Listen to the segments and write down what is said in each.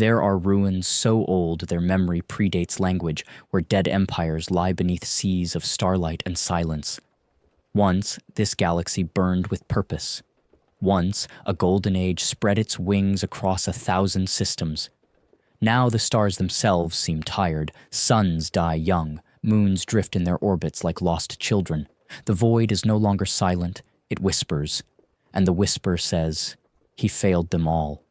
There are ruins so old their memory predates language, where dead empires lie beneath seas of starlight and silence. Once, this galaxy burned with purpose. Once, a golden age spread its wings across 1,000 systems. Now the stars themselves seem tired, suns die young, moons drift in their orbits like lost children. The void is no longer silent, it whispers. And the whisper says, "He failed them all."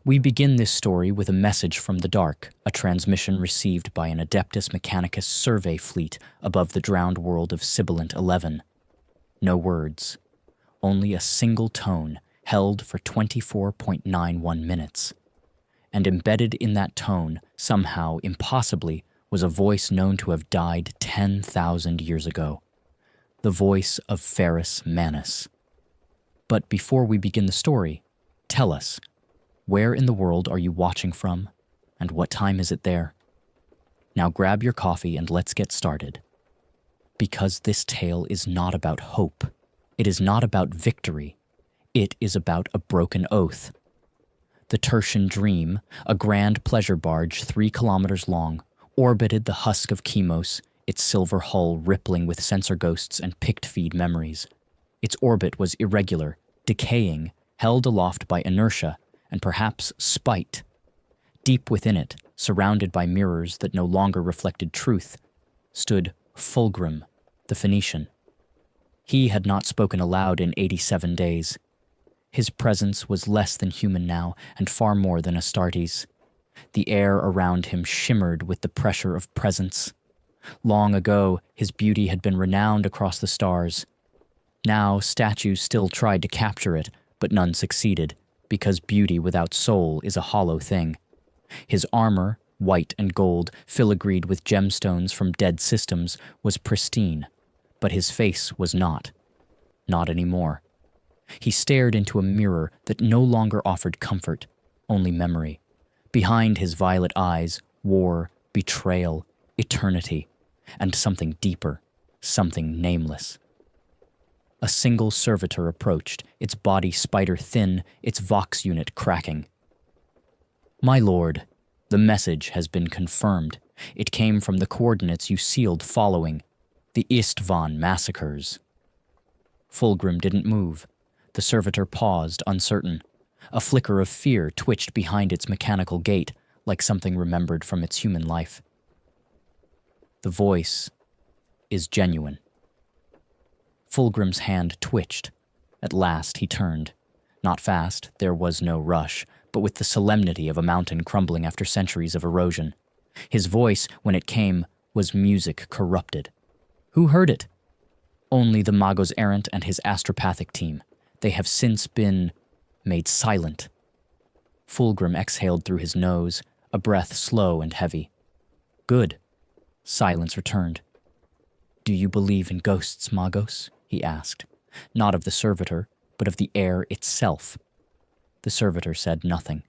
We begin this story with a message from the dark, a transmission received by an Adeptus Mechanicus survey fleet above the drowned world of Sibilant 11. No words, only a single tone held for 24.91 minutes. And embedded in that tone, somehow, impossibly, was a voice known to have died 10,000 years ago. The voice of Ferrus Manus. But before we begin the story, tell us, where in the world are you watching from, and what time is it there? Now grab your coffee and let's get started. Because this tale is not about hope. It is not about victory. It is about a broken oath. The Tertian Dream, a grand pleasure barge 3 kilometers long, orbited the husk of Chemos, its silver hull rippling with sensor ghosts and picked feed memories. Its orbit was irregular, decaying, held aloft by inertia, and perhaps spite. Deep within it, surrounded by mirrors that no longer reflected truth, stood Fulgrim, the Phoenician. He had not spoken aloud in 87 days. His presence was less than human now, and far more than Astartes. The air around him shimmered with the pressure of presence. Long ago, his beauty had been renowned across the stars. Now, statues still tried to capture it, but none succeeded, because beauty without soul is a hollow thing. His armor, white and gold, filigreed with gemstones from dead systems, was pristine, but his face was not. Not anymore. He stared into a mirror that no longer offered comfort, only memory. Behind his violet eyes, war, betrayal, eternity, and something deeper, something nameless. A single servitor approached, its body spider thin, its vox unit cracking. "My lord, the message has been confirmed. It came from the coordinates you sealed following the Istvan massacres." Fulgrim didn't move. The servitor paused, uncertain. A flicker of fear twitched behind its mechanical gait, like something remembered from its human life. "The voice is genuine." Fulgrim's hand twitched. At last he turned. Not fast, there was no rush, but with the solemnity of a mountain crumbling after centuries of erosion. His voice, when it came, was music corrupted. Who heard it? Only the Magos Errant and his astropathic team. They have since been made silent. Fulgrim exhaled through his nose, a breath slow and heavy. "Good." Silence returned. "Do you believe in ghosts, Magos?" he asked. Not of the servitor, but of the air itself. The servitor said nothing.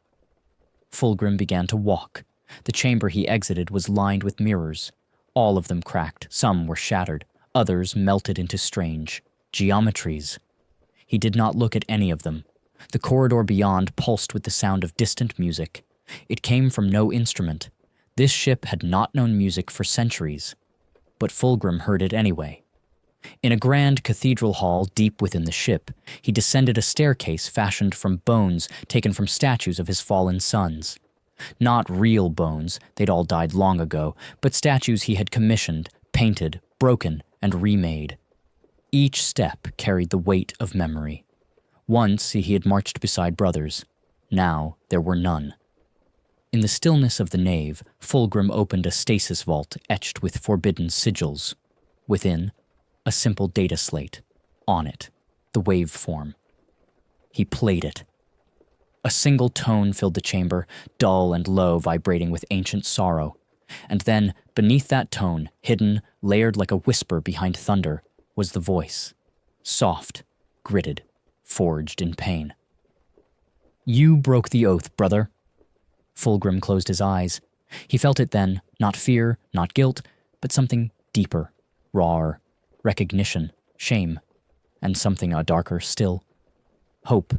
Fulgrim began to walk. The chamber he exited was lined with mirrors. All of them cracked, some were shattered, others melted into strange geometries. He did not look at any of them. The corridor beyond pulsed with the sound of distant music. It came from no instrument. This ship had not known music for centuries. But Fulgrim heard it anyway. In a grand cathedral hall deep within the ship, he descended a staircase fashioned from bones taken from statues of his fallen sons. Not real bones, they'd all died long ago, but statues he had commissioned, painted, broken, and remade. Each step carried the weight of memory. Once he had marched beside brothers. Now there were none. In the stillness of the nave, Fulgrim opened a stasis vault etched with forbidden sigils. Within, a simple data slate. On it, the waveform. He played it. A single tone filled the chamber, dull and low, vibrating with ancient sorrow. And then, beneath that tone, hidden, layered like a whisper behind thunder, was the voice. Soft, gritted, forged in pain. "You broke the oath, brother." Fulgrim closed his eyes. He felt it then, not fear, not guilt, but something deeper, rawer, recognition, shame, and something darker still. Hope.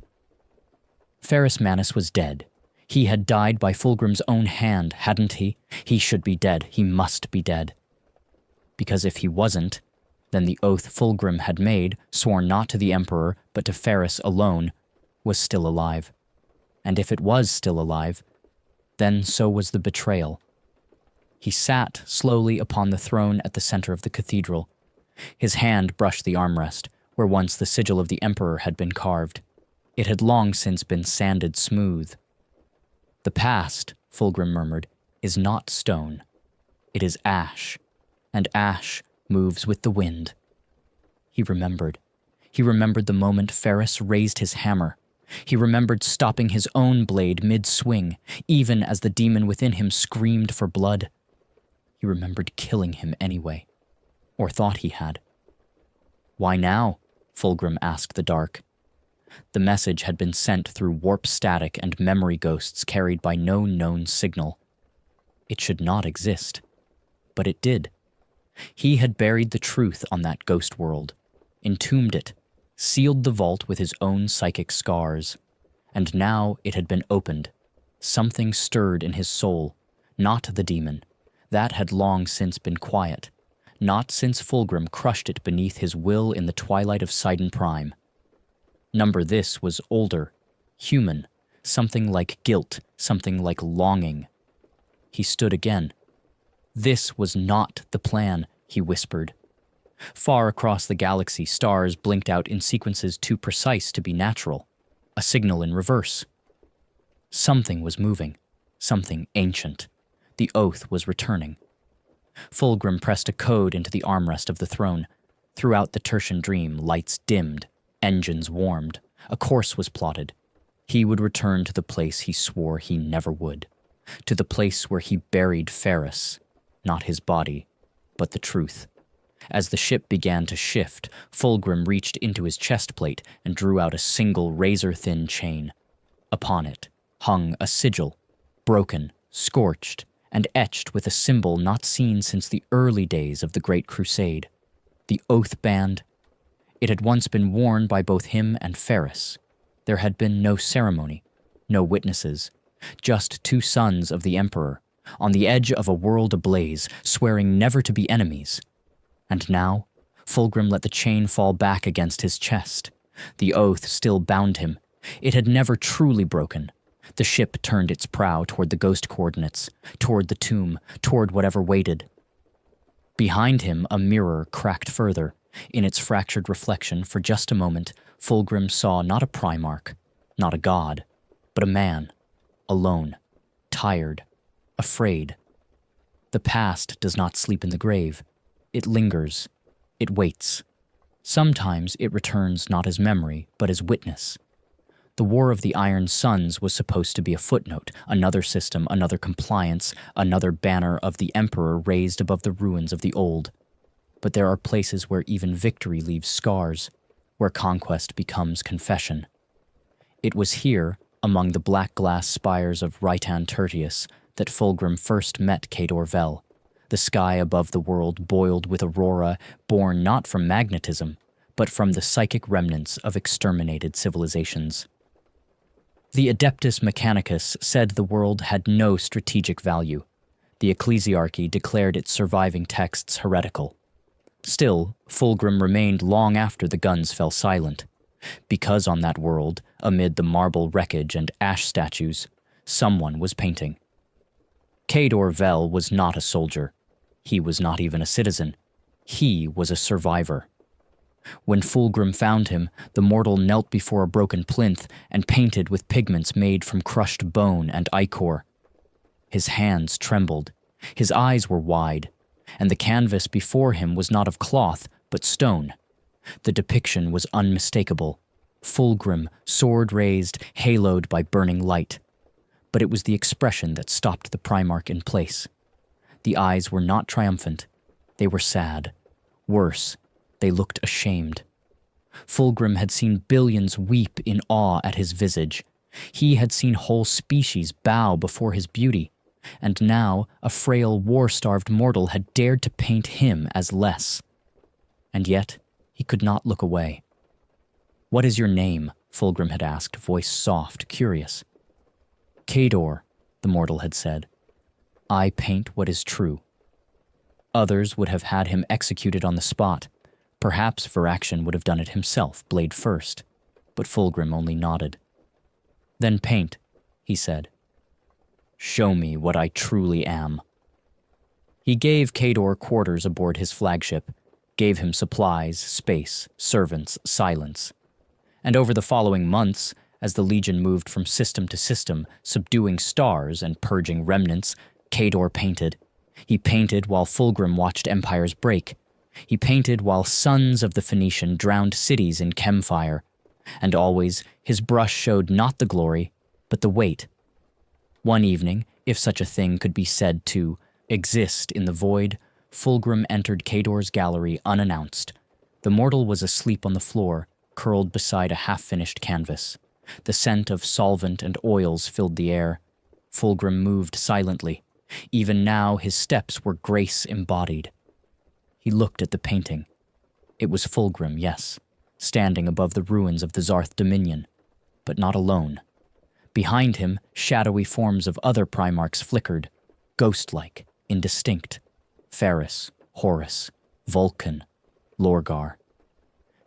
Ferrus Manus was dead. He had died by Fulgrim's own hand, hadn't he? He should be dead. He must be dead. Because if he wasn't, then the oath Fulgrim had made, sworn not to the Emperor but to Ferris alone, was still alive. And if it was still alive, then so was the betrayal. He sat slowly upon the throne at the center of the cathedral. His hand brushed the armrest, where once the sigil of the Emperor had been carved. It had long since been sanded smooth. "The past," Fulgrim murmured, "is not stone. It is ash, and ash moves with the wind." He remembered. He remembered the moment Ferris raised his hammer. He remembered stopping his own blade mid-swing, even as the demon within him screamed for blood. He remembered killing him anyway, or thought he had. "Why now?" Fulgrim asked the dark. The message had been sent through warp static and memory ghosts carried by no known signal. It should not exist, but it did. He had buried the truth on that ghost world, entombed it, sealed the vault with his own psychic scars. And now it had been opened. Something stirred in his soul, not the demon. That had long since been quiet, not since Fulgrim crushed it beneath his will in the twilight of Sidon Prime. Number this was older, human, something like guilt, something like longing. He stood again. "This was not the plan," he whispered. Far across the galaxy, stars blinked out in sequences too precise to be natural, a signal in reverse. Something was moving, something ancient. The oath was returning. Fulgrim pressed a code into the armrest of the throne. Throughout the Tertian dream, lights dimmed, engines warmed, a course was plotted. He would return to the place he swore he never would, to the place where he buried Ferris, not his body, but the truth. As the ship began to shift, Fulgrim reached into his chest plate and drew out a single razor-thin chain. Upon it hung a sigil, broken, scorched, and etched with a symbol not seen since the early days of the Great Crusade. The Oath Band. It had once been worn by both him and Ferris. There had been no ceremony, no witnesses, just two sons of the Emperor, on the edge of a world ablaze, swearing never to be enemies. And now, Fulgrim let the chain fall back against his chest. The oath still bound him. It had never truly broken. The ship turned its prow toward the ghost coordinates, toward the tomb, toward whatever waited. Behind him, a mirror cracked further. In its fractured reflection, for just a moment, Fulgrim saw not a Primarch, not a god, but a man, alone, tired, afraid. The past does not sleep in the grave. It lingers. It waits. Sometimes it returns not as memory, but as witness. The War of the Iron Suns was supposed to be a footnote, another system, another compliance, another banner of the Emperor raised above the ruins of the old. But there are places where even victory leaves scars, where conquest becomes confession. It was here, among the black glass spires of Raitan Tertius, that Fulgrim first met Cador Vel. The sky above the world boiled with aurora, born not from magnetism, but from the psychic remnants of exterminated civilizations. The Adeptus Mechanicus said the world had no strategic value. The ecclesiarchy declared its surviving texts heretical. Still, Fulgrim remained long after the guns fell silent, because on that world, amid the marble wreckage and ash statues, someone was painting. Cador Vel was not a soldier. He was not even a citizen. He was a survivor. When Fulgrim found him, the mortal knelt before a broken plinth and painted with pigments made from crushed bone and ichor. His hands trembled. His eyes were wide, and the canvas before him was not of cloth, but stone. The depiction was unmistakable. Fulgrim, sword raised, haloed by burning light. But it was the expression that stopped the Primarch in place. The eyes were not triumphant. They were sad. Worse, they looked ashamed. Fulgrim had seen billions weep in awe at his visage. He had seen whole species bow before his beauty. And now a frail, war-starved mortal had dared to paint him as less. And yet he could not look away. "What is your name?" Fulgrim had asked, voice soft, curious. Kador, the mortal had said, I paint what is true. Others would have had him executed on the spot. Perhaps Varaxian would have done it himself, blade first, but Fulgrim only nodded. Then paint, he said. Show me what I truly am. He gave Kador quarters aboard his flagship, gave him supplies, space, servants, silence. And over the following months, as the Legion moved from system to system, subduing stars and purging remnants, Kador painted. He painted while Fulgrim watched empires break. He painted while sons of the Phoenician drowned cities in chemfire. And always, his brush showed not the glory, but the weight. One evening, if such a thing could be said to exist in the void, Fulgrim entered Kador's gallery unannounced. The mortal was asleep on the floor, curled beside a half-finished canvas. The scent of solvent and oils filled the air. Fulgrim moved silently. Even now, his steps were grace embodied. He looked at the painting. It was Fulgrim, yes, standing above the ruins of the Zarth Dominion, but not alone. Behind him, shadowy forms of other Primarchs flickered, ghost-like, indistinct. Ferris, Horus, Vulcan, Lorgar.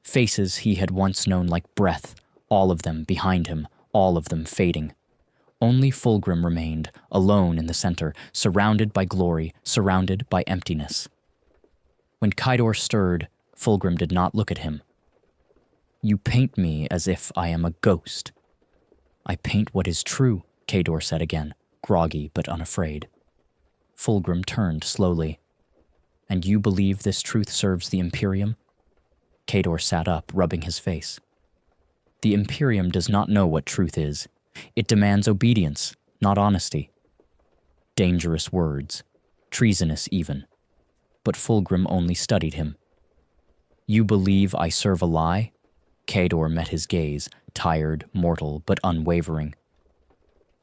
Faces he had once known like breath, all of them behind him, all of them fading. Only Fulgrim remained, alone in the center, surrounded by glory, surrounded by emptiness. When Kador stirred, Fulgrim did not look at him. You paint me as if I am a ghost. I paint what is true, Kador said again, groggy but unafraid. Fulgrim turned slowly. And you believe this truth serves the Imperium? Kador sat up, rubbing his face. The Imperium does not know what truth is. It demands obedience, not honesty. Dangerous words, treasonous even. But Fulgrim only studied him. You believe I serve a lie? Kador met his gaze, tired, mortal, but unwavering.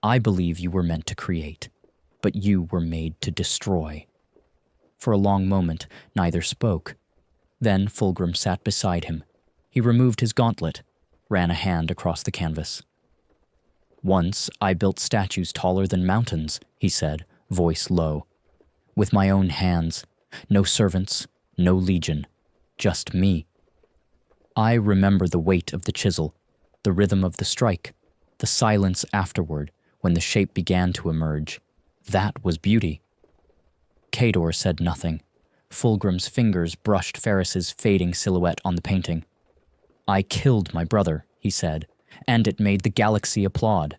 I believe you were meant to create, but you were made to destroy. For a long moment, neither spoke. Then Fulgrim sat beside him. He removed his gauntlet, ran a hand across the canvas. Once I built statues taller than mountains, he said, voice low. With my own hands. No servants, no legion, just me. I remember the weight of the chisel, the rhythm of the strike, the silence afterward when the shape began to emerge. That was beauty. Kador said nothing. Fulgrim's fingers brushed Ferris's fading silhouette on the painting. I killed my brother, he said, and it made the galaxy applaud.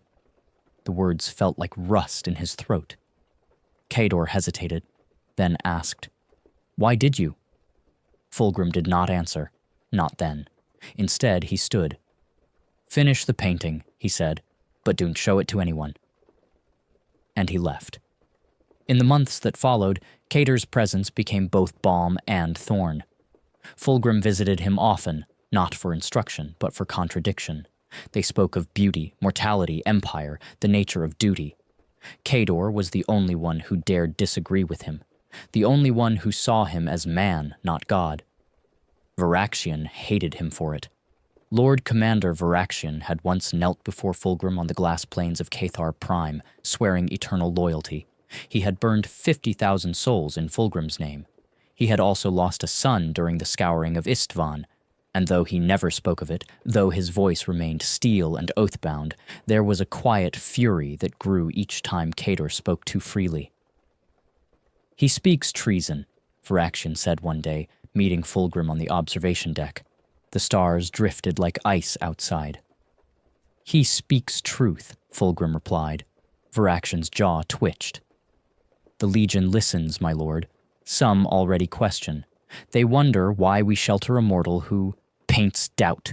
The words felt like rust in his throat. Kador hesitated, then asked, Why did you? Fulgrim did not answer, not then. Instead, he stood. Finish the painting, he said, but don't show it to anyone. And he left. In the months that followed, Kador's presence became both balm and thorn. Fulgrim visited him often, not for instruction, but for contradiction. They spoke of beauty, mortality, empire, the nature of duty. Kador was the only one who dared disagree with him, the only one who saw him as man, not God. Varaxian hated him for it. Lord Commander Varaxian had once knelt before Fulgrim on the glass plains of Cathar Prime, swearing eternal loyalty. He had burned 50,000 souls in Fulgrim's name. He had also lost a son during the scouring of Istvan, and though he never spoke of it, though his voice remained steel and oath-bound, there was a quiet fury that grew each time Kador spoke too freely. He speaks treason, Varaxian said one day, meeting Fulgrim on the observation deck. The stars drifted like ice outside. He speaks truth, Fulgrim replied. Varaxian's jaw twitched. The Legion listens, my lord. Some already question. They wonder why we shelter a mortal who paints doubt.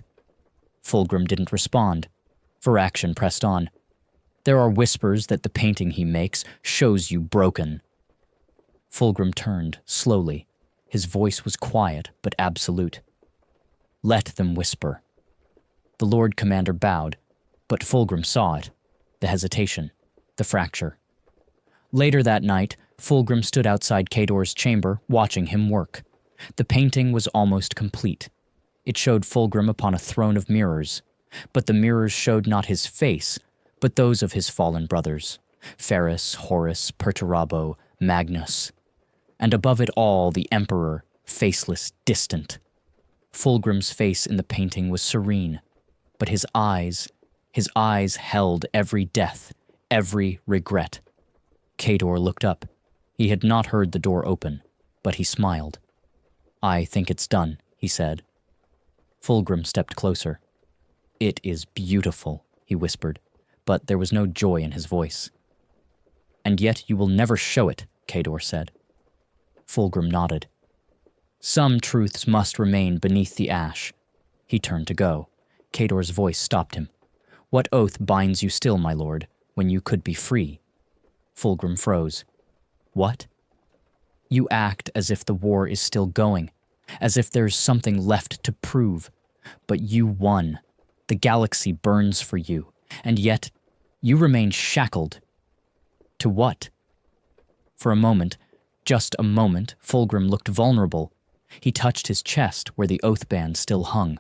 Fulgrim didn't respond. Varaxian pressed on. There are whispers that the painting he makes shows you broken. Fulgrim turned, slowly. His voice was quiet, but absolute. Let them whisper. The Lord Commander bowed, but Fulgrim saw it. The hesitation, the fracture. Later that night, Fulgrim stood outside Kador's chamber, watching him work. The painting was almost complete. It showed Fulgrim upon a throne of mirrors, but the mirrors showed not his face, but those of his fallen brothers, Ferris, Horus, Perturabo, Magnus, and above it all the Emperor, faceless, distant. Fulgrim's face in the painting was serene, but his eyes held every death, every regret. Kador looked up. He had not heard the door open, but he smiled. "I think it's done," he said. Fulgrim stepped closer. "It is beautiful," he whispered, but there was no joy in his voice. "And yet you will never show it," Kador said. Fulgrim nodded. "Some truths must remain beneath the ash." He turned to go. Kador's voice stopped him. "What oath binds you still, my lord, when you could be free?" Fulgrim froze. "What?" "You act as if the war is still going, as if there's something left to prove. But you won. The galaxy burns for you, and yet you remain shackled. To what?" For a moment, just a moment, Fulgrim looked vulnerable. He touched his chest where the oath band still hung.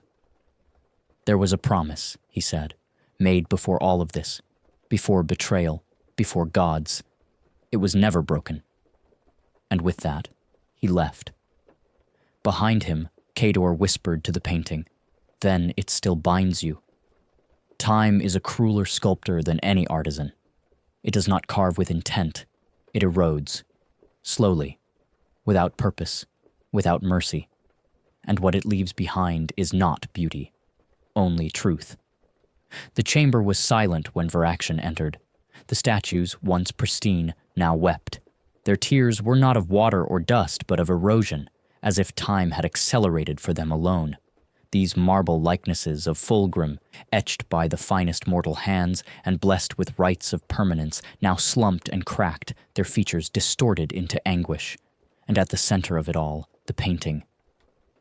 "There was a promise," he said, "made before all of this, before betrayal, before gods. It was never broken." And with that, he left. Behind him, Kador whispered to the painting, "Then it still binds you. Time is a crueler sculptor than any artisan. It does not carve with intent. It erodes. Slowly, without purpose, without mercy. And what it leaves behind is not beauty, only truth." The chamber was silent when Varaction entered. The statues, once pristine, now wept. Their tears were not of water or dust, but of erosion, as if time had accelerated for them alone. These marble likenesses of Fulgrim, etched by the finest mortal hands and blessed with rites of permanence, now slumped and cracked, their features distorted into anguish. And at the center of it all, the painting.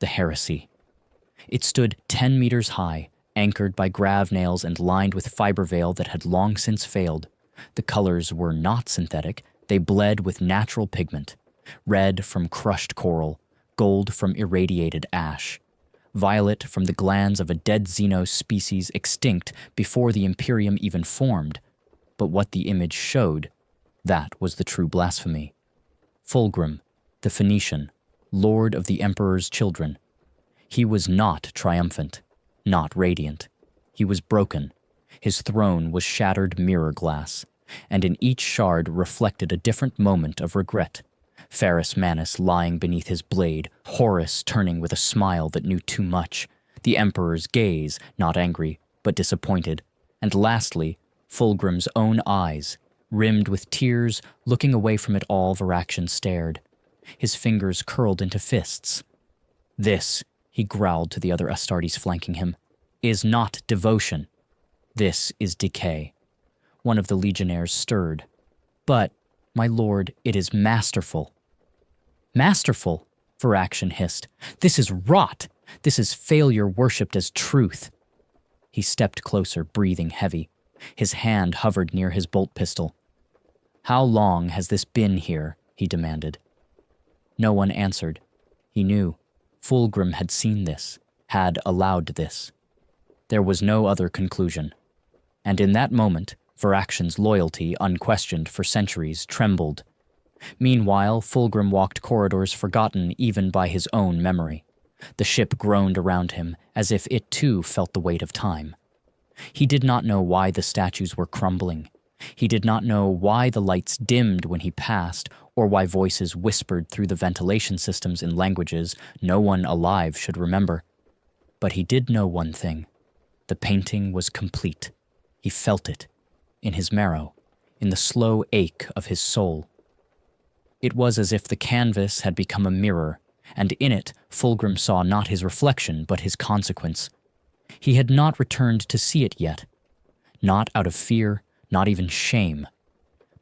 The heresy. It stood 10 meters high, anchored by grav nails and lined with fiber veil that had long since failed. The colors were not synthetic. They bled with natural pigment. Red from crushed coral, gold from irradiated ash, violet from the glands of a dead Xeno species extinct before the Imperium even formed. But what the image showed, that was the true blasphemy. Fulgrim, the Phoenician, lord of the Emperor's children. He was not triumphant, not radiant. He was broken. His throne was shattered mirror glass, and in each shard reflected a different moment of regret. Ferris Manus lying beneath his blade, Horus turning with a smile that knew too much, the Emperor's gaze, not angry, but disappointed, and lastly, Fulgrim's own eyes, rimmed with tears, looking away from it all. Varaction stared. His fingers curled into fists. "This," he growled to the other Astartes flanking him, "is not devotion. This is decay." One of the legionnaires stirred. "But, my lord, it is masterful." "Masterful?" Varaction hissed. "This is rot. This is failure worshipped as truth." He stepped closer, breathing heavy. His hand hovered near his bolt pistol. "How long has this been here?" he demanded. No one answered. He knew. Fulgrim had seen this, had allowed this. There was no other conclusion. And in that moment, Varaction's loyalty, unquestioned for centuries, trembled. Meanwhile, Fulgrim walked corridors forgotten even by his own memory. The ship groaned around him, as if it too felt the weight of time. He did not know why the statues were crumbling. He did not know why the lights dimmed when he passed, or why voices whispered through the ventilation systems in languages no one alive should remember. But he did know one thing. The painting was complete. He felt it, in his marrow, in the slow ache of his soul. It was as if the canvas had become a mirror, and in it Fulgrim saw not his reflection but his consequence. He had not returned to see it yet, not out of fear, not even shame,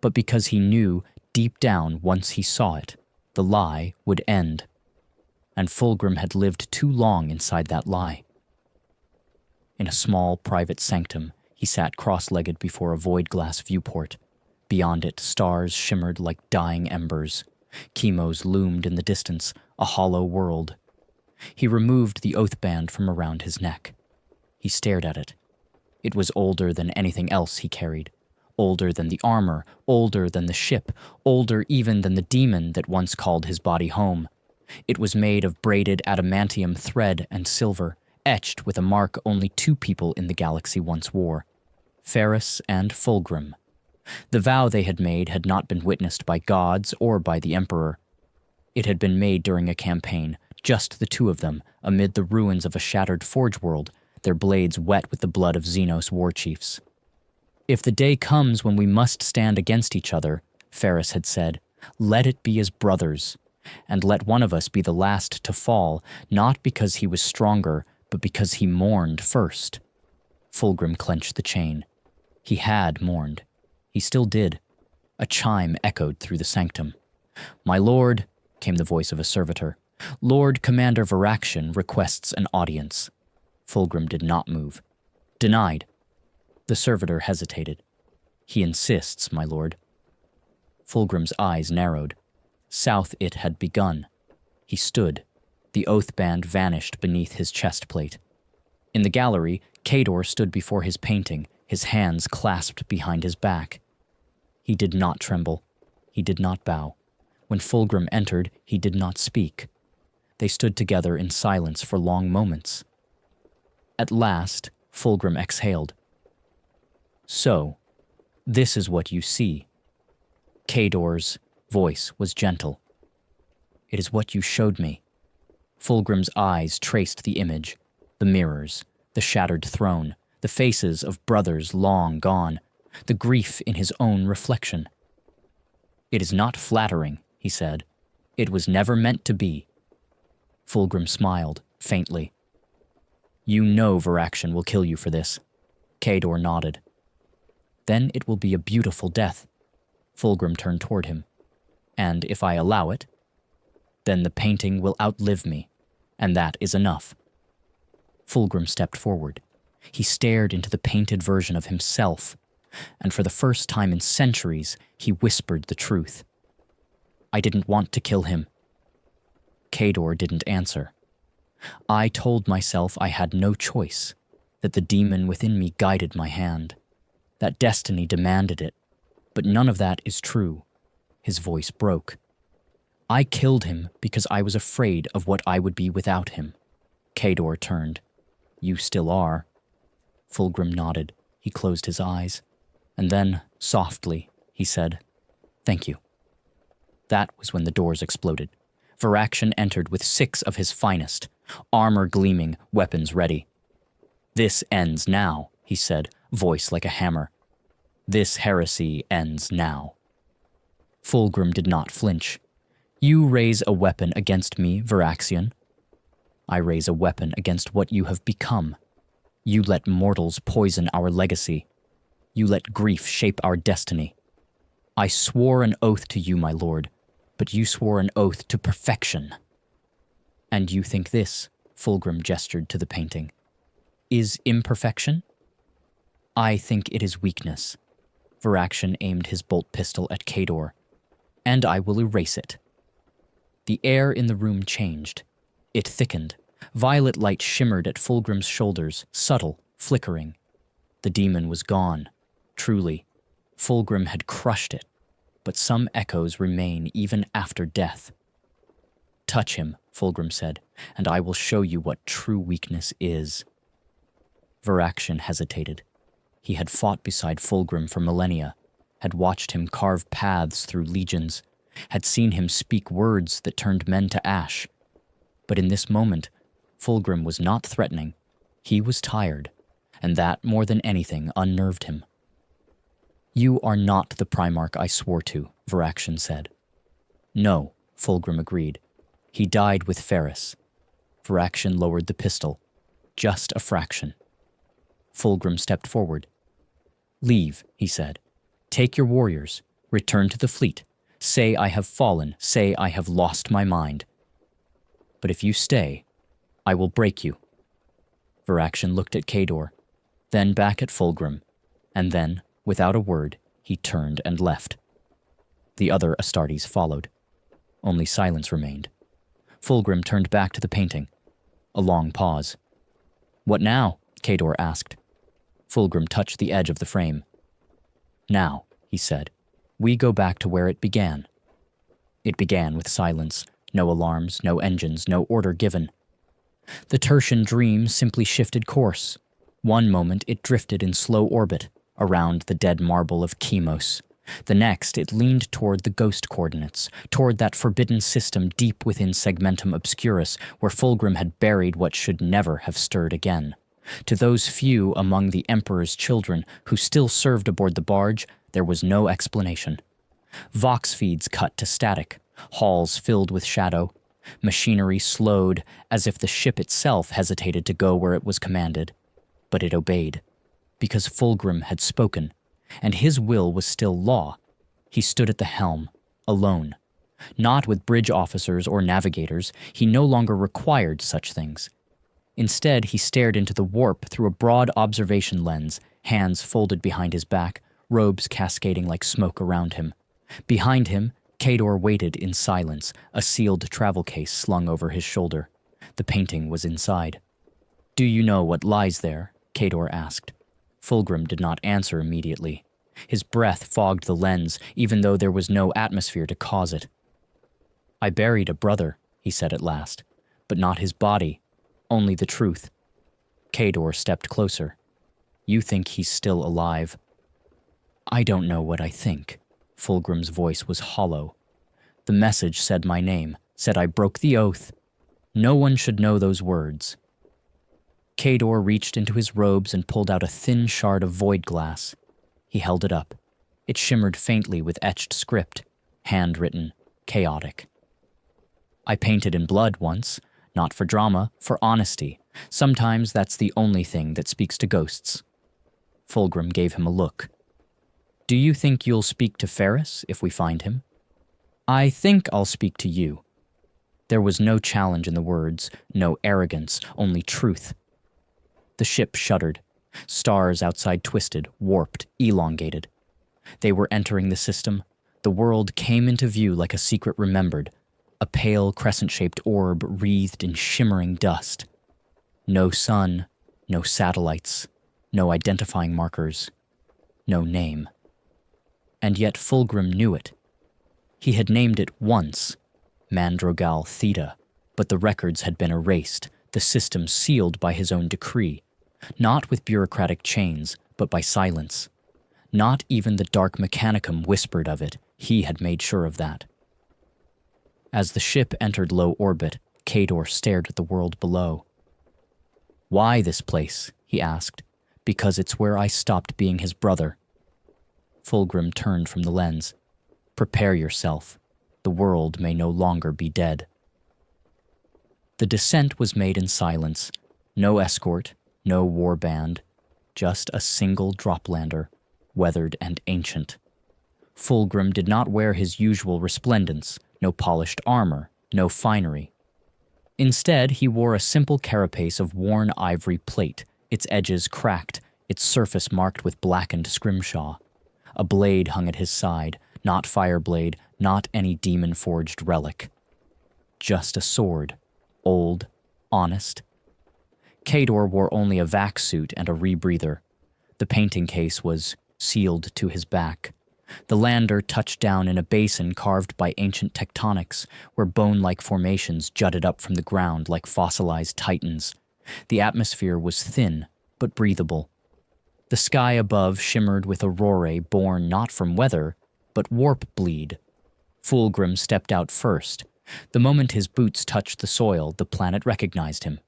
but because he knew deep down once he saw it, the lie would end. And Fulgrim had lived too long inside that lie. In a small private sanctum, he sat cross-legged before a void-glass viewport. Beyond it, stars shimmered like dying embers. Chemos loomed in the distance, a hollow world. He removed the oath band from around his neck. He stared at it. It was older than anything else he carried. Older than the armor, older than the ship, older even than the demon that once called his body home. It was made of braided adamantium thread and silver, etched with a mark only 2 people in the galaxy once wore: Ferris and Fulgrim. The vow they had made had not been witnessed by gods or by the Emperor. It had been made during a campaign, just the 2 of them, amid the ruins of a shattered forge world, their blades wet with the blood of Xenos war chiefs. "If the day comes when we must stand against each other," Ferris had said, "let it be as brothers, and let one of us be the last to fall, not because he was stronger, but because he mourned first." Fulgrim clenched the chain. He had mourned. He still did. A chime echoed through the sanctum. "My lord," came the voice of a servitor, "Lord Commander Varaxian requests an audience." Fulgrim did not move. "Denied." The servitor hesitated. "He insists, my lord." Fulgrim's eyes narrowed. South it had begun. He stood. The oath band vanished beneath his chest plate. In the gallery, Kador stood before his painting, his hands clasped behind his back. He did not tremble. He did not bow. When Fulgrim entered, he did not speak. They stood together in silence for long moments. At last, Fulgrim exhaled. "So, this is what you see." Kador's voice was gentle. "It is what you showed me." Fulgrim's eyes traced the image, the mirrors, the shattered throne, the faces of brothers long gone, the grief in his own reflection. "It is not flattering," he said. "It was never meant to be." Fulgrim smiled, faintly. "You know Varaxian will kill you for this." Kador nodded. "Then it will be a beautiful death." Fulgrim turned toward him. "And if I allow it, then the painting will outlive me, and that is enough." Fulgrim stepped forward. He stared into the painted version of himself, and for the first time in centuries, he whispered the truth. "I didn't want to kill him." Kador didn't answer. "I told myself I had no choice, that the demon within me guided my hand, that destiny demanded it, but none of that is true." His voice broke. "I killed him because I was afraid of what I would be without him." Kador turned. "You still are." Fulgrim nodded. He closed his eyes. And then, softly, he said, "Thank you." That was when the doors exploded. Varaxian entered with 6 of his finest, armor gleaming, weapons ready. "This ends now," he said, voice like a hammer. "This heresy ends now." Fulgrim did not flinch. "You raise a weapon against me, Varaxian. I raise a weapon against what you have become. You let mortals poison our legacy. You let grief shape our destiny. I swore an oath to you, my lord, but you swore an oath to perfection." "And you think this," Fulgrim gestured to the painting, "is imperfection?" "I think it is weakness." Varaxian aimed his bolt pistol at Kador. "And I will erase it." The air in the room changed. It thickened. Violet light shimmered at Fulgrim's shoulders, subtle, flickering. The demon was gone. Truly, Fulgrim had crushed it, but some echoes remain even after death. "Touch him," Fulgrim said, "and I will show you what true weakness is." Varaxian hesitated. He had fought beside Fulgrim for millennia, had watched him carve paths through legions, had seen him speak words that turned men to ash. But in this moment, Fulgrim was not threatening. He was tired, and that, more than anything, unnerved him. "You are not the Primarch I swore to," Varaxian said. "No," Fulgrim agreed. "He died with Ferris." Varaxian lowered the pistol. "Just a fraction." Fulgrim stepped forward. "Leave," he said. "Take your warriors. Return to the fleet. Say I have fallen. Say I have lost my mind. But if you stay, I will break you." Varaxian looked at Kador, then back at Fulgrim, and then, without a word, he turned and left. The other Astartes followed. Only silence remained. Fulgrim turned back to the painting. A long pause. "What now?" Kador asked. Fulgrim touched the edge of the frame. "Now," he said, "we go back to where it began." It began with silence. No alarms, no engines, no order given. The Tertian dream simply shifted course. One moment it drifted in slow orbit, around the dead marble of Chemos. The next it leaned toward the ghost coordinates, toward that forbidden system deep within Segmentum Obscurus where Fulgrim had buried what should never have stirred again. To those few among the Emperor's children who still served aboard the barge, there was no explanation. Vox feeds cut to static, halls filled with shadow. Machinery slowed as if the ship itself hesitated to go where it was commanded. But it obeyed, because Fulgrim had spoken, and his will was still law. He stood at the helm, alone. Not with bridge officers or navigators, he no longer required such things. Instead, he stared into the warp through a broad observation lens, hands folded behind his back, robes cascading like smoke around him. Behind him, Kador waited in silence, a sealed travel case slung over his shoulder. The painting was inside. "Do you know what lies there?" Kador asked. Fulgrim did not answer immediately. His breath fogged the lens, even though there was no atmosphere to cause it. "I buried a brother," he said at last, "but not his body, only the truth." Kador stepped closer. "You think he's still alive?" "I don't know what I think." Fulgrim's voice was hollow. "The message said my name, said I broke the oath. No one should know those words." Kador reached into his robes and pulled out a thin shard of void glass. He held it up. It shimmered faintly with etched script, handwritten, chaotic. "I painted in blood once, not for drama, for honesty. Sometimes that's the only thing that speaks to ghosts." Fulgrim gave him a look. "Do you think you'll speak to Ferris if we find him?" "I think I'll speak to you." There was no challenge in the words, no arrogance, only truth. The ship shuddered. Stars outside twisted, warped, elongated. They were entering the system. The world came into view like a secret remembered, a pale crescent-shaped orb wreathed in shimmering dust. No sun, no satellites, no identifying markers, no name. And yet Fulgrim knew it. He had named it once, Mandrogal Theta, but the records had been erased, the system sealed by his own decree. Not with bureaucratic chains, but by silence. Not even the dark mechanicum whispered of it. He had made sure of that. As the ship entered low orbit, Kador stared at the world below. "Why this place?" he asked. "Because it's where I stopped being his brother." Fulgrim turned from the lens. "Prepare yourself. The world may no longer be dead." The descent was made in silence. No escort, no war band, just a single droplander, weathered and ancient. Fulgrim did not wear his usual resplendence, no polished armor, no finery. Instead, he wore a simple carapace of worn ivory plate, its edges cracked, its surface marked with blackened scrimshaw. A blade hung at his side, not fireblade, not any demon-forged relic. Just a sword, old, honest. Kador wore only a vac suit and a rebreather. The painting case was sealed to his back. The lander touched down in a basin carved by ancient tectonics, where bone-like formations jutted up from the ground like fossilized titans. The atmosphere was thin, but breathable. The sky above shimmered with aurorae born not from weather, but warp bleed. Fulgrim stepped out first. The moment his boots touched the soil, the planet recognized him.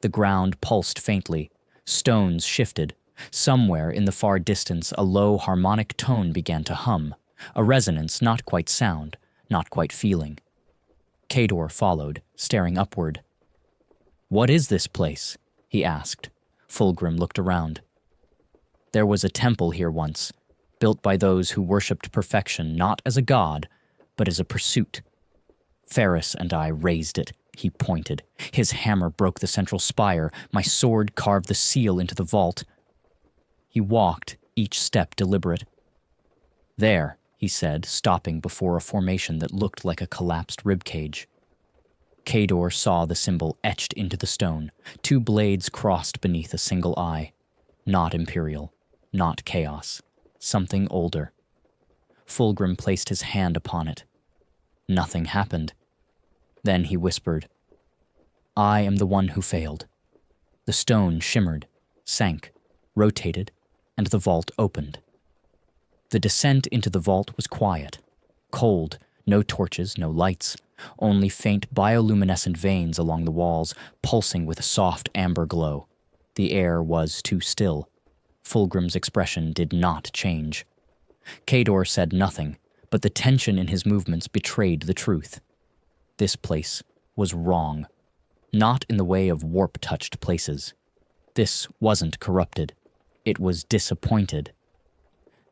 The ground pulsed faintly. Stones shifted. Somewhere in the far distance, a low harmonic tone began to hum, a resonance not quite sound, not quite feeling. Kador followed, staring upward. "What is this place?" he asked. Fulgrim looked around. "There was a temple here once, built by those who worshipped perfection not as a god, but as a pursuit. Ferris and I raised it." He pointed. His hammer broke the central spire. My sword carved the seal into the vault. He walked, each step deliberate. "There," he said, stopping before a formation that looked like a collapsed ribcage. Kador saw the symbol etched into the stone, two blades crossed beneath a single eye. Not Imperial, not chaos, something older. Fulgrim placed his hand upon it. Nothing happened. Then he whispered, "I am the one who failed." The stone shimmered, sank, rotated, and the vault opened. The descent into the vault was quiet, cold, no torches, no lights, only faint bioluminescent veins along the walls, pulsing with a soft amber glow. The air was too still. Fulgrim's expression did not change. Kador said nothing, but the tension in his movements betrayed the truth. This place was wrong. Not in the way of warp-touched places. This wasn't corrupted. It was disappointed.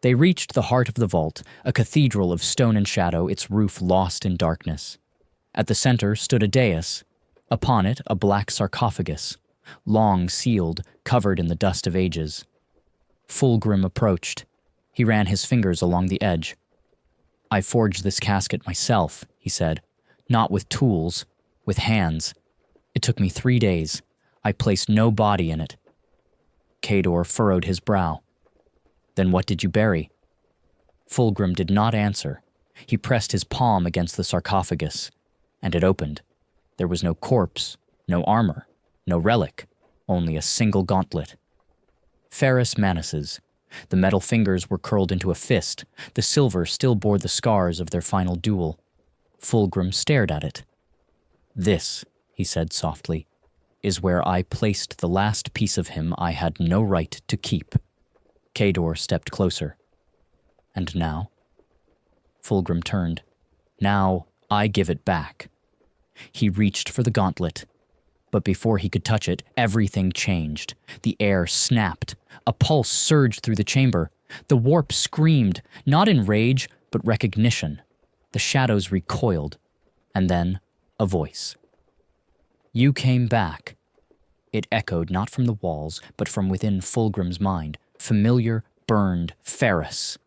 They reached the heart of the vault, a cathedral of stone and shadow, its roof lost in darkness. At the center stood a dais. Upon it, a black sarcophagus, long sealed, covered in the dust of ages. Fulgrim approached. He ran his fingers along the edge. "I forged this casket myself," he said. "Not with tools, with hands. It took me 3 days. I placed no body in it." Kador furrowed his brow. "Then what did you bury?" Fulgrim did not answer. He pressed his palm against the sarcophagus, and it opened. There was no corpse, no armor, no relic, only a single gauntlet. Ferrous Manus's. The metal fingers were curled into a fist. The silver still bore the scars of their final duel. Fulgrim stared at it. "This," he said softly, "is where I placed the last piece of him I had no right to keep." Kador stepped closer. "And now?" Fulgrim turned. "Now I give it back." He reached for the gauntlet. But before he could touch it, everything changed. The air snapped. A pulse surged through the chamber. The warp screamed, not in rage, but recognition. The shadows recoiled. And then, a voice. "You came back." It echoed not from the walls, but from within Fulgrim's mind. Familiar, burned, ferrous.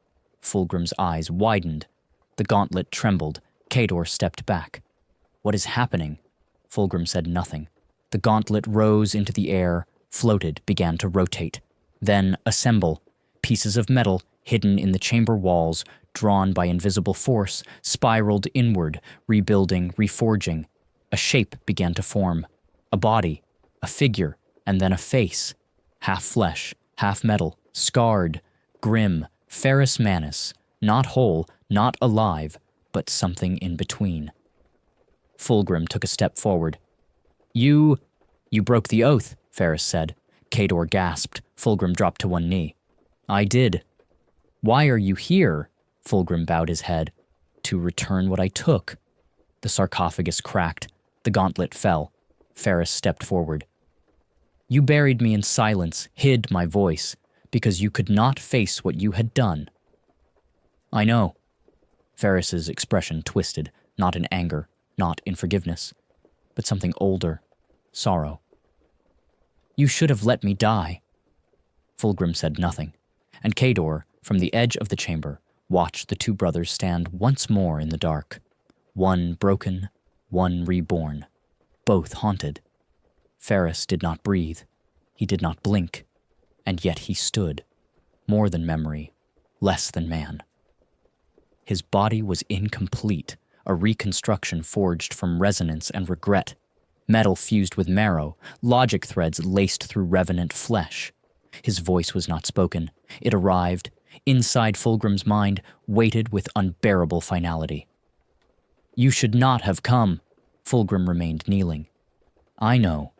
Fulgrim's eyes widened. The gauntlet trembled. Kador stepped back. "What is happening?" Fulgrim said nothing. The gauntlet rose into the air, floated, began to rotate. Then assemble. Pieces of metal, hidden in the chamber walls, drawn by invisible force, spiraled inward, rebuilding, reforging. A shape began to form. A body, a figure, and then a face. Half flesh, half metal, scarred, grim, Ferrous Manus, not whole, not alive, but something in between. Fulgrim took a step forward. You broke the oath," Ferris said. Kador gasped. Fulgrim dropped to one knee. "I did." "Why are you here?" Fulgrim bowed his head. "To return what I took." The sarcophagus cracked. The gauntlet fell. Ferris stepped forward. "You buried me in silence, hid my voice, because you could not face what you had done." "I know." Ferris's expression twisted, not in anger, not in forgiveness, but something older, sorrow. "You should have let me die." Fulgrim said nothing, and Kador, from the edge of the chamber, watched the two brothers stand once more in the dark. One broken, one reborn, both haunted. Ferris did not breathe. He did not blink. And yet he stood, more than memory, less than man. His body was incomplete, a reconstruction forged from resonance and regret. Metal fused with marrow, logic threads laced through revenant flesh. His voice was not spoken. It arrived, inside Fulgrim's mind, waited with unbearable finality. "You should not have come." Fulgrim remained kneeling. "I know."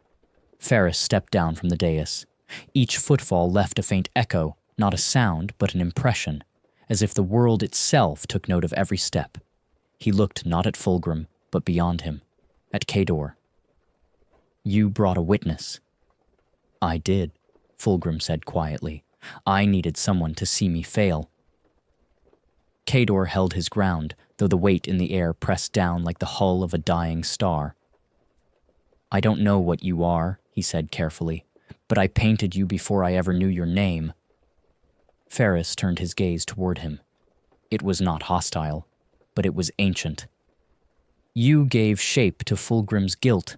Ferris stepped down from the dais. Each footfall left a faint echo, not a sound, but an impression, as if the world itself took note of every step. He looked not at Fulgrim, but beyond him, at Kador. "You brought a witness." "I did," Fulgrim said quietly. "I needed someone to see me fail." Kador held his ground, though the weight in the air pressed down like the hull of a dying star. "I don't know what you are," he said carefully, "but I painted you before I ever knew your name." Ferris turned his gaze toward him. It was not hostile, but it was ancient. "You gave shape to Fulgrim's guilt."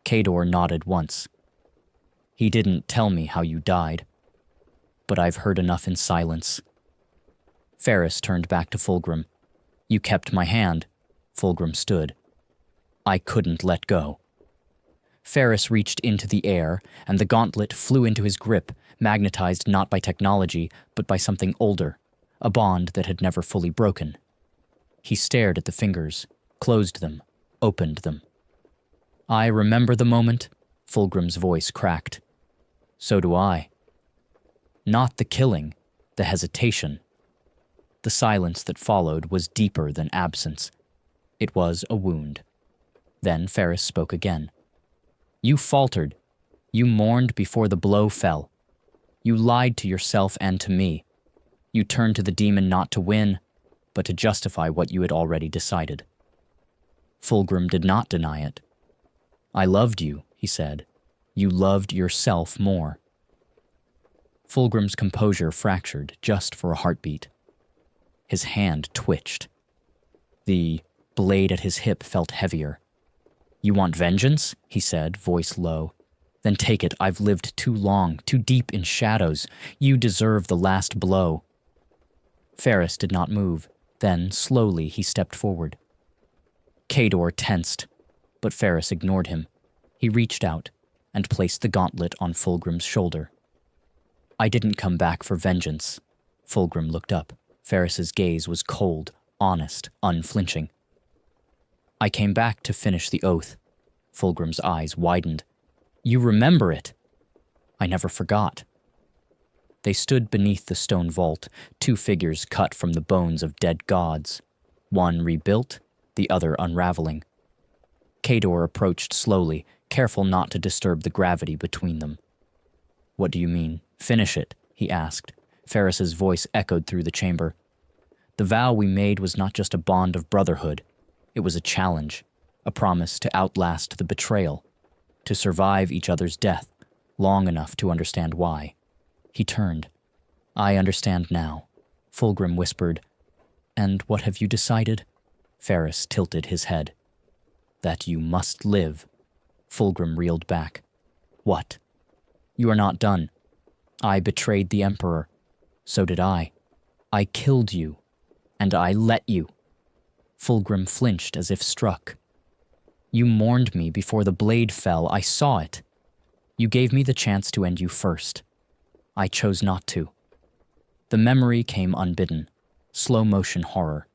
Kador nodded once. "He didn't tell me how you died." but I've heard enough in silence. Ferris turned back to Fulgrim. You kept my hand. Fulgrim stood. I couldn't let go. Ferris reached into the air, and the gauntlet flew into his grip, magnetized not by technology, but by something older, a bond that had never fully broken. He stared at the fingers, closed them, opened them. I remember the moment, Fulgrim's voice cracked. So do I. Not the killing, the hesitation. The silence that followed was deeper than absence. It was a wound. Then Ferris spoke again. You faltered. You mourned before the blow fell. You lied to yourself and to me. You turned to the demon not to win, but to justify what you had already decided. Fulgrim did not deny it. I loved you, he said. You loved yourself more. Fulgrim's composure fractured just for a heartbeat. His hand twitched. The blade at his hip felt heavier. You want vengeance? He said, voice low. Then take it. I've lived too long, too deep in shadows. You deserve the last blow. Ferris did not move. Then, slowly, he stepped forward. Kador tensed, but Ferris ignored him. He reached out and placed the gauntlet on Fulgrim's shoulder. I didn't come back for vengeance. Fulgrim looked up. Ferris's gaze was cold, honest, unflinching. I came back to finish the oath. Fulgrim's eyes widened. You remember it. I never forgot. They stood beneath the stone vault, two figures cut from the bones of dead gods, one rebuilt, the other unraveling. Kador approached slowly, careful not to disturb the gravity between them. What do you mean? Finish it, he asked. Ferris's voice echoed through the chamber. The vow we made was not just a bond of brotherhood. It was a challenge, a promise to outlast the betrayal, to survive each other's death, long enough to understand why. He turned. I understand now, Fulgrim whispered. And what have you decided? Ferris tilted his head. That you must live. Fulgrim reeled back. What? You are not done. I betrayed the Emperor. So did I. I killed you. And I let you. Fulgrim flinched as if struck. You mourned me before the blade fell. I saw it. You gave me the chance to end you first. I chose not to. The memory came unbidden, slow-motion horror.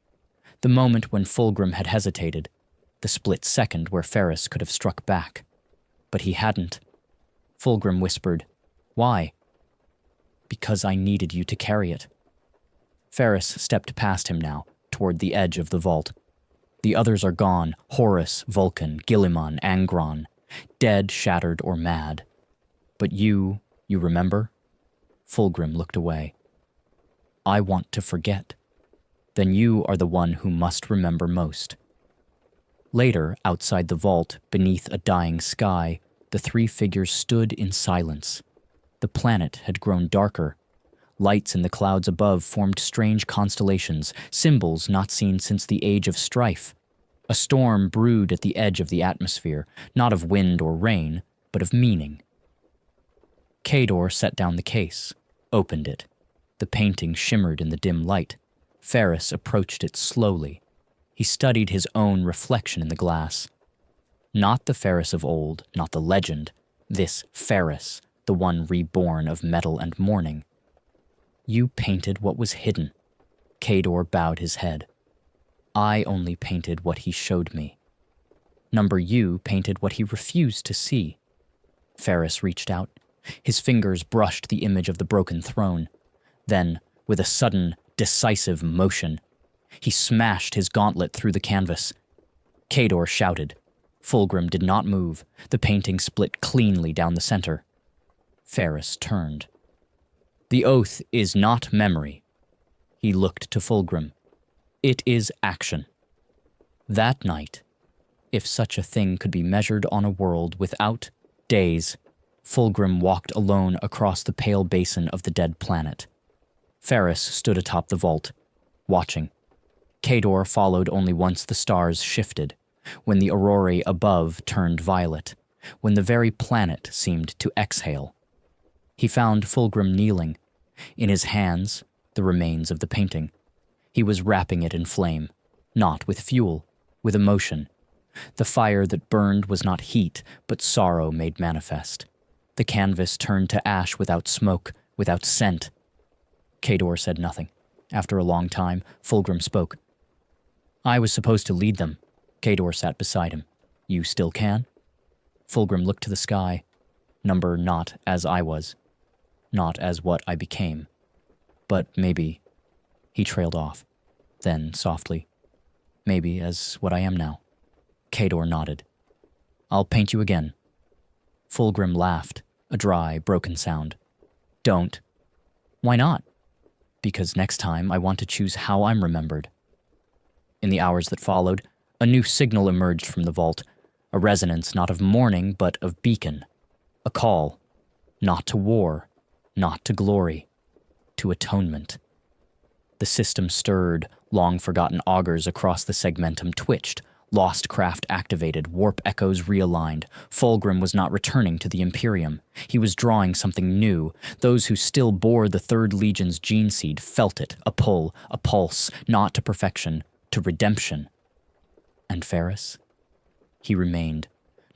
The moment when Fulgrim had hesitated, the split second where Ferris could have struck back. But he hadn't. Fulgrim whispered, Why? Because I needed you to carry it. Ferris stepped past him now, toward the edge of the vault. The others are gone, Horus, Vulcan, Guilliman, Angron, dead, shattered, or mad. But you remember? Fulgrim looked away. I want to forget. Then you are the one who must remember most. Later, outside the vault, beneath a dying sky, the three figures stood in silence. The planet had grown darker. Lights in the clouds above formed strange constellations, symbols not seen since the age of strife. A storm brewed at the edge of the atmosphere, not of wind or rain, but of meaning. Kador set down the case, opened it. The painting shimmered in the dim light. Ferris approached it slowly. He studied his own reflection in the glass. Not the Ferris of old, not the legend. This Ferris, the one reborn of metal and mourning. You painted what was hidden. Kador bowed his head. I only painted what he showed me. Number U painted what he refused to see. Ferris reached out. His fingers brushed the image of the broken throne. Then, with a sudden, decisive motion, he smashed his gauntlet through the canvas. Kador shouted. Fulgrim did not move. The painting split cleanly down the center. Ferris turned. The oath is not memory. He looked to Fulgrim. It is action. That night, if such a thing could be measured on a world without days, Fulgrim walked alone across the pale basin of the dead planet. Ferris stood atop the vault, watching. Kador followed only once the stars shifted, when the aurorae above turned violet, when the very planet seemed to exhale. He found Fulgrim kneeling, In his hands, the remains of the painting. He was wrapping it in flame, not with fuel, with emotion. The fire that burned was not heat, but sorrow made manifest. The canvas turned to ash without smoke, without scent. Kador said nothing. After a long time, Fulgrim spoke. I was supposed to lead them. Kador sat beside him. You still can? Fulgrim looked to the sky. Number not as I was. Not as what I became. But maybe... He trailed off. Then, softly, maybe as what I am now. Kador nodded. I'll paint you again. Fulgrim laughed, a dry, broken sound. Don't. Why not? Because next time I want to choose how I'm remembered. In the hours that followed, a new signal emerged from the vault, a resonance not of mourning but of beacon, a call, not to war, not to glory, to atonement. The system stirred, long-forgotten augers across the segmentum twitched, lost craft activated, warp echoes realigned. Fulgrim was not returning to the Imperium. He was drawing something new. Those who still bore the Third Legion's gene seed felt it, a pull, a pulse, not to perfection, to redemption. And Ferris? He remained,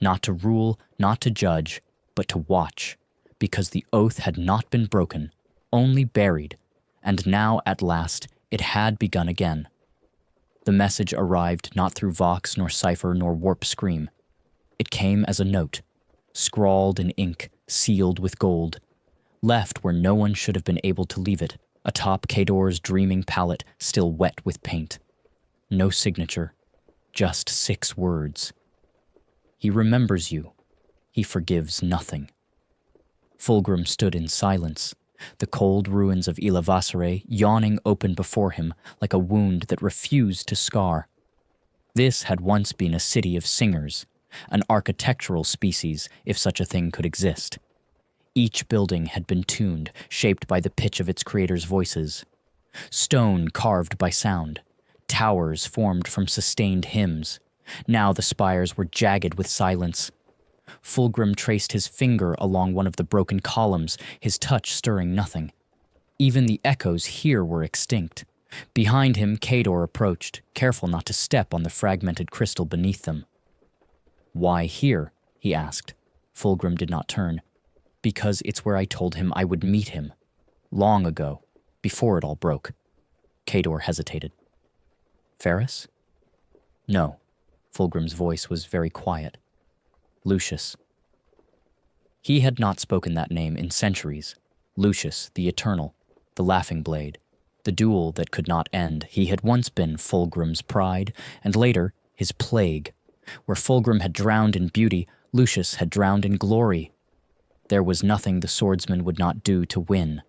not to rule, not to judge, but to watch, because the oath had not been broken, only buried, and now, at last, it had begun again. The message arrived not through vox, nor cipher, nor warp scream. It came as a note, scrawled in ink, sealed with gold, left where no one should have been able to leave it, atop Kador's dreaming palette, still wet with paint. No signature, just 6 words. He remembers you. He forgives nothing. Fulgrim stood in silence, the cold ruins of Ilavasare yawning open before him like a wound that refused to scar. This had once been a city of singers, an architectural species, if such a thing could exist. Each building had been tuned, shaped by the pitch of its creators' voices. Stone carved by sound, towers formed from sustained hymns. Now the spires were jagged with silence. Fulgrim traced his finger along one of the broken columns, his touch stirring nothing. Even the echoes here were extinct. Behind him, Kador approached, careful not to step on the fragmented crystal beneath them. Why here? He asked. Fulgrim did not turn. Because it's where I told him I would meet him. Long ago, before it all broke. Kador hesitated. Ferris? No. Fulgrim's voice was very quiet. Lucius. He had not spoken that name in centuries. Lucius, the Eternal, the Laughing Blade, the duel that could not end. He had once been Fulgrim's pride, and later his plague. Where Fulgrim had drowned in beauty, Lucius had drowned in glory. There was nothing the swordsman would not do to win,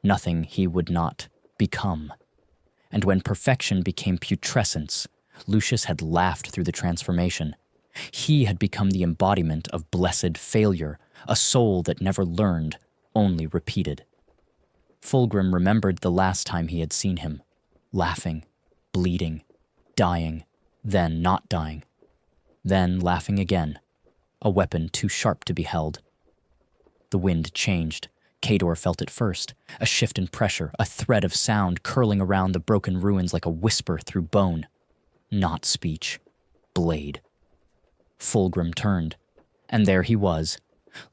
nothing he would not become. And when perfection became putrescence, Lucius had laughed through the transformation. He had become the embodiment of blessed failure, a soul that never learned, only repeated. Fulgrim remembered the last time he had seen him, laughing, bleeding, dying, then not dying, then laughing again, a weapon too sharp to be held. The wind changed. Kador felt it first, a shift in pressure, a thread of sound curling around the broken ruins like a whisper through bone. Not speech, blade. Fulgrim turned, and there he was.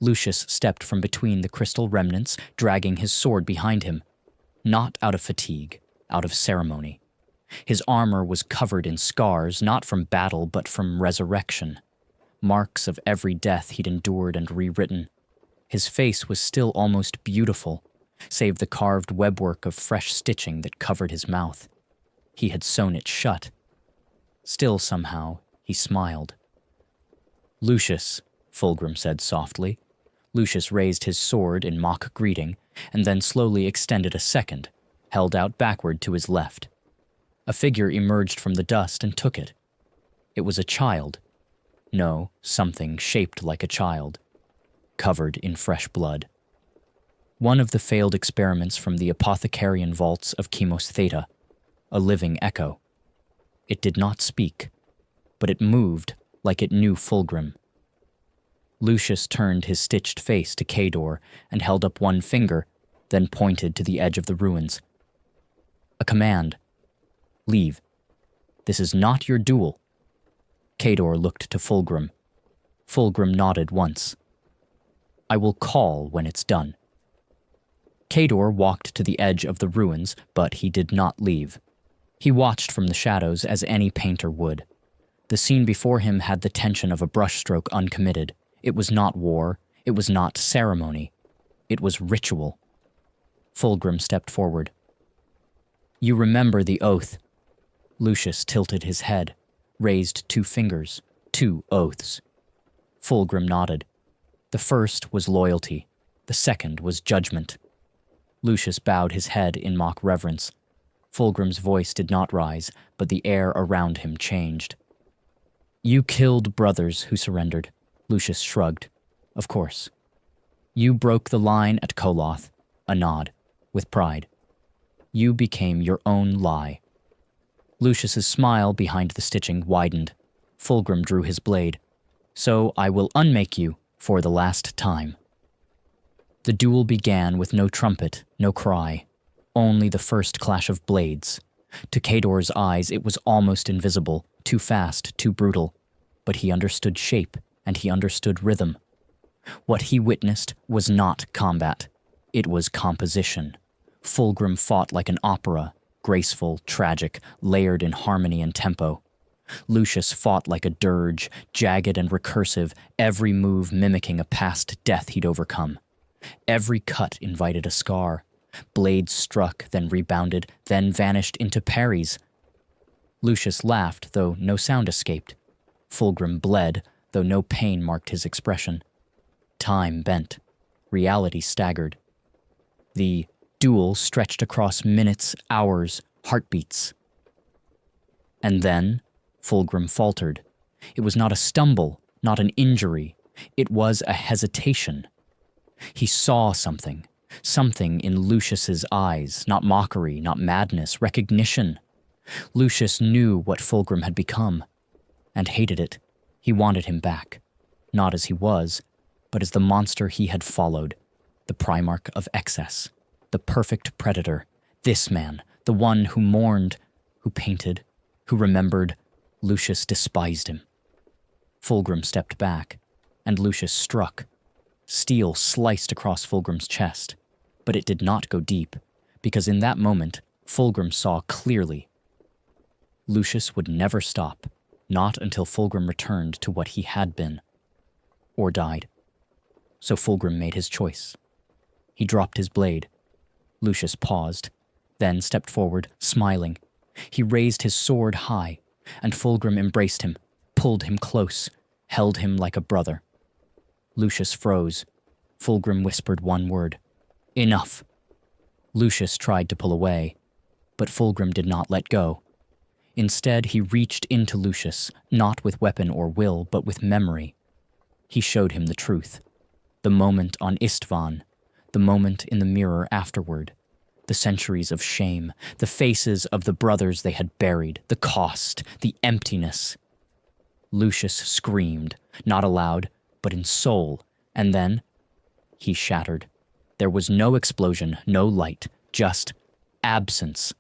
Lucius stepped from between the crystal remnants, dragging his sword behind him. Not out of fatigue, out of ceremony. His armor was covered in scars, not from battle, but from resurrection. Marks of every death he'd endured and rewritten. His face was still almost beautiful, save the carved webwork of fresh stitching that covered his mouth. He had sewn it shut. Still, somehow, he smiled. Lucius, Fulgrim said softly. Lucius raised his sword in mock greeting, and then slowly extended a second, held out backward to his left. A figure emerged from the dust and took it. It was a child. No, something shaped like a child, covered in fresh blood. One of the failed experiments from the apothecarian vaults of Chemos Theta, a living echo. It did not speak, but it moved like it knew Fulgrim. Lucius turned his stitched face to Kador and held up one finger, then pointed to the edge of the ruins. A command. Leave. This is not your duel. Kador looked to Fulgrim. Fulgrim nodded once. I will call when it's done. Kador walked to the edge of the ruins, but he did not leave. He watched from the shadows as any painter would. The scene before him had the tension of a brushstroke uncommitted. It was not war. It was not ceremony. It was ritual. Fulgrim stepped forward. You remember the oath. Lucius tilted his head, raised 2 fingers, 2 oaths. Fulgrim nodded. The first was loyalty. The second was judgment. Lucius bowed his head in mock reverence. Fulgrim's voice did not rise, but the air around him changed. You killed brothers who surrendered. Lucius shrugged. Of course. You broke the line at Koloth. A nod, with pride. You became your own lie. Lucius's smile behind the stitching widened. Fulgrim drew his blade. So I will unmake you for the last time. The duel began with no trumpet, no cry, only the first clash of blades. To Kador's eyes it was almost invisible, too fast, too brutal. But he understood shape, and he understood rhythm. What he witnessed was not combat. It was composition. Fulgrim fought like an opera, graceful, tragic, layered in harmony and tempo. Lucius fought like a dirge, jagged and recursive, every move mimicking a past death he'd overcome. Every cut invited a scar. Blades struck, then rebounded, then vanished into parries. Lucius laughed, though no sound escaped. Fulgrim bled, though no pain marked his expression. Time bent. Reality staggered. The duel stretched across minutes, hours, heartbeats. And then, Fulgrim faltered. It was not a stumble, not an injury. It was a hesitation. He saw something in Lucius's eyes, not mockery, not madness, recognition. Lucius knew what Fulgrim had become, and hated it. He wanted him back, not as he was, but as the monster he had followed, the Primarch of excess, the perfect predator, this man, the one who mourned, who painted, who remembered. Lucius despised him. Fulgrim stepped back, and Lucius struck. Steel sliced across Fulgrim's chest, but it did not go deep, because in that moment, Fulgrim saw clearly. Lucius would never stop, not until Fulgrim returned to what he had been, or died. So Fulgrim made his choice. He dropped his blade. Lucius paused, then stepped forward, smiling. He raised his sword high, and Fulgrim embraced him, pulled him close, held him like a brother. Lucius froze. Fulgrim whispered one word. Enough. Lucius tried to pull away, but Fulgrim did not let go. Instead, he reached into Lucius, not with weapon or will, but with memory. He showed him the truth. The moment on Istvan, the moment in the mirror afterward, the centuries of shame, the faces of the brothers they had buried, the cost, the emptiness. Lucius screamed, not aloud, but in soul, and then he shattered. There was no explosion, no light, just absence.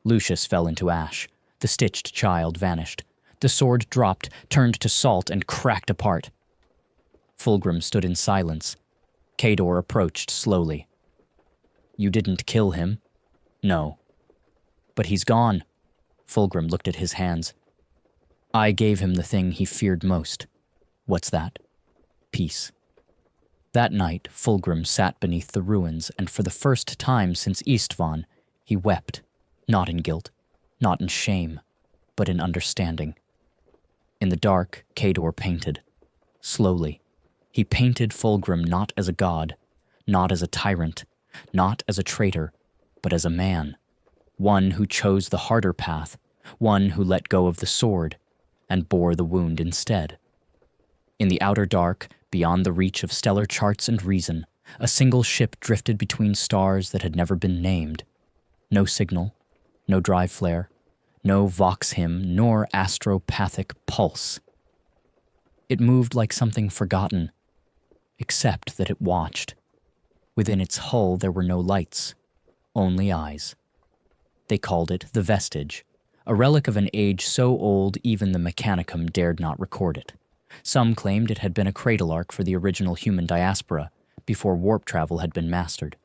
Lucius fell into ash. The stitched child vanished. The sword dropped, turned to salt, and cracked apart. Fulgrim stood in silence. Kador approached slowly. You didn't kill him? No. But he's gone. Fulgrim looked at his hands. I gave him the thing he feared most. What's that? Peace. That night, Fulgrim sat beneath the ruins, and for the first time since Istvan, he wept, not in guilt, not in shame, but in understanding. In the dark, Kador painted. Slowly. He painted Fulgrim not as a god, not as a tyrant, not as a traitor, but as a man. One who chose the harder path, one who let go of the sword, and bore the wound instead. In the outer dark, beyond the reach of stellar charts and reason, a single ship drifted between stars that had never been named. No signal, no drive flare, no vox hymn, nor astropathic pulse. It moved like something forgotten, except that it watched. Within its hull there were no lights, only eyes. They called it the Vestige, a relic of an age so old even the Mechanicum dared not record it. Some claimed it had been a cradle ark for the original human diaspora before warp travel had been mastered.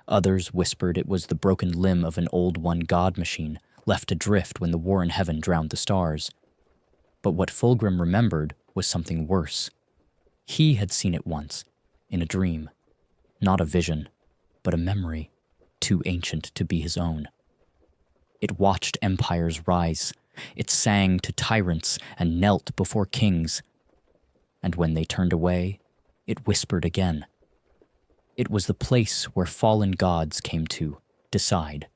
Others whispered it was the broken limb of an old one god machine left adrift when the war in heaven drowned the stars. But what Fulgrim remembered was something worse. He had seen it once, in a dream. Not a vision, but a memory, too ancient to be his own. It watched empires rise. It sang to tyrants and knelt before kings. And when they turned away, it whispered again. It was the place where fallen gods came to decide.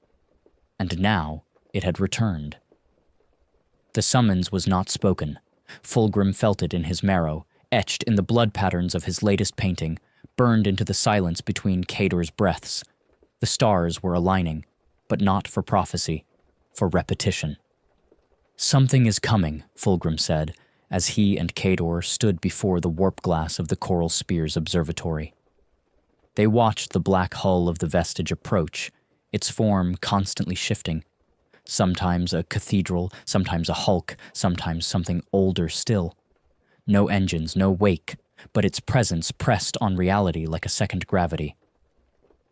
And now it had returned. The summons was not spoken. Fulgrim felt it in his marrow, etched in the blood patterns of his latest painting, burned into the silence between Kador's breaths. The stars were aligning, but not for prophecy, for repetition. "Something is coming," Fulgrim said, as he and Kador stood before the warp glass of the Coral Spears Observatory. They watched the black hull of the Vestige approach, its form constantly shifting. Sometimes a cathedral, sometimes a hulk, sometimes something older still. No engines, no wake, but its presence pressed on reality like a second gravity.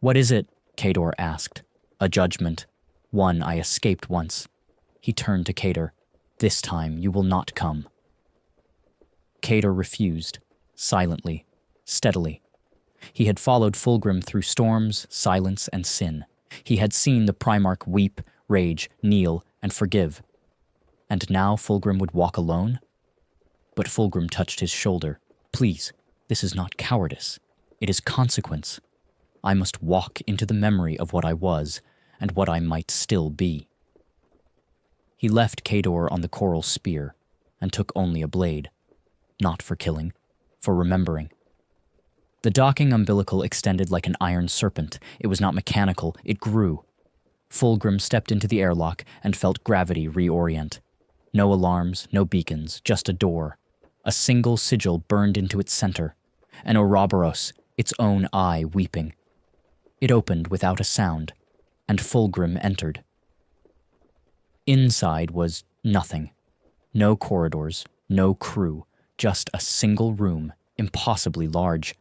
"What is it?" Kador asked. "A judgment. One I escaped once." He turned to Kador. "This time you will not come." Kador refused, silently, steadily. He had followed Fulgrim through storms, silence, and sin. He had seen the Primarch weep, rage, kneel, and forgive. And now Fulgrim would walk alone? But Fulgrim touched his shoulder. "Please, this is not cowardice. It is consequence. I must walk into the memory of what I was and what I might still be." He left Kador on the coral spear and took only a blade. Not for killing, for remembering. The docking umbilical extended like an iron serpent. It was not mechanical, it grew. Fulgrim stepped into the airlock and felt gravity reorient. No alarms, no beacons, just a door. A single sigil burned into its center. An Ouroboros, its own eye weeping. It opened without a sound, and Fulgrim entered. Inside was nothing. No corridors, no crew, just a single room, impossibly large.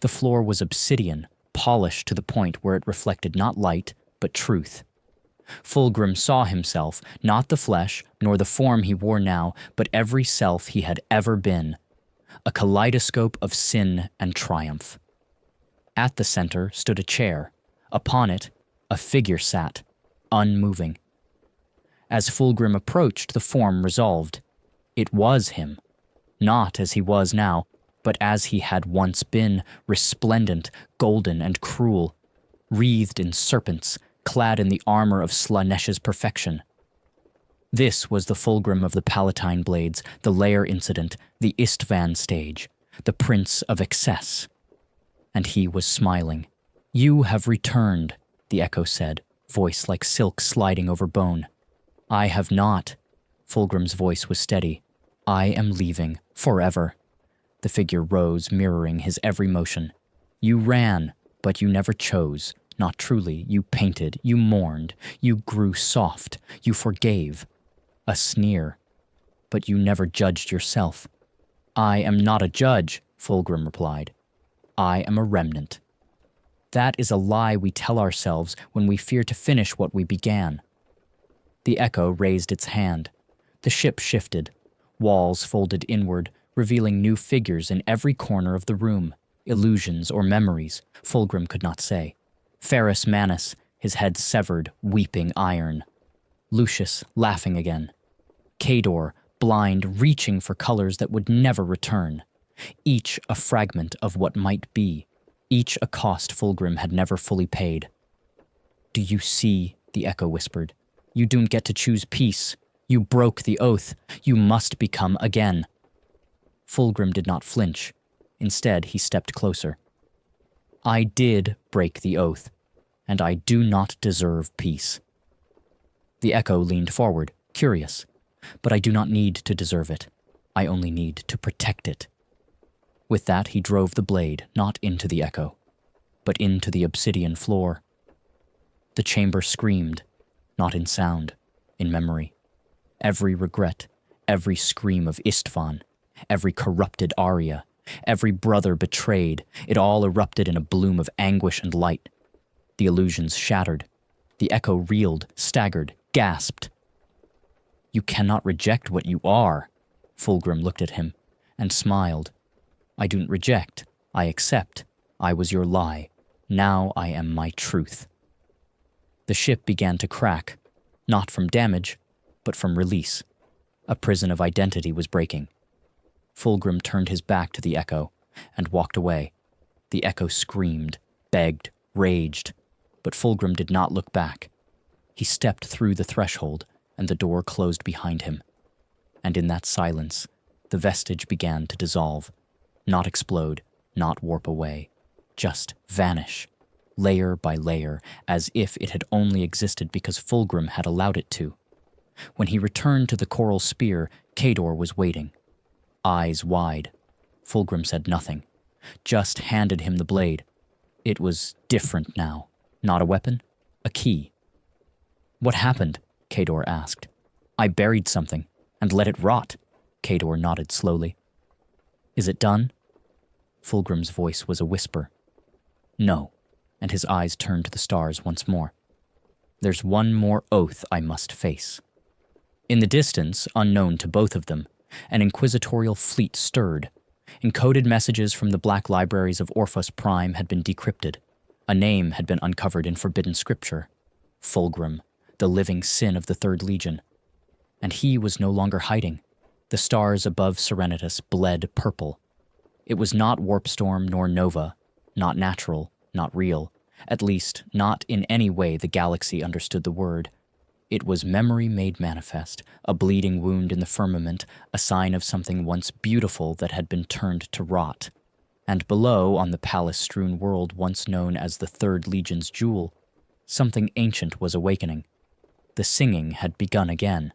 The floor was obsidian, polished to the point where it reflected not light, but truth. Fulgrim saw himself, not the flesh, nor the form he wore now, but every self he had ever been. A kaleidoscope of sin and triumph. At the center stood a chair. Upon it, a figure sat, unmoving. As Fulgrim approached, the form resolved. It was him. Not as he was now, but as he had once been, resplendent, golden, and cruel, wreathed in serpents, clad in the armor of Slaaneish's perfection. This was the Fulgrim of the Palatine Blades, the Lair Incident, the Istvan stage, the Prince of Excess. And he was smiling. "You have returned," the echo said, voice like silk sliding over bone. "I have not." Fulgrim's voice was steady. "I am leaving, forever." The figure rose, mirroring his every motion. "You ran, but you never chose. Not truly. You painted, you mourned, you grew soft, you forgave. A sneer. But you never judged yourself." "I am not a judge," Fulgrim replied. "I am a remnant." That is a lie we tell ourselves when we fear to finish what we began. The echo raised its hand. The ship shifted. Walls folded inward, revealing new figures in every corner of the room. Illusions or memories, Fulgrim could not say. Ferrus Manus, his head severed, weeping iron. Lucius, laughing again. Kador, blind, reaching for colors that would never return. Each a fragment of what might be. Each a cost Fulgrim had never fully paid. "Do you see?" the echo whispered. "You don't get to choose peace. You broke the oath. You must become again." Fulgrim did not flinch. Instead, he stepped closer. "I did break the oath, and I do not deserve peace." The echo leaned forward, curious. "But I do not need to deserve it. I only need to protect it." With that, he drove the blade, not into the echo, but into the obsidian floor. The chamber screamed, not in sound, in memory. Every regret, every scream of Istvan, every corrupted aria, every brother betrayed, it all erupted in a bloom of anguish and light. The illusions shattered. The echo reeled, staggered, gasped. "You cannot reject what you are." Fulgrim looked at him and smiled. "I don't reject. I accept. I was your lie. Now I am my truth." The ship began to crack, not from damage, but from release. A prison of identity was breaking. Fulgrim turned his back to the echo and walked away. The echo screamed, begged, raged, but Fulgrim did not look back. He stepped through the threshold, and the door closed behind him. And in that silence, the vestige began to dissolve, not explode, not warp away, just vanish, layer by layer, as if it had only existed because Fulgrim had allowed it to. When he returned to the coral spear, Kador was waiting, eyes wide. Fulgrim said nothing, just handed him the blade. It was different now. Not a weapon, a key. "What happened?" Kador asked. "I buried something and let it rot." Kador nodded slowly. "Is it done?" Fulgrim's voice was a whisper. "No," and his eyes turned to the stars once more. "There's one more oath I must face." In the distance, unknown to both of them, an inquisitorial fleet stirred. Encoded messages from the black libraries of Orphos Prime had been decrypted. A name had been uncovered in forbidden scripture. Fulgrim, the living sin of the Third Legion. And he was no longer hiding. The stars above Serenitas bled purple. It was not Warpstorm nor Nova, not natural, not real, at least not in any way the galaxy understood the word. It was memory made manifest, a bleeding wound in the firmament, a sign of something once beautiful that had been turned to rot. And below, on the palace-strewn world once known as the Third Legion's jewel, something ancient was awakening. The singing had begun again.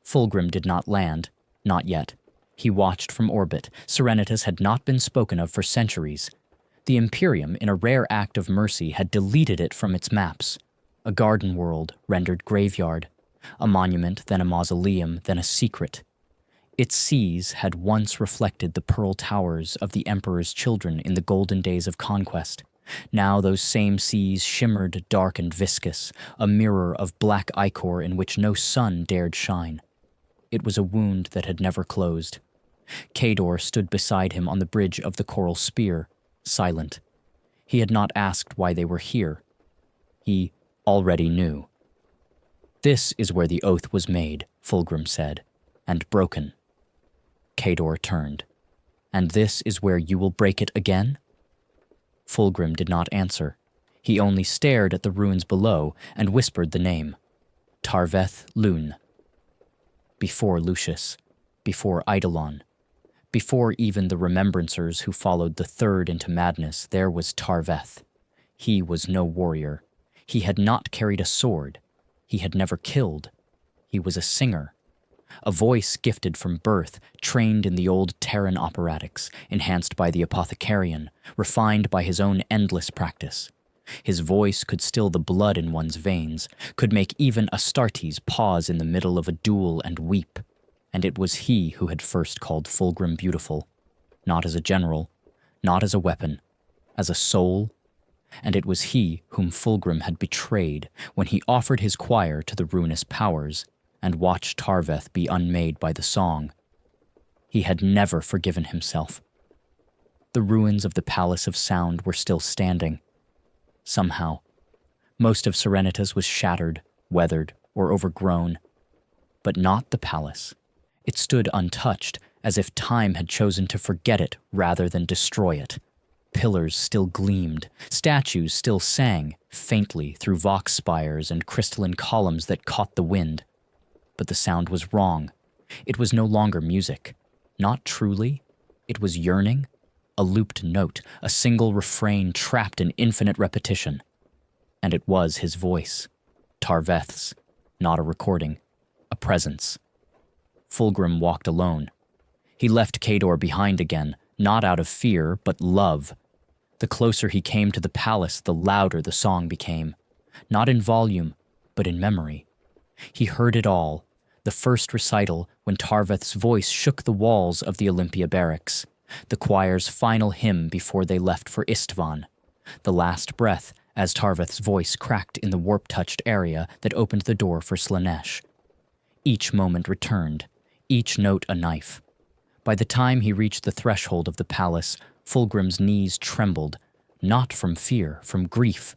Fulgrim did not land, not yet. He watched from orbit. Serenitas had not been spoken of for centuries. The Imperium, in a rare act of mercy, had deleted it from its maps. A garden world rendered graveyard, a monument, then a mausoleum, then a secret. Its seas had once reflected the pearl towers of the Emperor's children in the golden days of conquest. Now those same seas shimmered dark and viscous, a mirror of black ichor in which no sun dared shine. It was a wound that had never closed. Kador stood beside him on the bridge of the coral spear, silent. He had not asked why they were here. He already knew. "This is where the oath was made," Fulgrim said, "and broken." Kador turned. "And this is where you will break it again?" Fulgrim did not answer. He only stared at the ruins below and whispered the name. Tarveth Lune. Before Lucius, before Eidolon, before even the remembrancers who followed the third into madness, there was Tarveth. He was no warrior. He had not carried a sword. He had never killed. He was a singer. A voice gifted from birth, trained in the old Terran operatics, enhanced by the apothecarian, refined by his own endless practice. His voice could still the blood in one's veins, could make even Astartes pause in the middle of a duel and weep. And it was he who had first called Fulgrim beautiful, not as a general, not as a weapon, as a soul. And it was he whom Fulgrim had betrayed when he offered his choir to the ruinous powers and watched Tarveth be unmade by the song. He had never forgiven himself. The ruins of the Palace of Sound were still standing. Somehow, most of Serenitas was shattered, weathered, or overgrown. But not the palace. It stood untouched, as if time had chosen to forget it rather than destroy it. Pillars still gleamed, statues still sang, faintly through vox spires and crystalline columns that caught the wind. But the sound was wrong. It was no longer music. Not truly. It was yearning. A looped note, a single refrain trapped in infinite repetition. And it was his voice. Tarveth's. Not a recording. A presence. Fulgrim walked alone. He left Kador behind again, not out of fear, but love. The closer he came to the palace, the louder the song became. Not in volume, but in memory. He heard it all, the first recital when Tarveth's voice shook the walls of the Olympia barracks, the choir's final hymn before they left for Istvan, the last breath as Tarveth's voice cracked in the warp-touched area that opened the door for Slaanesh. Each moment returned, each note a knife. By the time he reached the threshold of the palace, Fulgrim's knees trembled, not from fear, from grief.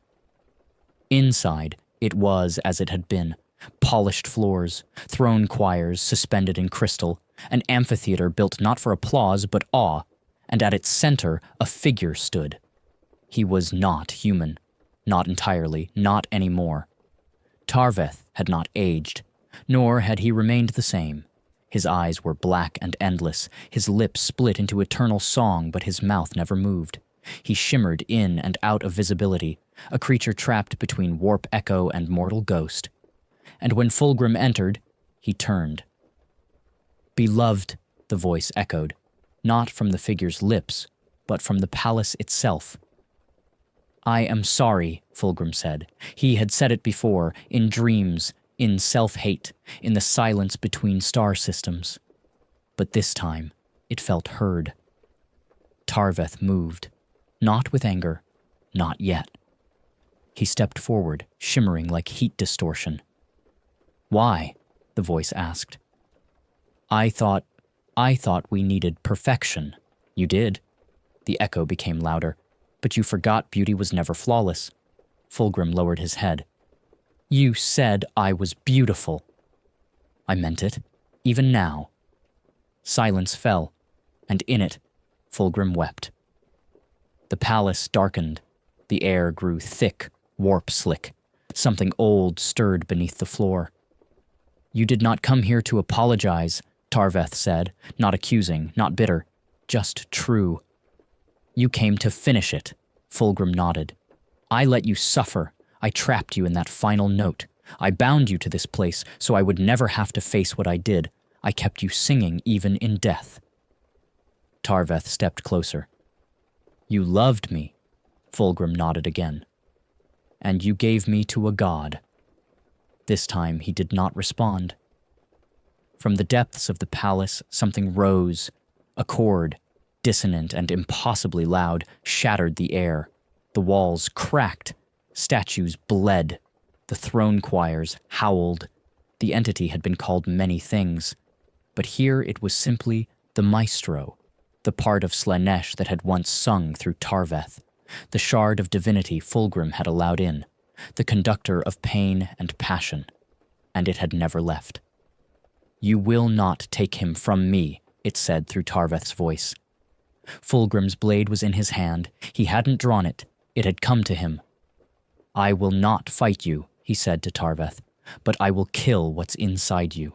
Inside, it was as it had been. Polished floors, throne choirs suspended in crystal, an amphitheater built not for applause but awe, and at its center a figure stood. He was not human. Not entirely, not anymore. Tarveth had not aged, nor had he remained the same. His eyes were black and endless, his lips split into eternal song, but his mouth never moved. He shimmered in and out of visibility, a creature trapped between warp echo and mortal ghost. And when Fulgrim entered, he turned. "Beloved," the voice echoed, not from the figure's lips, but from the palace itself. "I am sorry," Fulgrim said. He had said it before, in dreams, in self-hate, in the silence between star systems. But this time, it felt heard. Tarveth moved, not with anger, not yet. He stepped forward, shimmering like heat distortion. "Why?" the voice asked. I thought we needed perfection." "You did." The echo became louder. "But you forgot beauty was never flawless." Fulgrim lowered his head. "You said I was beautiful." "I meant it, even now." Silence fell, and in it, Fulgrim wept. The palace darkened. The air grew thick, warp-slick. Something old stirred beneath the floor. "You did not come here to apologize," Tarveth said, not accusing, not bitter, just true. "You came to finish it," Fulgrim nodded. "I let you suffer. I trapped you in that final note. I bound you to this place so I would never have to face what I did. I kept you singing even in death." Tarveth stepped closer. "You loved me," Fulgrim nodded again. "And you gave me to a god." This time he did not respond. From the depths of the palace, something rose. A chord, dissonant and impossibly loud, shattered the air. The walls cracked. Statues bled. The throne choirs howled. The entity had been called many things, but here it was simply the maestro, the part of Slaanesh that had once sung through Tarveth, the shard of divinity Fulgrim had allowed in, the conductor of pain and passion, and it had never left. "You will not take him from me," it said through Tarveth's voice. Fulgrim's blade was in his hand. He hadn't drawn it. It had come to him. "I will not fight you," he said to Tarveth, "but I will kill what's inside you."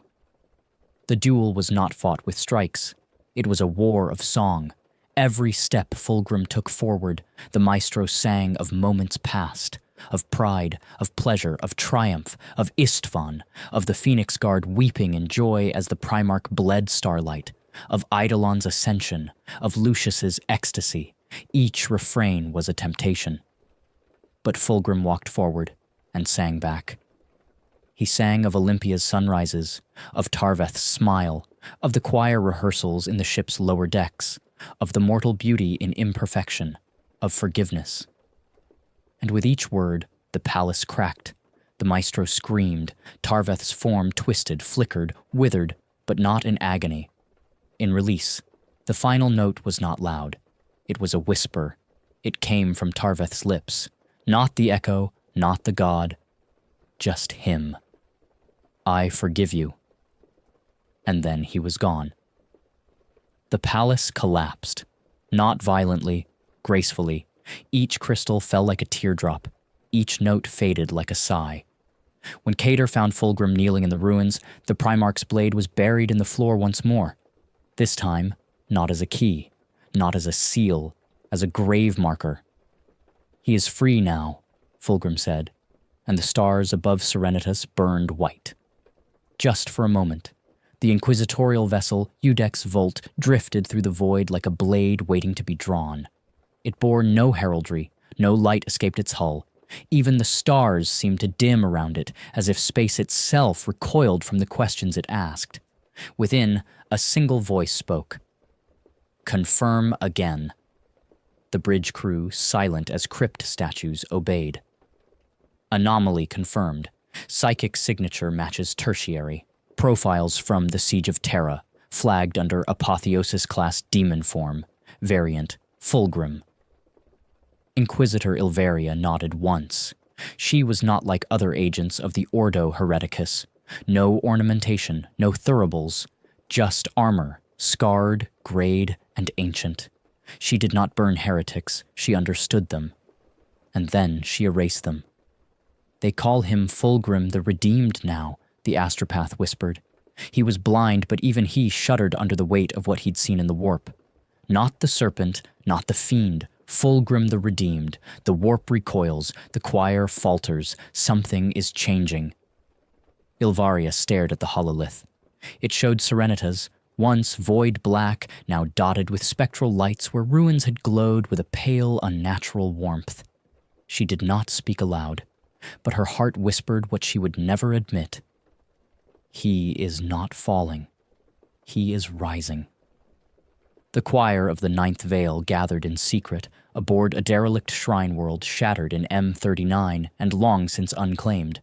The duel was not fought with strikes. It was a war of song. Every step Fulgrim took forward, the maestro sang of moments past, of pride, of pleasure, of triumph, of Istvan, of the Phoenix Guard weeping in joy as the Primarch bled starlight, of Eidolon's ascension, of Lucius's ecstasy. Each refrain was a temptation. But Fulgrim walked forward and sang back. He sang of Olympia's sunrises, of Tarveth's smile, of the choir rehearsals in the ship's lower decks, of the mortal beauty in imperfection, of forgiveness. And with each word, the palace cracked. The maestro screamed. Tarveth's form twisted, flickered, withered, but not in agony. In release, the final note was not loud. It was a whisper. It came from Tarveth's lips. Not the echo, not the god, just him. "I forgive you." And then he was gone. The palace collapsed. Not violently, gracefully. Each crystal fell like a teardrop. Each note faded like a sigh. When Cater found Fulgrim kneeling in the ruins, the Primarch's blade was buried in the floor once more. This time, not as a key, not as a seal, as a grave marker. "He is free now," Fulgrim said, and the stars above Serenitas burned white. Just for a moment, the inquisitorial vessel, Udex Volt, drifted through the void like a blade waiting to be drawn. It bore no heraldry, no light escaped its hull. Even the stars seemed to dim around it, as if space itself recoiled from the questions it asked. Within, a single voice spoke. "Confirm again." The bridge crew, silent as crypt statues, obeyed. Anomaly confirmed. Psychic signature matches tertiary. Profiles from the Siege of Terra, flagged under Apotheosis-class demon form. Variant, Fulgrim. Inquisitor Ilveria nodded once. She was not like other agents of the Ordo Hereticus. No ornamentation, no thuribles, just armor, scarred, grayed, and ancient. She did not burn heretics, she understood them. And then she erased them. "They call him Fulgrim the Redeemed now," the astropath whispered. He was blind, but even he shuddered under the weight of what he'd seen in the warp. Not the serpent, not the fiend, Fulgrim the Redeemed. The warp recoils, the choir falters, something is changing. Ilvaria stared at the hololith. It showed Serenitas, once void black, now dotted with spectral lights where ruins had glowed with a pale, unnatural warmth. She did not speak aloud, but her heart whispered what she would never admit. He is not falling. He is rising. The choir of the Ninth Veil gathered in secret aboard a derelict shrine world shattered in M39 and long since unclaimed.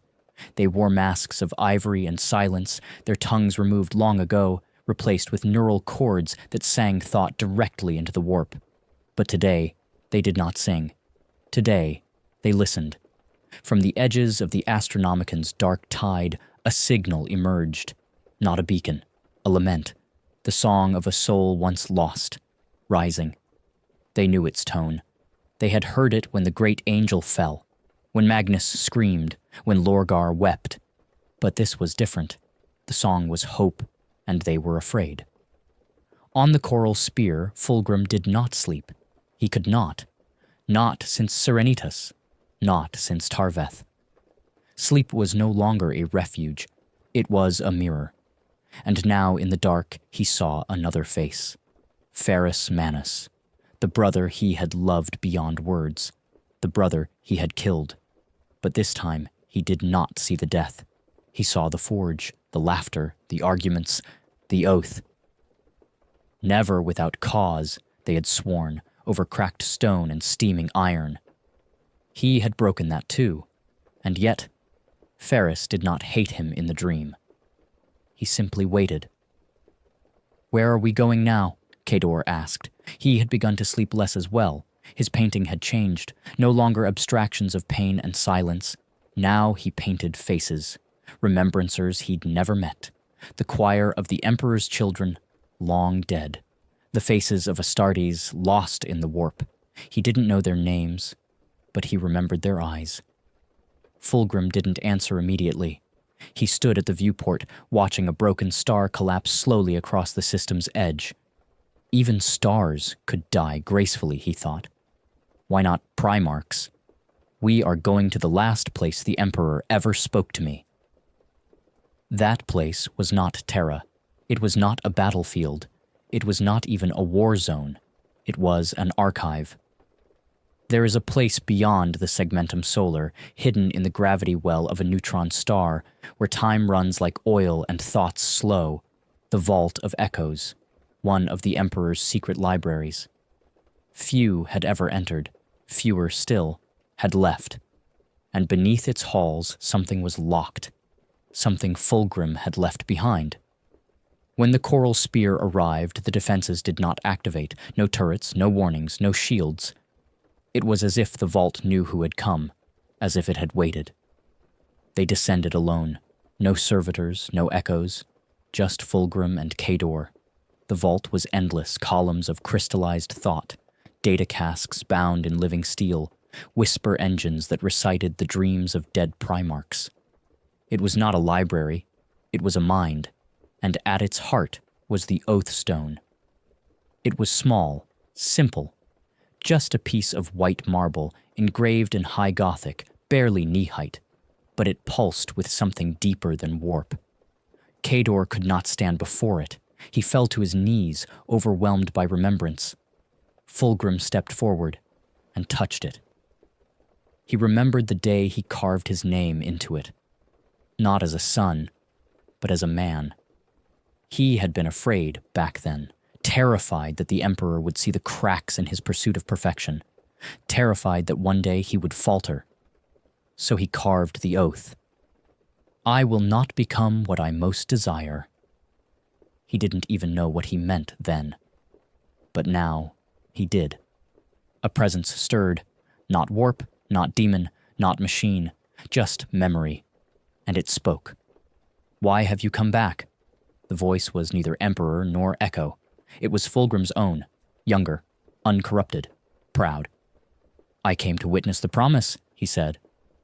They wore masks of ivory and silence, their tongues removed long ago, replaced with neural cords that sang thought directly into the warp. But today, they did not sing. Today, they listened. From the edges of the Astronomican's dark tide, a signal emerged. Not a beacon, a lament. The song of a soul once lost, rising. They knew its tone. They had heard it when the great angel fell, when Magnus screamed, when Lorgar wept. But this was different. The song was hope, and they were afraid. On the coral spear, Fulgrim did not sleep. He could not. Not since Serenitas. Not since Tarveth. Sleep was no longer a refuge. It was a mirror. And now in the dark he saw another face. Ferrus Manus, the brother he had loved beyond words, the brother he had killed. But this time he did not see the death. He saw the forge, the laughter, the arguments, the oath. Never without cause, they had sworn, over cracked stone and steaming iron. He had broken that too, and yet Ferrus did not hate him in the dream. He simply waited. "Where are we going now?" Kador asked. He had begun to sleep less as well. His painting had changed, no longer abstractions of pain and silence. Now he painted faces, remembrancers he'd never met. The choir of the Emperor's children, long dead. The faces of Astartes lost in the warp. He didn't know their names, but he remembered their eyes. Fulgrim didn't answer immediately. He stood at the viewport, watching a broken star collapse slowly across the system's edge. Even stars could die gracefully, he thought. Why not Primarchs? We are going to the last place the Emperor ever spoke to me. That place was not Terra. It was not a battlefield. It was not even a war zone. It was an archive. There is a place beyond the segmentum solar, hidden in the gravity well of a neutron star, where time runs like oil and thoughts slow, the Vault of Echoes, one of the Emperor's secret libraries. Few had ever entered, fewer still had left, and beneath its halls something was locked, something Fulgrim had left behind. When the coral spear arrived, the defenses did not activate, no turrets, no warnings, no shields. It was as if the vault knew who had come, as if it had waited. They descended alone. No servitors, no echoes, just Fulgrim and Kador. The vault was endless, columns of crystallized thought, data casks bound in living steel, whisper engines that recited the dreams of dead Primarchs. It was not a library, it was a mind, and at its heart was the Oath Stone. It was small, simple, just a piece of white marble engraved in high Gothic, barely knee-height, but it pulsed with something deeper than warp. Kador could not stand before it. He fell to his knees, overwhelmed by remembrance. Fulgrim stepped forward. and touched it. He remembered the day he carved his name into it, not as a son, but as a man. He had been afraid back then, terrified that the Emperor would see the cracks in his pursuit of perfection, terrified that one day he would falter. So he carved the oath. I will not become what I most desire. He didn't even know what he meant then. But now, he did. A presence stirred, not warp, not demon, not machine, just memory. And it spoke. Why have you come back? The voice was neither emperor nor echo. It was Fulgrim's own, younger, uncorrupted, proud. I came to witness the promise, he said.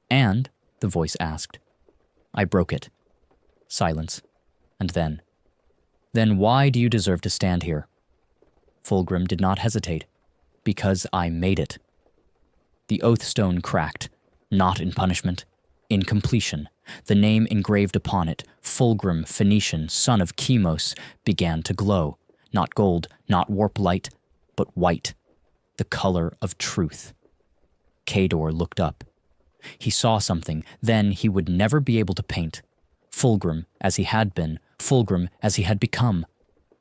And, the voice asked. I broke it. Silence. And then why do you deserve to stand here? Fulgrim did not hesitate. Because I made it. The oath stone cracked, not in punishment, in completion. The name engraved upon it, Fulgrim, Phoenician, son of Chemos, began to glow. Not gold, not warp light, but white, the color of truth. Kador looked up. He saw something then he would never be able to paint. Fulgrim as he had been, Fulgrim as he had become,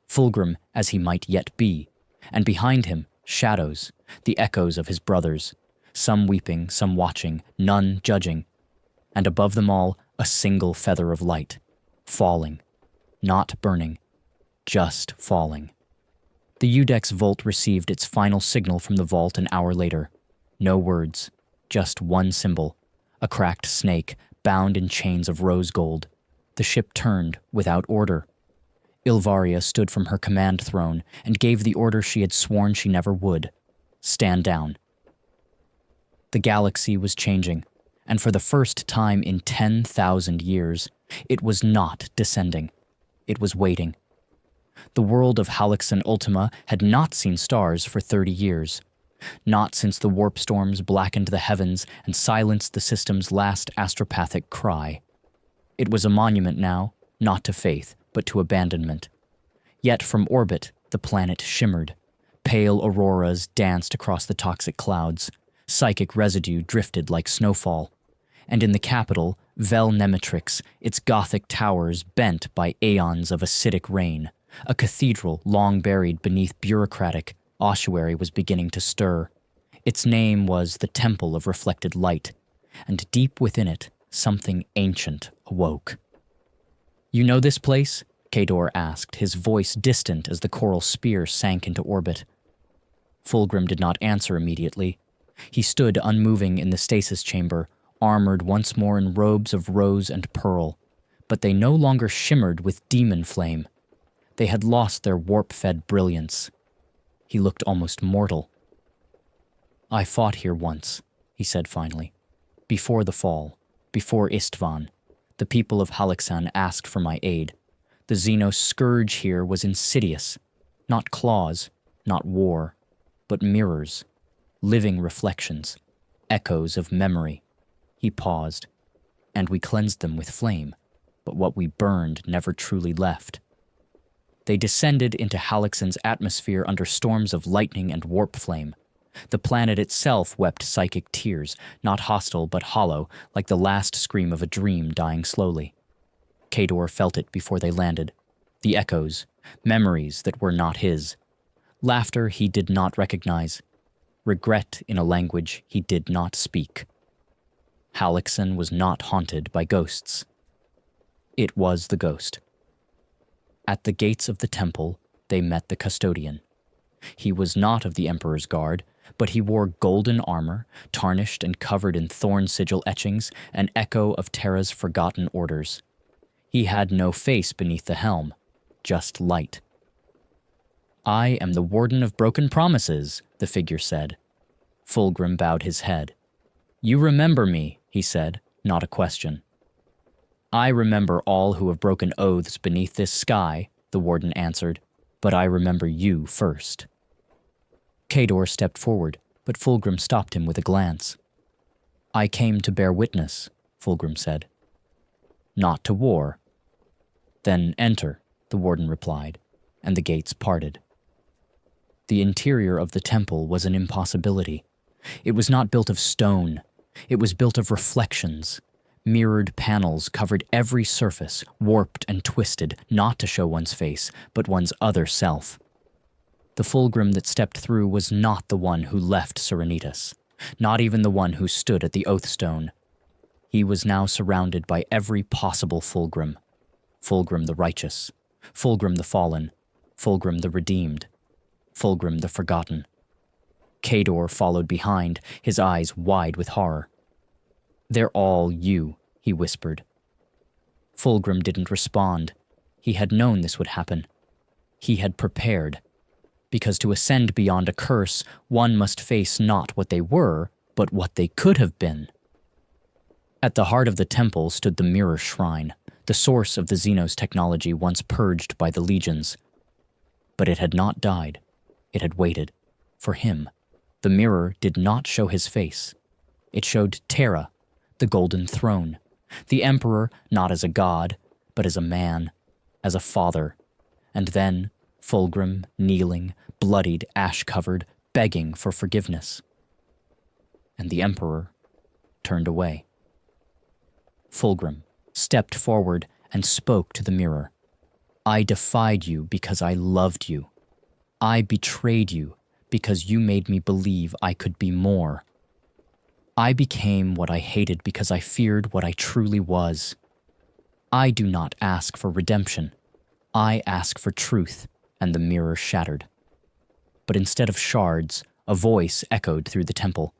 Fulgrim as he might yet be. And behind him, shadows, the echoes of his brothers, some weeping, some watching, none judging. And above them all, a single feather of light, falling, not burning, just falling. The Udex Volt received its final signal from the vault an hour later. No words, just one symbol, a cracked snake bound in chains of rose gold. The ship turned without order. Ilvaria stood from her command throne and gave the order she had sworn she never would. Stand down. The galaxy was changing, and for the first time in 10,000 years, it was not descending. It was waiting. The world of Halixan Ultima had not seen stars for 30 years. Not since the warp storms blackened the heavens and silenced the system's last astropathic cry. It was a monument now, not to faith, but to abandonment. Yet from orbit, the planet shimmered. Pale auroras danced across the toxic clouds. Psychic residue drifted like snowfall. And in the capital, Vel Nemetrix, its Gothic towers bent by aeons of acidic rain. A cathedral long buried beneath bureaucratic ossuary was beginning to stir. Its name was the Temple of Reflected Light, and deep within it, something ancient awoke. You know this place? Kador asked, his voice distant as the coral spear sank into orbit. Fulgrim did not answer immediately. He stood unmoving in the stasis chamber, armored once more in robes of rose and pearl, but they no longer shimmered with demon flame. They had lost their warp-fed brilliance. He looked almost mortal. I fought here once, he said finally. Before the fall, before Istvan, the people of Halixan asked for my aid. The Xenos scourge here was insidious. Not claws, not war, but mirrors, living reflections, echoes of memory. He paused, and we cleansed them with flame, but what we burned never truly left. They descended into Halixan's atmosphere under storms of lightning and warp flame. The planet itself wept psychic tears, not hostile but hollow, like the last scream of a dream dying slowly. Kador felt it before they landed. The echoes, memories that were not his. Laughter he did not recognize. Regret in a language he did not speak. Halixan was not haunted by ghosts. It was the ghost. At the gates of the temple, they met the custodian. He was not of the Emperor's guard, but he wore golden armor, tarnished and covered in thorn sigil etchings, an echo of Terra's forgotten orders. He had no face beneath the helm, just light. I am the Warden of Broken Promises, the figure said. Fulgrim bowed his head. You remember me, he said, not a question. I remember all who have broken oaths beneath this sky, the warden answered, but I remember you first. Kador stepped forward, but Fulgrim stopped him with a glance. I came to bear witness, Fulgrim said. Not to war. Then enter, the warden replied, and the gates parted. The interior of the temple was an impossibility. It was not built of stone. It was built of reflections. Mirrored panels covered every surface, warped and twisted, not to show one's face, but one's other self. The Fulgrim that stepped through was not the one who left Serenitas, not even the one who stood at the Oathstone. He was now surrounded by every possible Fulgrim. Fulgrim the righteous, Fulgrim the fallen, Fulgrim the redeemed, Fulgrim the forgotten. Kador followed behind, his eyes wide with horror. "They're all you," he whispered. Fulgrim didn't respond. He had known this would happen. He had prepared. Because to ascend beyond a curse, one must face not what they were, but what they could have been. At the heart of the temple stood the Mirror Shrine, the source of the Xenos technology once purged by the legions. But it had not died. It had waited. For him. The mirror did not show his face. It showed Terra, the Golden Throne, the Emperor not as a god, but as a man, as a father, and then Fulgrim, kneeling, bloodied, ash-covered, begging for forgiveness. And the Emperor turned away. Fulgrim stepped forward and spoke to the mirror. "I defied you because I loved you. I betrayed you because you made me believe I could be more. I became what I hated because I feared what I truly was. I do not ask for redemption. I ask for truth," and the mirror shattered. But instead of shards, a voice echoed through the temple.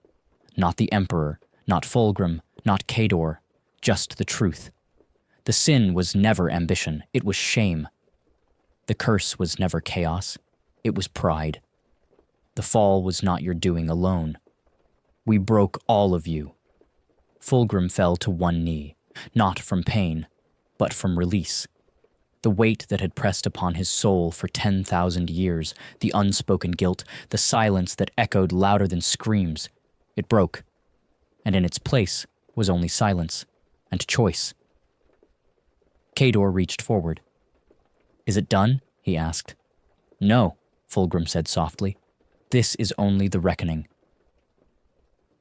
Not the Emperor, not Fulgrim, not Kador, just the truth. The sin was never ambition, it was shame. The curse was never chaos, it was pride. The fall was not your doing alone. We broke all of you. Fulgrim fell to one knee, not from pain, but from release. The weight that had pressed upon his soul for 10,000 years, the unspoken guilt, the silence that echoed louder than screams, it broke, and in its place was only silence and choice. Kador reached forward. "Is it done?" he asked. "No," Fulgrim said softly. "This is only the reckoning."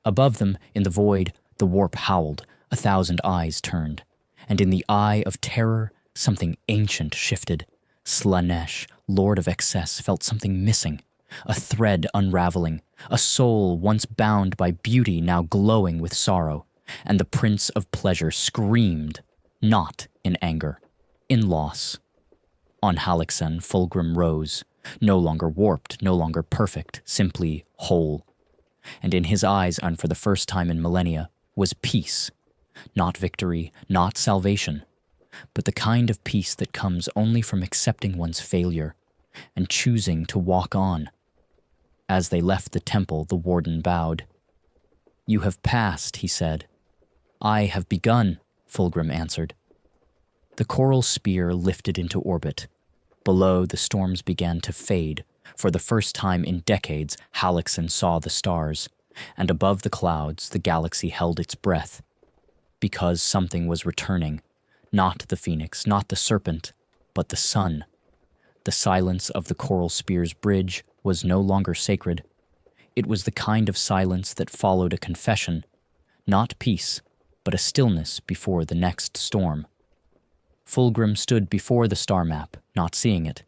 Above them, in the void, the warp howled, 1,000 eyes turned, and in the eye of terror, something ancient shifted. Slanesh, Lord of Excess, felt something missing, a thread unraveling, a soul once bound by beauty now glowing with sorrow, and the Prince of Pleasure screamed, not in anger, in loss. On Halixen, Fulgrim rose, no longer warped, no longer perfect, simply whole. And in his eyes, and for the first time in millennia, was peace. Not victory, not salvation, but the kind of peace that comes only from accepting one's failure and choosing to walk on. As they left the temple, the warden bowed. "You have passed," he said. "I have begun," Fulgrim answered. The coral spear lifted into orbit. Below, the storms began to fade. For the first time in decades, Halixen saw the stars, and above the clouds, the galaxy held its breath. Because something was returning, not the phoenix, not the serpent, but the sun. The silence of the coral spear's bridge was no longer sacred. It was the kind of silence that followed a confession, not peace, but a stillness before the next storm. Fulgrim stood before the star map, not seeing it.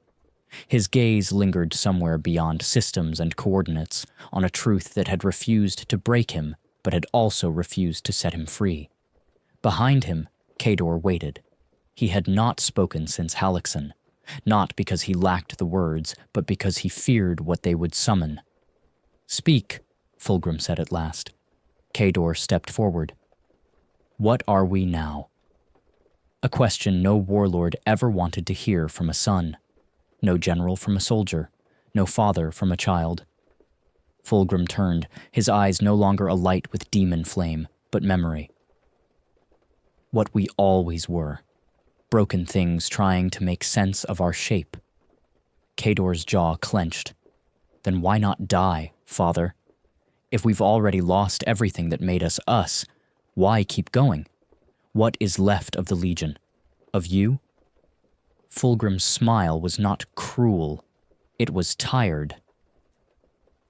His gaze lingered somewhere beyond systems and coordinates, on a truth that had refused to break him, but had also refused to set him free. Behind him, Kador waited. He had not spoken since Halixen, not because he lacked the words, but because he feared what they would summon. "Speak," Fulgrim said at last. Kador stepped forward. "What are we now?" A question no warlord ever wanted to hear from a son. No general from a soldier. No father from a child. Fulgrim turned, his eyes no longer alight with demon flame, but memory. What we always were. Broken things trying to make sense of our shape. Kador's jaw clenched. Then why not die, Father? If we've already lost everything that made us us, why keep going? What is left of the Legion? Of you? Fulgrim's smile was not cruel. It was tired.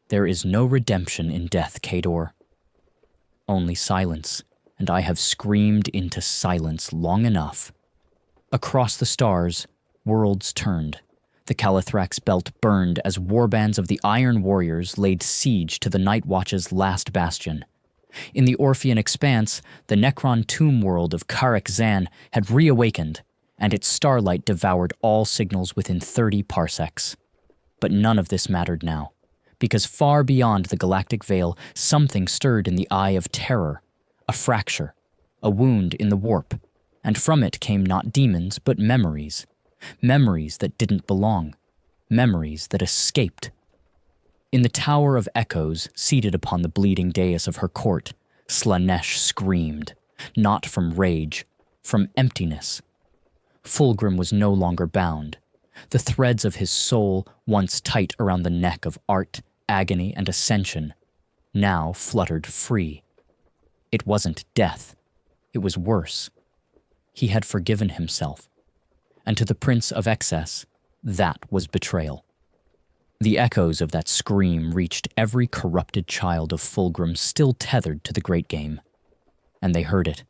There is no redemption in death, Kador. Only silence, and I have screamed into silence long enough. Across the stars, worlds turned. The Calathrax belt burned as warbands of the Iron Warriors laid siege to the Night Watch's last bastion. In the Orphean expanse, the Necron tomb world of Karek Zan had reawakened, and its starlight devoured all signals within 30 parsecs. But none of this mattered now, because far beyond the galactic veil, something stirred in the Eye of Terror, a fracture, a wound in the warp, and from it came not demons but memories. Memories that didn't belong. Memories that escaped. In the Tower of Echoes, seated upon the bleeding dais of her court, Slaanesh screamed, not from rage, from emptiness. Fulgrim was no longer bound. The threads of his soul, once tight around the neck of art, agony, and ascension, now fluttered free. It wasn't death. It was worse. He had forgiven himself. And to the Prince of Excess, that was betrayal. The echoes of that scream reached every corrupted child of Fulgrim still tethered to the Great Game. And they heard it.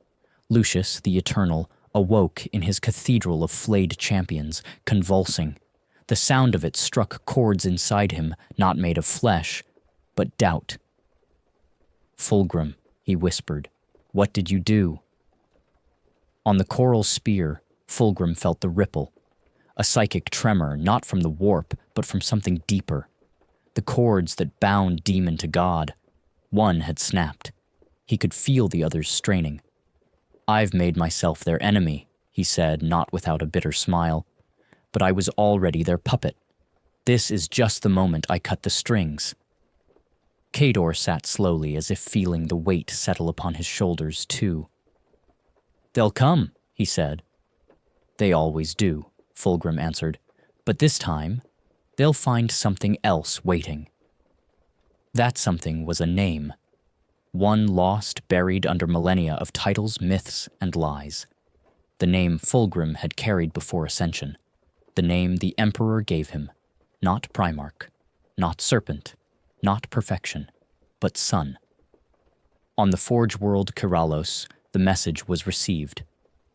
Lucius, the Eternal, awoke in his cathedral of flayed champions, convulsing. The sound of it struck chords inside him, not made of flesh, but doubt. "Fulgrim," he whispered, "what did you do?" On the coral spear, Fulgrim felt the ripple, a psychic tremor not from the warp, but from something deeper. The cords that bound demon to god. One had snapped. He could feel the others straining. "I've made myself their enemy," he said, not without a bitter smile. "But I was already their puppet. This is just the moment I cut the strings." Kador sat slowly, as if feeling the weight settle upon his shoulders, too. "They'll come," he said. "They always do," Fulgrim answered. "But this time, they'll find something else waiting." That something was a name. One lost, buried under millennia of titles, myths, and lies. The name Fulgrim had carried before Ascension. The name the Emperor gave him. Not Primarch. Not Serpent. Not Perfection. But Son. On the Forge world Keralos, the message was received.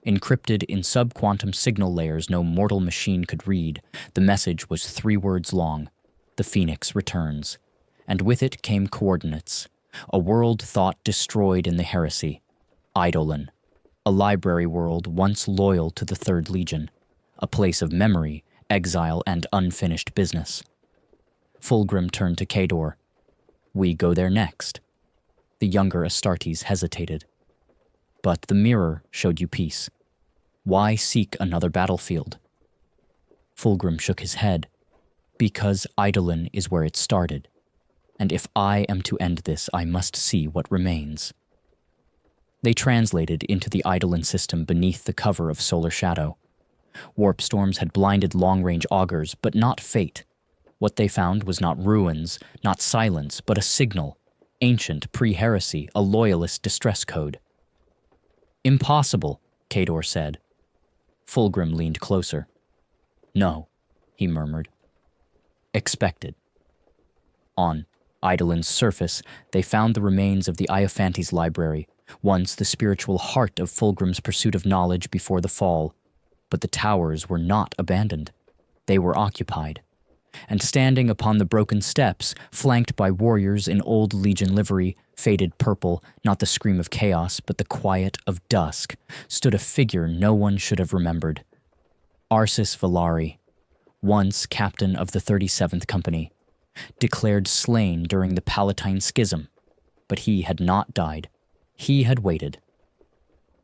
Encrypted in sub-quantum signal layers no mortal machine could read, the message was 3 words long. The Phoenix returns. And with it came coordinates. A world thought destroyed in the heresy. Eidolon. A library world once loyal to the Third Legion. A place of memory, exile, and unfinished business. Fulgrim turned to Kador. "We go there next." The younger Astartes hesitated. "But the mirror showed you peace. Why seek another battlefield?" Fulgrim shook his head. "Because Eidolon is where it started. And if I am to end this, I must see what remains." They translated into the Eidolon system beneath the cover of solar shadow. Warp storms had blinded long-range augurs, but not fate. What they found was not ruins, not silence, but a signal. Ancient, pre-heresy, a loyalist distress code. "Impossible," Kador said. Fulgrim leaned closer. "No," he murmured. "Expected." On Eidolon's surface, they found the remains of the Iophantes library, once the spiritual heart of Fulgrim's pursuit of knowledge before the fall. But the towers were not abandoned. They were occupied. And standing upon the broken steps, flanked by warriors in old Legion livery, faded purple, not the scream of chaos, but the quiet of dusk, stood a figure no one should have remembered. Arsis Valari, once captain of the 37th Company, declared slain during the Palatine Schism, but he had not died. He had waited.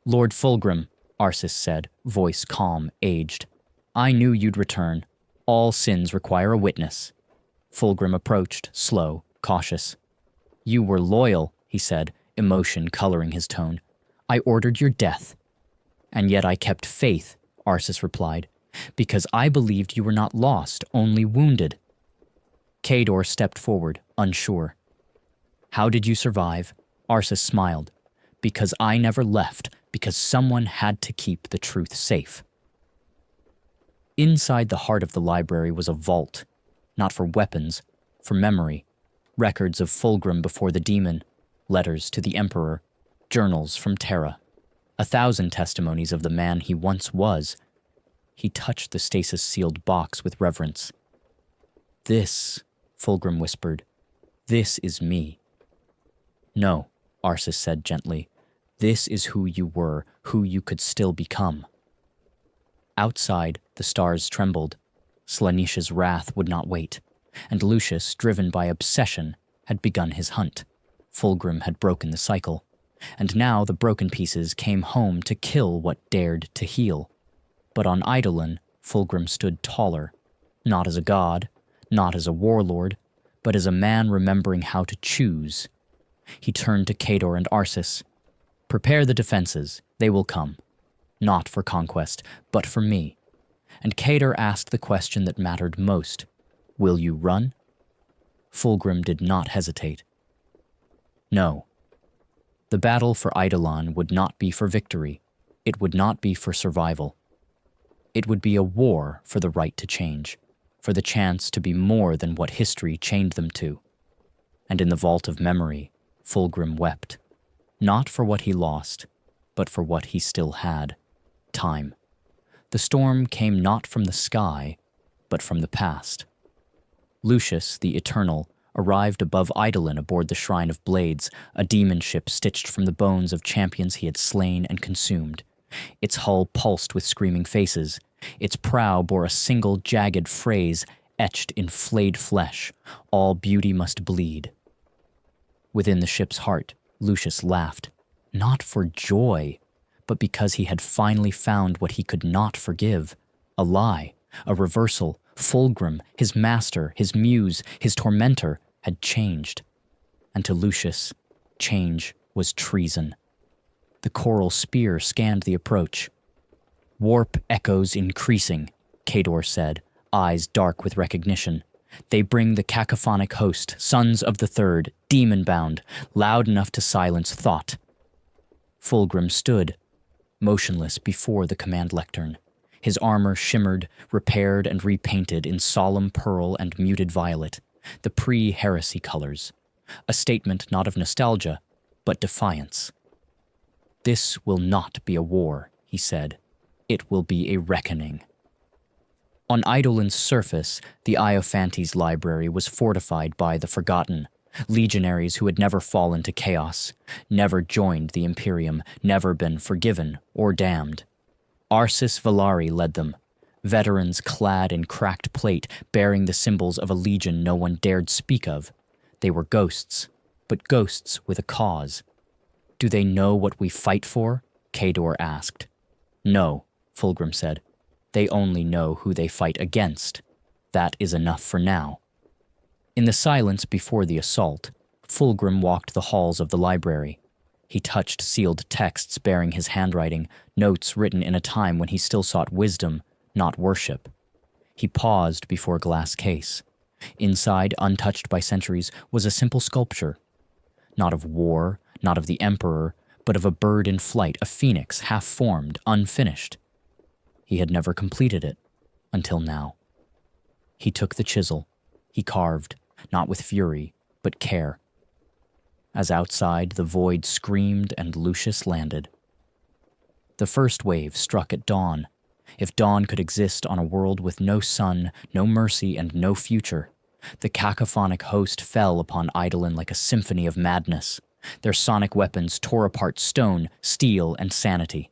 "Lord Fulgrim," Arsis said, voice calm, aged, "I knew you'd return. All sins require a witness." Fulgrim approached, slow, cautious. "You were loyal," he said, emotion coloring his tone. "I ordered your death." "And yet I kept faith," Arsis replied, "because I believed you were not lost, only wounded." Kador stepped forward, unsure. "How did you survive?" Arsis smiled. "Because I never left, because someone had to keep the truth safe." Inside the heart of the library was a vault, not for weapons, for memory. Records of Fulgrim before the demon, letters to the Emperor, journals from Terra, 1,000 testimonies of the man he once was. He touched the stasis-sealed box with reverence. "This," Fulgrim whispered, "this is me." "No," Arsis said gently. "This is who you were, who you could still become." Outside, the stars trembled. Slanisha's wrath would not wait, and Lucius, driven by obsession, had begun his hunt. Fulgrim had broken the cycle, and now the broken pieces came home to kill what dared to heal. But on Eidolon, Fulgrim stood taller, not as a god, not as a warlord, but as a man remembering how to choose. He turned to Kador and Arsis. "Prepare the defenses, they will come. Not for conquest, but for me." And Kador asked the question that mattered most. "Will you run?" Fulgrim did not hesitate. No. The battle for Eidolon would not be for victory. It would not be for survival. It would be a war for the right to change, for the chance to be more than what history chained them to. And in the vault of memory, Fulgrim wept, not for what he lost, but for what he still had, time. The storm came not from the sky, but from the past. Lucius, the Eternal, arrived above Eidolon aboard the Shrine of Blades, a demon ship stitched from the bones of champions he had slain and consumed. Its hull pulsed with screaming faces. Its prow bore a single jagged phrase etched in flayed flesh: "All beauty must bleed." Within the ship's heart, Lucius laughed, not for joy, but because he had finally found what he could not forgive: a lie, a reversal. Fulgrim, his master, his muse, his tormentor, had changed. And to Lucius, change was treason. The coral spear scanned the approach. "Warp echoes increasing," Kador said, eyes dark with recognition. "They bring the cacophonic host, sons of the Third, demon-bound, loud enough to silence thought." Fulgrim stood, motionless before the command lectern. His armor shimmered, repaired and repainted in solemn pearl and muted violet, the pre-heresy colors. A statement not of nostalgia, but defiance. "This will not be a war," he said. "It will be a reckoning." On Eidolon's surface, the Iophantes library was fortified by the Forgotten, legionaries who had never fallen to chaos, never joined the Imperium, never been forgiven or damned. Arsis Valari led them, veterans clad in cracked plate, bearing the symbols of a legion no one dared speak of. They were ghosts, but ghosts with a cause. "Do they know what we fight for?" Kador asked. "No," Fulgrim said. "They only know who they fight against. That is enough for now." In the silence before the assault, Fulgrim walked the halls of the library. He touched sealed texts bearing his handwriting, notes written in a time when he still sought wisdom, not worship. He paused before a glass case. Inside, untouched by centuries, was a simple sculpture. Not of war, not of the Emperor, but of a bird in flight, a phoenix, half-formed, unfinished. He had never completed it, until now. He took the chisel. He carved, not with fury, but care. As outside, the void screamed and Lucius landed. The first wave struck at dawn. If dawn could exist on a world with no sun, no mercy, and no future, the cacophonic host fell upon Eidolon like a symphony of madness. Their sonic weapons tore apart stone, steel, and sanity.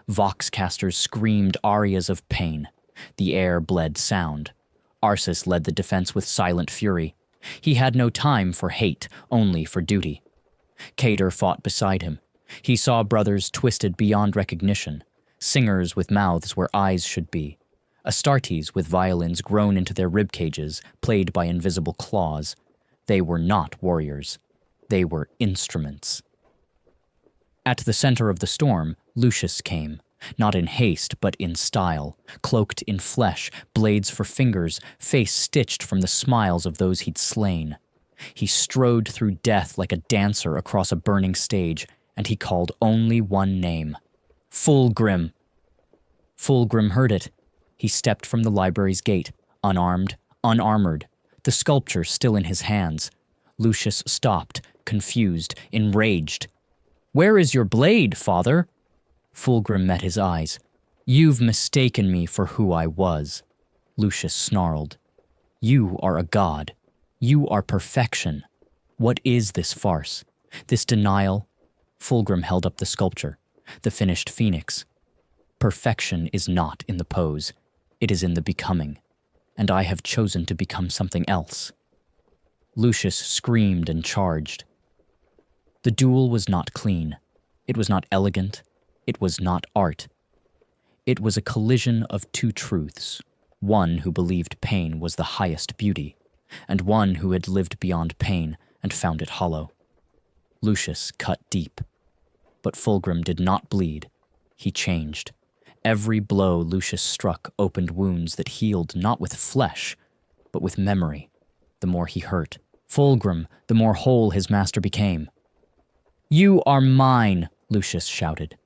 Voxcasters screamed arias of pain. The air bled sound. Arsis led the defense with silent fury. He had no time for hate, only for duty. Kador fought beside him. He saw brothers twisted beyond recognition, singers with mouths where eyes should be, Astartes with violins grown into their rib cages, played by invisible claws. They were not warriors. They were instruments. At the center of the storm, Lucius came, not in haste, but in style, cloaked in flesh, blades for fingers, face stitched from the smiles of those he'd slain. He strode through death like a dancer across a burning stage, and he called only one name: Fulgrim. Fulgrim heard it. He stepped from the library's gate, unarmed, unarmored, the sculpture still in his hands. Lucius stopped, confused, enraged. "Where is your blade, father?" Fulgrim met his eyes. "You've mistaken me for who I was," Lucius snarled. "You are a god. You are perfection. What is this farce? This denial?" Fulgrim held up the sculpture, the finished phoenix. "Perfection is not in the pose. It is in the becoming. And I have chosen to become something else." Lucius screamed and charged. The duel was not clean. It was not elegant. It was not art. It was a collision of two truths, one who believed pain was the highest beauty, and one who had lived beyond pain and found it hollow. Lucius cut deep. But Fulgrim did not bleed. He changed. Every blow Lucius struck opened wounds that healed not with flesh, but with memory. The more he hurt Fulgrim, the more whole his master became. "You are mine," Lucius shouted.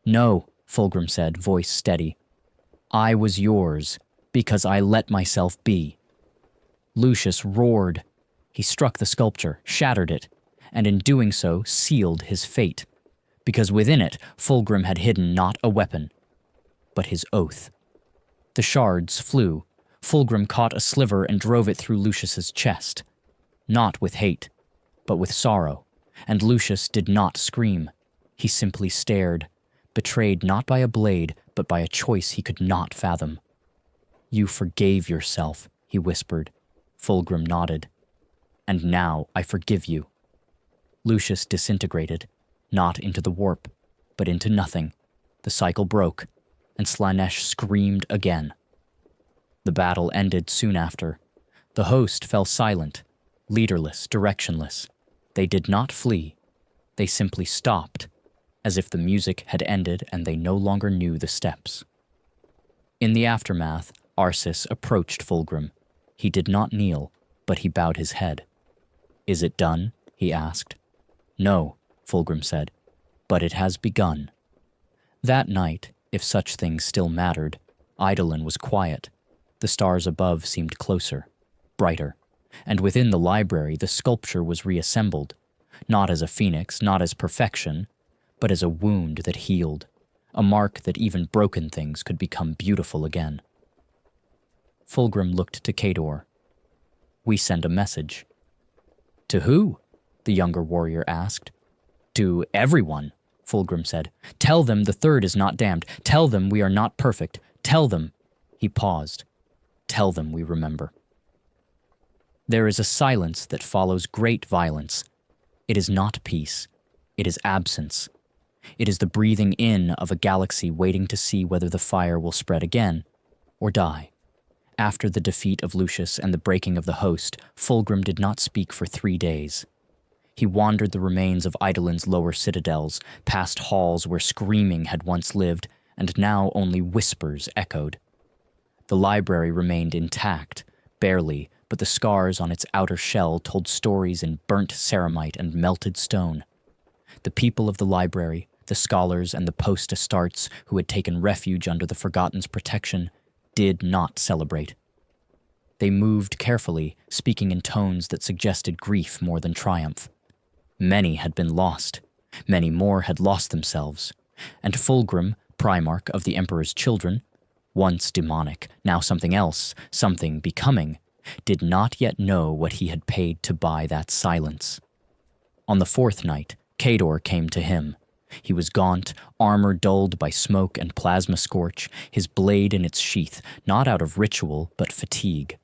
"No," Fulgrim said, voice steady. "I was yours, because I let myself be." Lucius roared. He struck the sculpture, shattered it, and in doing so sealed his fate, because within it Fulgrim had hidden not a weapon, but his oath. The shards flew. Fulgrim caught a sliver and drove it through Lucius's chest, not with hate, but with sorrow, and Lucius did not scream. He simply stared, betrayed not by a blade, but by a choice he could not fathom. "You forgave yourself," he whispered. Fulgrim nodded. "And now I forgive you." Lucius disintegrated, not into the warp, but into nothing. The cycle broke, and Slaanesh screamed again. The battle ended soon after. The host fell silent, leaderless, directionless. They did not flee. They simply stopped, as if the music had ended and they no longer knew the steps. In the aftermath, Arsis approached Fulgrim. He did not kneel, but he bowed his head. "Is it done?" he asked. "No," Fulgrim said, "but it has begun." That night, if such things still mattered, Eidolon was quiet. The stars above seemed closer, brighter, and within the library the sculpture was reassembled, not as a phoenix, not as perfection, but as a wound that healed, a mark that even broken things could become beautiful again. Fulgrim looked to Kador. "We send a message." "To who?" the younger warrior asked. "To everyone," Fulgrim said. "Tell them the third is not damned. Tell them we are not perfect. Tell them—" He paused. "Tell them we remember." There is a silence that follows great violence. It is not peace. It is absence. It is the breathing in of a galaxy waiting to see whether the fire will spread again or die. After the defeat of Lucius and the breaking of the host, Fulgrim did not speak for 3 days. He wandered the remains of Eidolon's lower citadels, past halls where screaming had once lived, and now only whispers echoed. The library remained intact, barely, but the scars on its outer shell told stories in burnt ceramite and melted stone. The people of the library, the scholars and the post-astartes who had taken refuge under the Forgotten's protection, did not celebrate. They moved carefully, speaking in tones that suggested grief more than triumph. Many had been lost. Many more had lost themselves. And Fulgrim, Primarch of the Emperor's children, once demonic, now something else, something becoming, did not yet know what he had paid to buy that silence. On the 4th night, Kador came to him. He was gaunt, armor dulled by smoke and plasma scorch, his blade in its sheath, not out of ritual, but fatigue.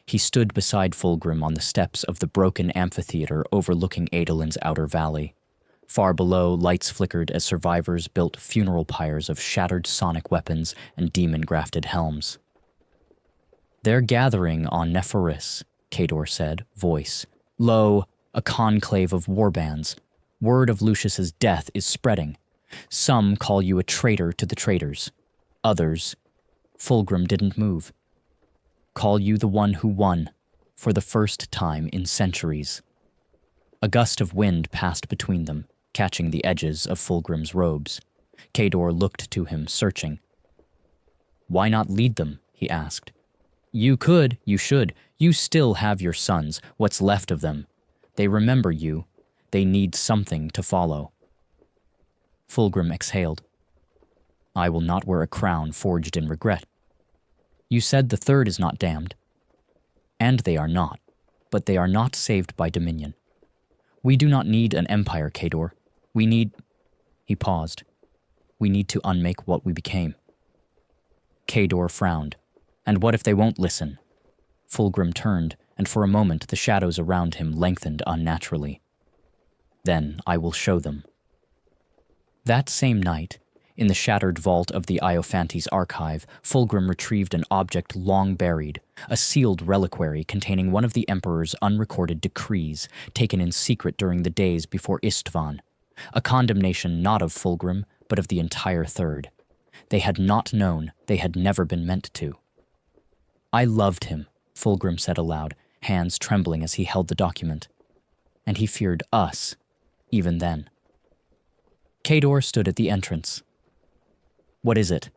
He stood beside Fulgrim on the steps of the broken amphitheater overlooking Eidolon's outer valley. Far below, lights flickered as survivors built funeral pyres of shattered sonic weapons and demon-grafted helms. "They're gathering on Nephoris," Kador said, voice. "Lo, a conclave of warbands. Word of Lucius's death is spreading. Some call you a traitor to the traitors. Others—" Fulgrim didn't move. "Call you the one who won, for the first time in centuries." A gust of wind passed between them, catching the edges of Fulgrim's robes. Kador looked to him, searching. "Why not lead them?" he asked. "You could, you should. You still have your sons, what's left of them. They remember you. They need something to follow. Fulgrim exhaled. I will not wear a crown forged in regret. You said the third is not damned. And they are not, but they are not saved by dominion. We do not need an empire, Kador. We need... He paused. We need to unmake what we became. Kador frowned. And what if they won't listen? Fulgrim turned, and for a moment the shadows around him lengthened unnaturally. Then I will show them. That same night, in the shattered vault of the Iophantes archive, Fulgrim retrieved an object long buried, a sealed reliquary containing one of the Emperor's unrecorded decrees taken in secret during the days before Istvan, a condemnation not of Fulgrim, but of the entire Third. They had not known, they had never been meant to. I loved him, Fulgrim said aloud, hands trembling as he held the document. And he feared us, even then. Kador stood at the entrance. What is it?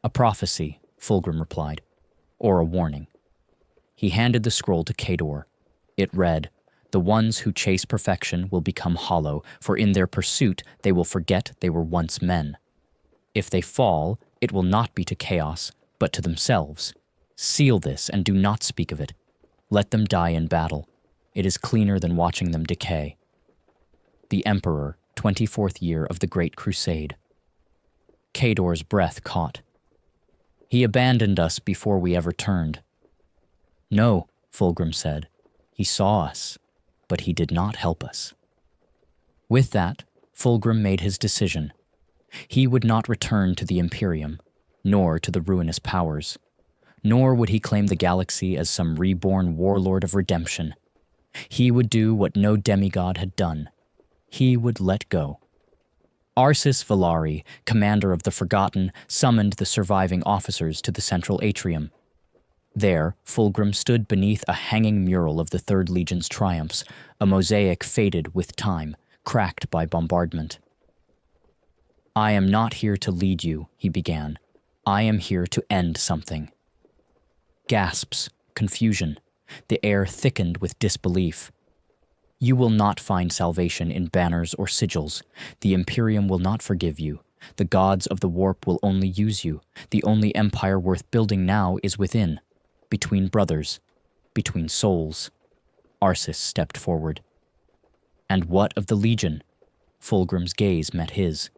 A prophecy, Fulgrim replied, or a warning. He handed the scroll to Kador. It read, The ones who chase perfection will become hollow, for in their pursuit they will forget they were once men. If they fall, it will not be to chaos, but to themselves. Seal this and do not speak of it. Let them die in battle. It is cleaner than watching them decay. The Emperor, 24th year of the Great Crusade. Kador's breath caught. He abandoned us before we ever turned. No, Fulgrim said. He saw us, but he did not help us. With that, Fulgrim made his decision. He would not return to the Imperium, nor to the ruinous powers, nor would he claim the galaxy as some reborn warlord of redemption. He would do what no demigod had done. He would let go. Arsis Valari, commander of the Forgotten, summoned the surviving officers to the central atrium. There, Fulgrim stood beneath a hanging mural of the Third Legion's triumphs, a mosaic faded with time, cracked by bombardment. I am not here to lead you, he began. I am here to end something. Gasps, confusion. The air thickened with disbelief. You will not find salvation in banners or sigils. The Imperium will not forgive you. The gods of the warp will only use you. The only empire worth building now is within, between brothers, between souls. Arsis stepped forward. And what of the Legion? Fulgrim's gaze met his.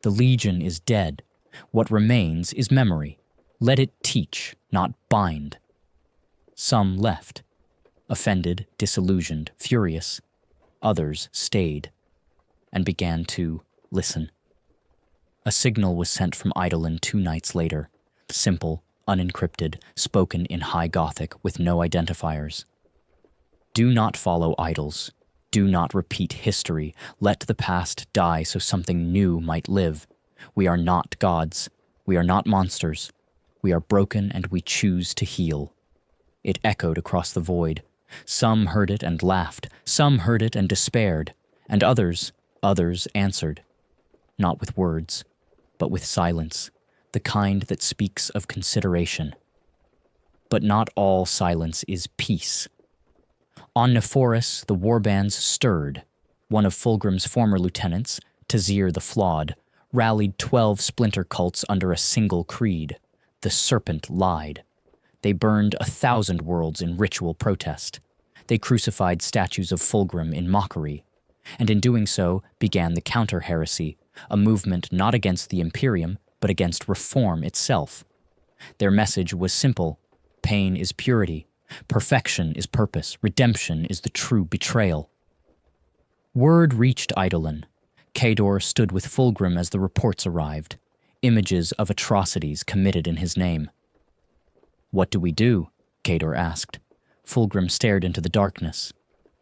The Legion is dead. What remains is memory. Let it teach, not bind. Some left. Offended, disillusioned, furious. Others stayed and began to listen. A signal was sent from Eidolon 2 nights later, simple, unencrypted, spoken in High Gothic with no identifiers. Do not follow idols. Do not repeat history. Let the past die so something new might live. We are not gods. We are not monsters. We are broken and we choose to heal. It echoed across the void. Some heard it and laughed. Some heard it and despaired. And others answered. Not with words, but with silence, the kind that speaks of consideration. But not all silence is peace. On Nephorus, the warbands stirred. One of Fulgrim's former lieutenants, Tazir the Flawed, rallied 12 splinter cults under a single creed. The Serpent lied. They burned 1,000 worlds in ritual protest. They crucified statues of Fulgrim in mockery. And in doing so began the counter-heresy, a movement not against the Imperium, but against reform itself. Their message was simple. Pain is purity. Perfection is purpose. Redemption is the true betrayal. Word reached Eidolon. Kador stood with Fulgrim as the reports arrived, images of atrocities committed in his name. What do we do? Kador asked. Fulgrim stared into the darkness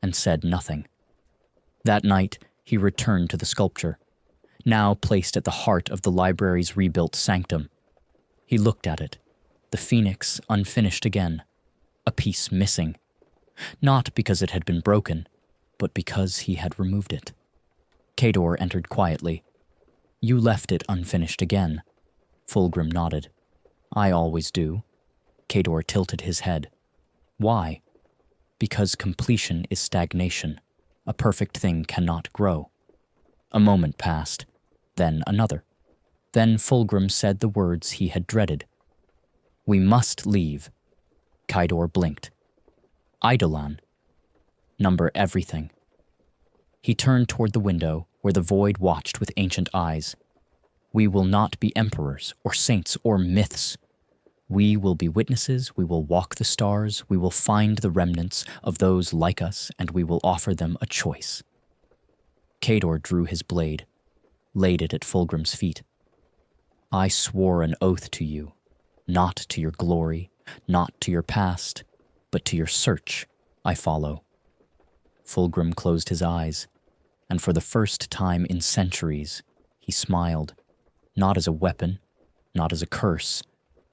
and said nothing. That night, he returned to the sculpture, now placed at the heart of the library's rebuilt sanctum. He looked at it, the phoenix unfinished again, a piece missing, not because it had been broken, but because he had removed it. Kador entered quietly. You left it unfinished again. Fulgrim nodded. I always do. Kador tilted his head. Why? Because completion is stagnation. A perfect thing cannot grow. A moment passed, then another. Then Fulgrim said the words he had dreaded. "We must leave." Kaidor blinked. "Eidolon. Number everything." He turned toward the window, where the void watched with ancient eyes. "We will not be emperors, or saints, or myths. We will be witnesses, we will walk the stars, we will find the remnants of those like us, and we will offer them a choice." Kaidor drew his blade, laid it at Fulgrim's feet. "I swore an oath to you, not to your glory, not to your past, but to your search I follow." Fulgrim closed his eyes, and for the first time in centuries, he smiled, not as a weapon, not as a curse,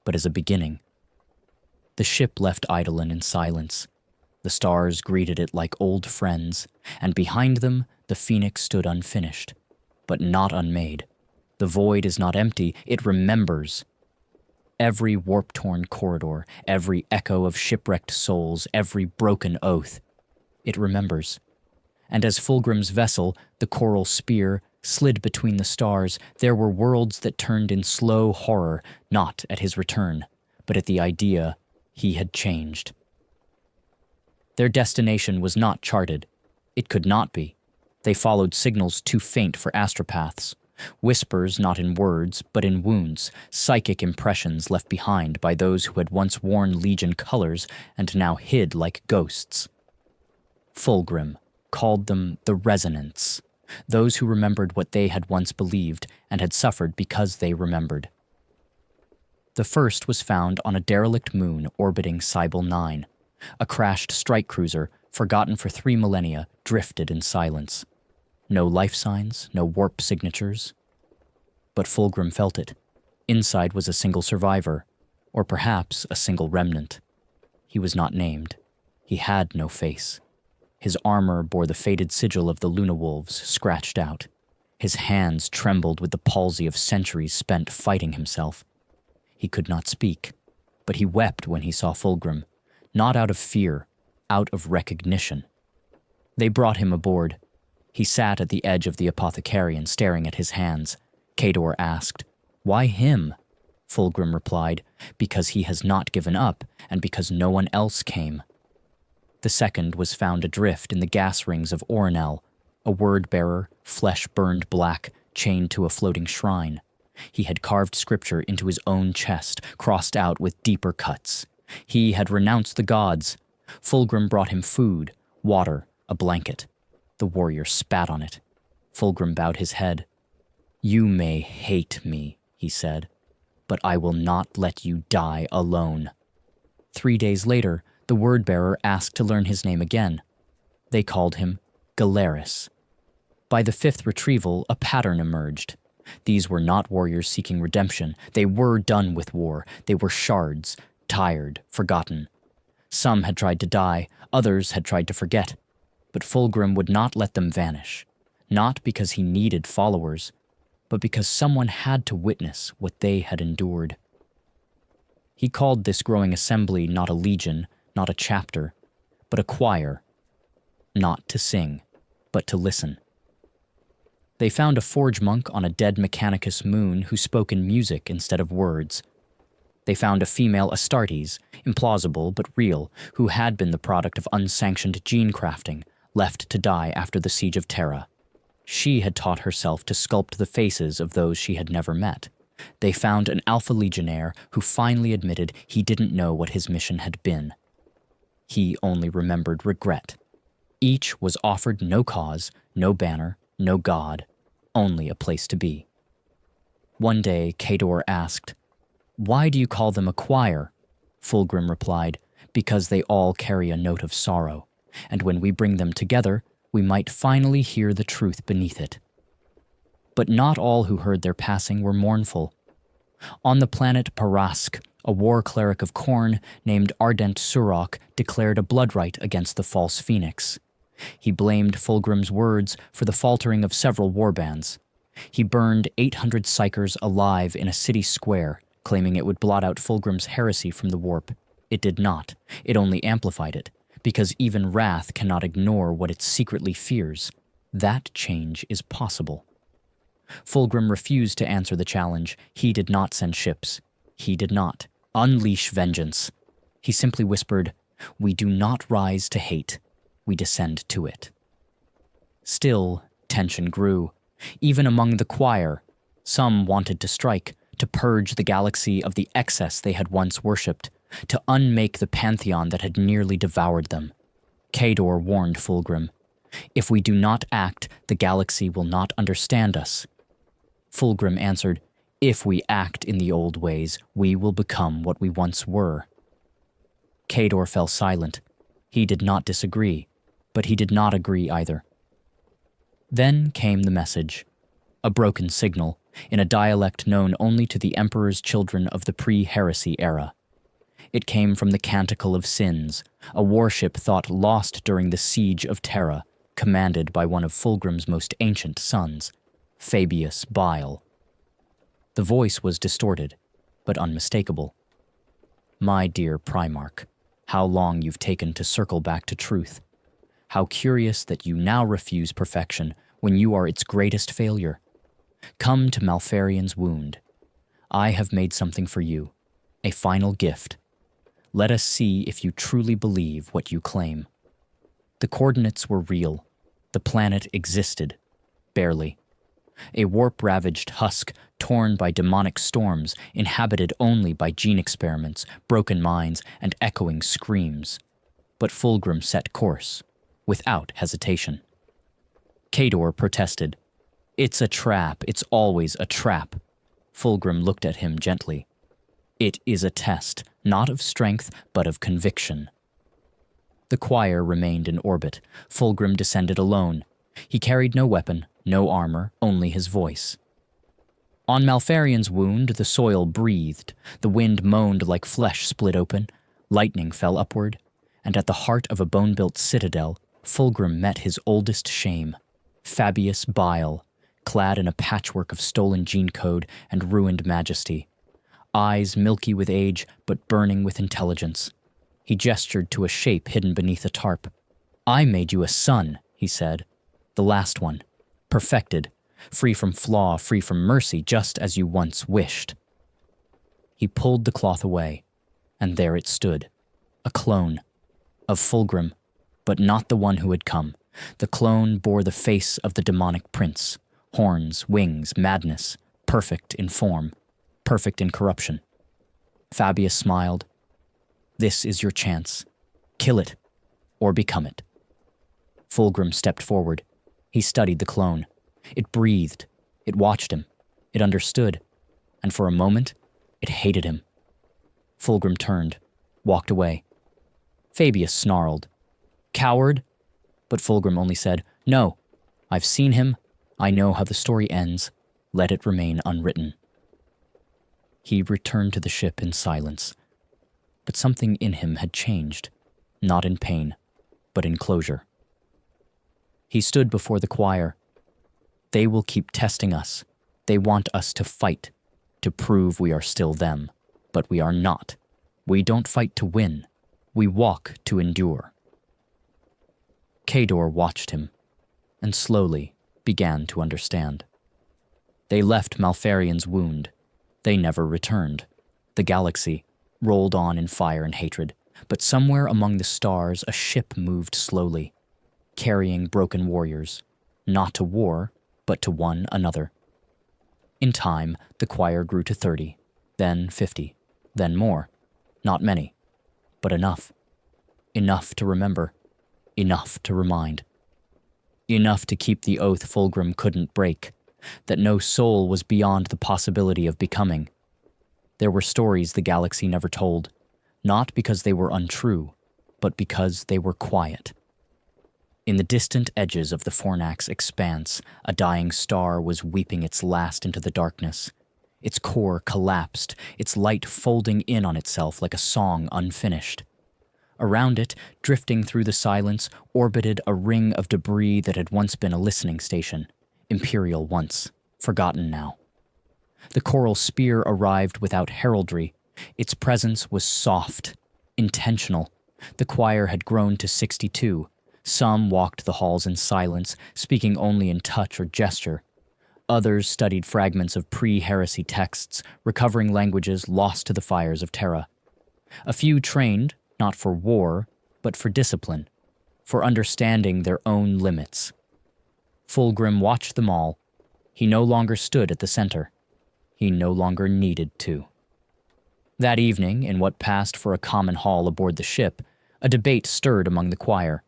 but as a beginning. The ship left Eidolon in silence. The stars greeted it like old friends, and behind them the phoenix stood unfinished, but not unmade. The void is not empty, it remembers. Every warp-torn corridor, every echo of shipwrecked souls, every broken oath, it remembers. And as Fulgrim's vessel, the coral spear, slid between the stars, there were worlds that turned in slow horror, not at his return, but at the idea he had changed. Their destination was not charted. It could not be. They followed signals too faint for astropaths. Whispers not in words, but in wounds, psychic impressions left behind by those who had once worn Legion colors and now hid like ghosts. Fulgrim called them the Resonants, those who remembered what they had once believed and had suffered because they remembered. The first was found on a derelict moon orbiting Cybele 9. A crashed strike cruiser, forgotten for 3 millennia, drifted in silence. No life signs, no warp signatures. But Fulgrim felt it. Inside was a single survivor, or perhaps a single remnant. He was not named. He had no face. His armor bore the faded sigil of the Luna Wolves, scratched out. His hands trembled with the palsy of centuries spent fighting himself. He could not speak, but he wept when he saw Fulgrim, not out of fear, out of recognition. They brought him aboard. He sat at the edge of the apothecarian, staring at his hands. Kaidor asked, "Why him?" Fulgrim replied, "Because he has not given up, and because no one else came." The second was found adrift in the gas rings of Orinel, a word-bearer, flesh burned black, chained to a floating shrine. He had carved scripture into his own chest, crossed out with deeper cuts. He had renounced the gods. Fulgrim brought him food, water, a blanket. The warrior spat on it. Fulgrim bowed his head. "You may hate me," he said, "but I will not let you die alone." 3 days later, the word-bearer asked to learn his name again. They called him Galeris. By the 5th retrieval, a pattern emerged. These were not warriors seeking redemption. They were done with war. They were shards, tired, forgotten. Some had tried to die, others had tried to forget. But Fulgrim would not let them vanish, not because he needed followers, but because someone had to witness what they had endured. He called this growing assembly not a legion, not a chapter, but a choir, not to sing, but to listen. They found a forge monk on a dead Mechanicus moon who spoke in music instead of words. They found a female Astartes, implausible but real, who had been the product of unsanctioned gene crafting, left to die after the siege of Terra. She had taught herself to sculpt the faces of those she had never met. They found an Alpha Legionnaire who finally admitted he didn't know what his mission had been. He only remembered regret. Each was offered no cause, no banner, no god, only a place to be. One day, Kaidor asked, "Why do you call them a choir?" Fulgrim replied, "Because they all carry a note of sorrow, and when we bring them together, we might finally hear the truth beneath it." But not all who heard their passing were mournful. On the planet Parask, a war cleric of Khorne named Ardent Surok declared a blood rite against the false phoenix. He blamed Fulgrim's words for the faltering of several warbands. He burned 800 psychers alive in a city square, claiming it would blot out Fulgrim's heresy from the warp. It did not. It only amplified it, because even wrath cannot ignore what it secretly fears. That change is possible. Fulgrim refused to answer the challenge. He did not send ships. He did not unleash vengeance. He simply whispered, "We do not rise to hate. We descend to it." Still, tension grew. Even among the choir, some wanted to strike, to purge the galaxy of the excess they had once worshipped, to unmake the pantheon that had nearly devoured them. Kador warned Fulgrim, "If we do not act, the galaxy will not understand us." Fulgrim answered, "If we act in the old ways, we will become what we once were." Kador fell silent. He did not disagree, but he did not agree either. Then came the message, a broken signal, in a dialect known only to the Emperor's children of the pre-heresy era. It came from the Canticle of Sins, a warship thought lost during the Siege of Terra, commanded by one of Fulgrim's most ancient sons, Fabius Bile. The voice was distorted, but unmistakable. "My dear Primarch, how long you've taken to circle back to truth. How curious that you now refuse perfection when you are its greatest failure. Come to Malfarian's wound. I have made something for you, a final gift. Let us see if you truly believe what you claim." The coordinates were real. The planet existed. Barely. A warp-ravaged husk torn by demonic storms, inhabited only by gene experiments, broken minds, and echoing screams. But Fulgrim set course, without hesitation. Kador protested. "It's a trap. It's always a trap." Fulgrim looked at him gently. "It is a test, not of strength, but of conviction." The choir remained in orbit. Fulgrim descended alone. He carried no weapon, no armor, only his voice. On Malfarian's wound, the soil breathed. The wind moaned like flesh split open. Lightning fell upward. And at the heart of a bone-built citadel, Fulgrim met his oldest shame, Fabius Bile, clad in a patchwork of stolen gene code and ruined majesty. Eyes milky with age, but burning with intelligence. He gestured to a shape hidden beneath a tarp. "I made you a son," he said. "The last one. Perfected. Free from flaw, free from mercy, just as you once wished." He pulled the cloth away, and there it stood. A clone. Of Fulgrim, but not the one who had come. The clone bore the face of the demonic prince. Horns, wings, madness. Perfect in form. Perfect in corruption. Fabius smiled. "This is your chance. Kill it, or become it." Fulgrim stepped forward. He studied the clone. It breathed. It watched him. It understood. And for a moment, it hated him. Fulgrim turned, walked away. Fabius snarled. "Coward?" But Fulgrim only said, "No, I've seen him. I know how the story ends. Let it remain unwritten." He returned to the ship in silence. But something in him had changed, not in pain, but in closure. He stood before the choir. "They will keep testing us. They want us to fight, to prove we are still them. But we are not. We don't fight to win. We walk to endure." Kador watched him, and slowly began to understand. They left Malfarian's wound. They never returned. The galaxy rolled on in fire and hatred, but somewhere among the stars a ship moved slowly, carrying broken warriors, not to war, but to one another. In time, the choir grew to 30, then 50, then more. Not many, but enough. Enough to remember, enough to remind. Enough to keep the oath Fulgrim couldn't break, that no soul was beyond the possibility of becoming. There were stories the galaxy never told, not because they were untrue, but because they were quiet. In the distant edges of the Fornax expanse, a dying star was weeping its last into the darkness. Its core collapsed, its light folding in on itself like a song unfinished. Around it, drifting through the silence, orbited a ring of debris that had once been a listening station. Imperial once, forgotten now. The coral spear arrived without heraldry. Its presence was soft, intentional, The choir had grown to 62. Some walked the halls in silence, speaking only in touch or gesture. Others studied fragments of pre-heresy texts, recovering languages lost to the fires of Terra. A few trained, not for war, but for discipline, for understanding their own limits. Fulgrim watched them all. He no longer stood at the center. He no longer needed to. That evening, in what passed for a common hall aboard the ship, a debate stirred among the choir.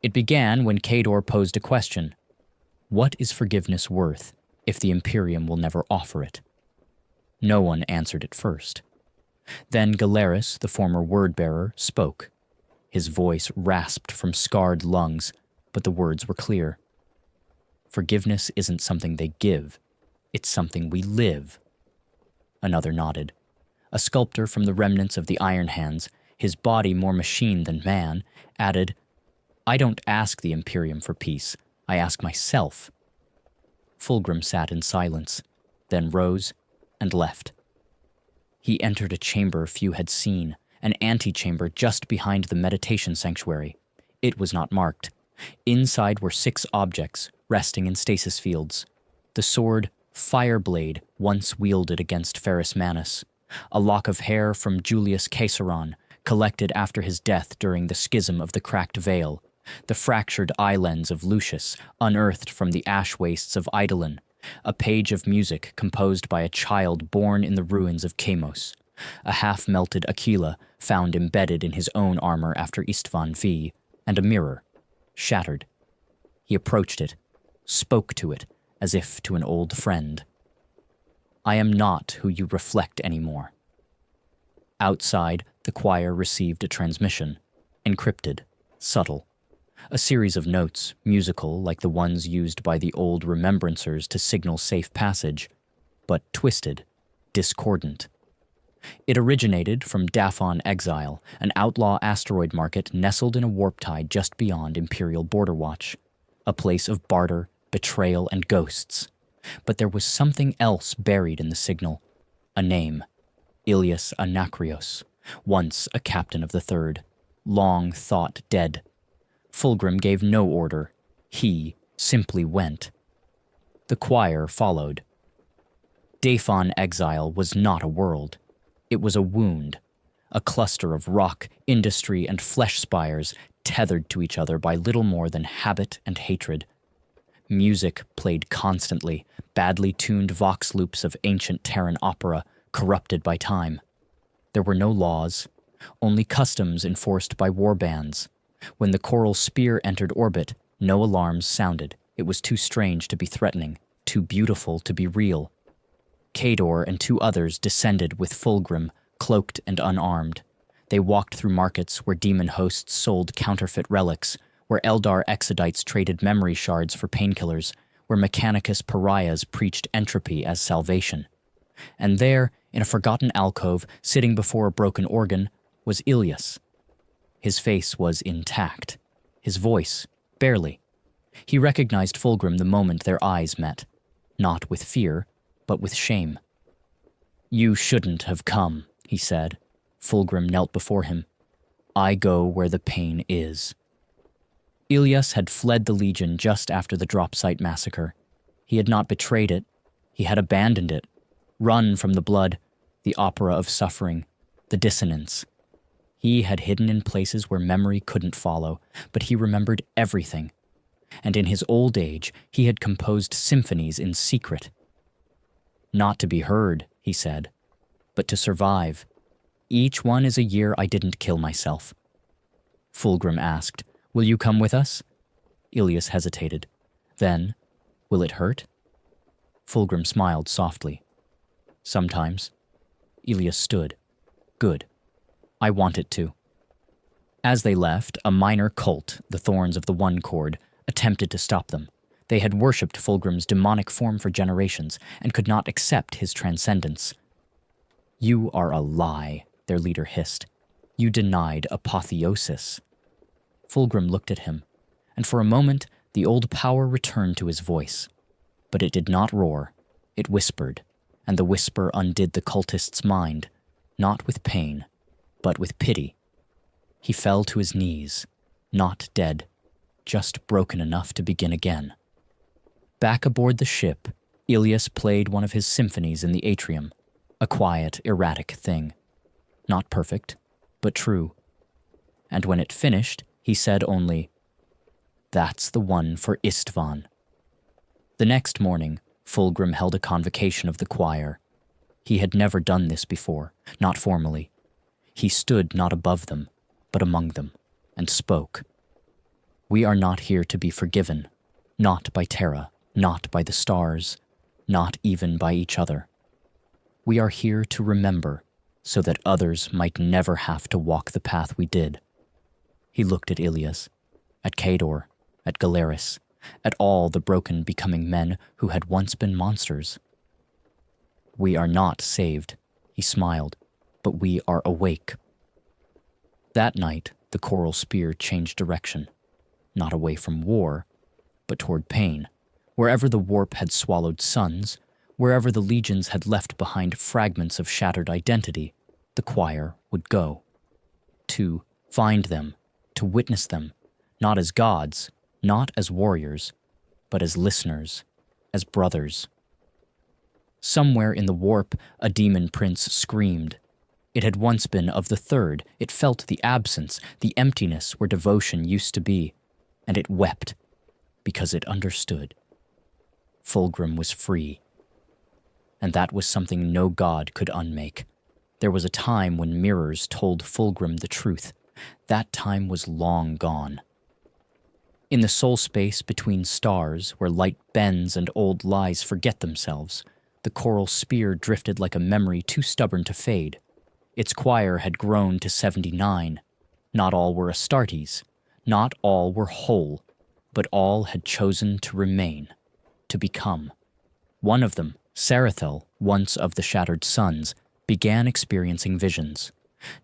It began when Kador posed a question. What is forgiveness worth if the Imperium will never offer it? No one answered it first. Then Galeris, the former word-bearer, spoke. His voice rasped from scarred lungs, but the words were clear. Forgiveness isn't something they give. It's something we live. Another nodded. A sculptor from the remnants of the Iron Hands, his body more machine than man, added, I don't ask the Imperium for peace. I ask myself. Fulgrim sat in silence, then rose and left. He entered a chamber few had seen, an antechamber just behind the meditation sanctuary. It was not marked. Inside were 6 objects, resting in stasis fields. The sword, Fireblade, once wielded against Ferrus Manus. A lock of hair from Julius Caesaron, collected after his death during the schism of the Cracked Veil. The fractured eye lens of Lucius, unearthed from the ash wastes of Eidolon. A page of music composed by a child born in the ruins of Chamos. A half-melted Aquila, found embedded in his own armor after Istvan V. And a mirror, shattered. He approached it, spoke to it, as if to an old friend. I am not who you reflect anymore. Outside, the choir received a transmission, encrypted, subtle. A series of notes, musical like the ones used by the old remembrancers to signal safe passage, but twisted, discordant. It originated from Daphon Exile, an outlaw asteroid market nestled in a warp tide just beyond Imperial Border Watch, a place of barter, betrayal, and ghosts. But there was something else buried in the signal, a name, Ilias Anacreos, once a captain of the Third, long thought dead. Fulgrim gave no order. He simply went. The choir followed. Daphon Exile was not a world. It was a wound, a cluster of rock, industry, and flesh spires tethered to each other by little more than habit and hatred. Music played constantly, badly tuned vox loops of ancient Terran opera, corrupted by time. There were no laws, only customs enforced by warbands. When the coral spear entered orbit, no alarms sounded. It was too strange to be threatening, too beautiful to be real. Kador and 2 others descended with Fulgrim, cloaked and unarmed. They walked through markets where demon hosts sold counterfeit relics, where Eldar exodites traded memory shards for painkillers, where Mechanicus pariahs preached entropy as salvation. And there, in a forgotten alcove, sitting before a broken organ, was Ilias. His face was intact. His voice, barely. He recognized Fulgrim the moment their eyes met, not with fear, but with shame. You shouldn't have come, he said. Fulgrim knelt before him. I go where the pain is. Ilias had fled the Legion just after the drop site massacre. He had not betrayed it. He had abandoned it. Run from the blood, the opera of suffering, the dissonance. He had hidden in places where memory couldn't follow, but he remembered everything. And in his old age, he had composed symphonies in secret. Not to be heard, he said, but to survive. Each one is a year I didn't kill myself. Fulgrim asked, will you come with us? Ilias hesitated. Then, will it hurt? Fulgrim smiled softly. Sometimes. Ilias stood. Good. I want it to. As they left, a minor cult, the Thorns of the One Chord, attempted to stop them. They had worshipped Fulgrim's demonic form for generations and could not accept his transcendence. You are a lie, their leader hissed. You denied apotheosis. Fulgrim looked at him, and for a moment the old power returned to his voice. But it did not roar. It whispered, and the whisper undid the cultist's mind, not with pain, but with pity. He fell to his knees, not dead, just broken enough to begin again. Back aboard the ship, Ilias played one of his symphonies in the atrium, a quiet, erratic thing. Not perfect, but true. And when it finished, he said only, "That's the one for Istvan." The next morning, Fulgrim held a convocation of the choir. He had never done this before, not formally. He stood not above them, but among them, and spoke. "We are not here to be forgiven, not by Terra, not by the stars, not even by each other. We are here to remember, so that others might never have to walk the path we did." He looked at Ilias, at Kador, at Galeris, at all the broken becoming men who had once been monsters. "We are not saved," he smiled, "but we are awake." That night, the coral spear changed direction, not away from war, but toward pain. Wherever the warp had swallowed suns, wherever the legions had left behind fragments of shattered identity, the choir would go. To find them, to witness them, not as gods, not as warriors, but as listeners, as brothers. Somewhere in the warp, a demon prince screamed. It had once been of the third. It felt the absence, the emptiness where devotion used to be, and it wept because it understood. Fulgrim was free, and that was something no god could unmake. There was a time when mirrors told Fulgrim the truth. That time was long gone. In the soul space between stars, where light bends and old lies forget themselves, the coral spear drifted like a memory too stubborn to fade. Its choir had grown to 79. Not all were Astartes. Not all were whole, but all had chosen to remain, to become. One of them, Sarathel, once of the Shattered Suns, began experiencing visions.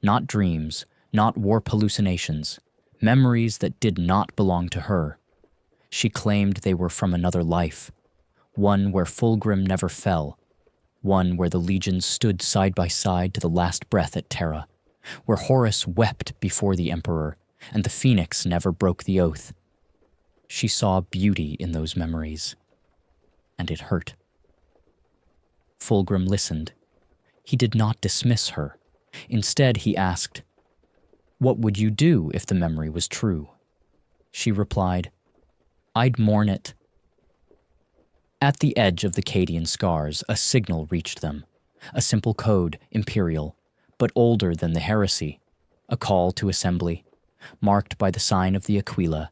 Not dreams, not warp hallucinations, memories that did not belong to her. She claimed they were from another life, one where Fulgrim never fell, one where the legions stood side by side to the last breath at Terra, where Horus wept before the Emperor, and the Phoenix never broke the oath. She saw beauty in those memories, and it hurt. Fulgrim listened. He did not dismiss her. Instead, he asked, "What would you do if the memory was true?" She replied, "I'd mourn it." At the edge of the Cadian scars, a signal reached them. A simple code, Imperial, but older than the heresy. A call to assembly, marked by the sign of the Aquila,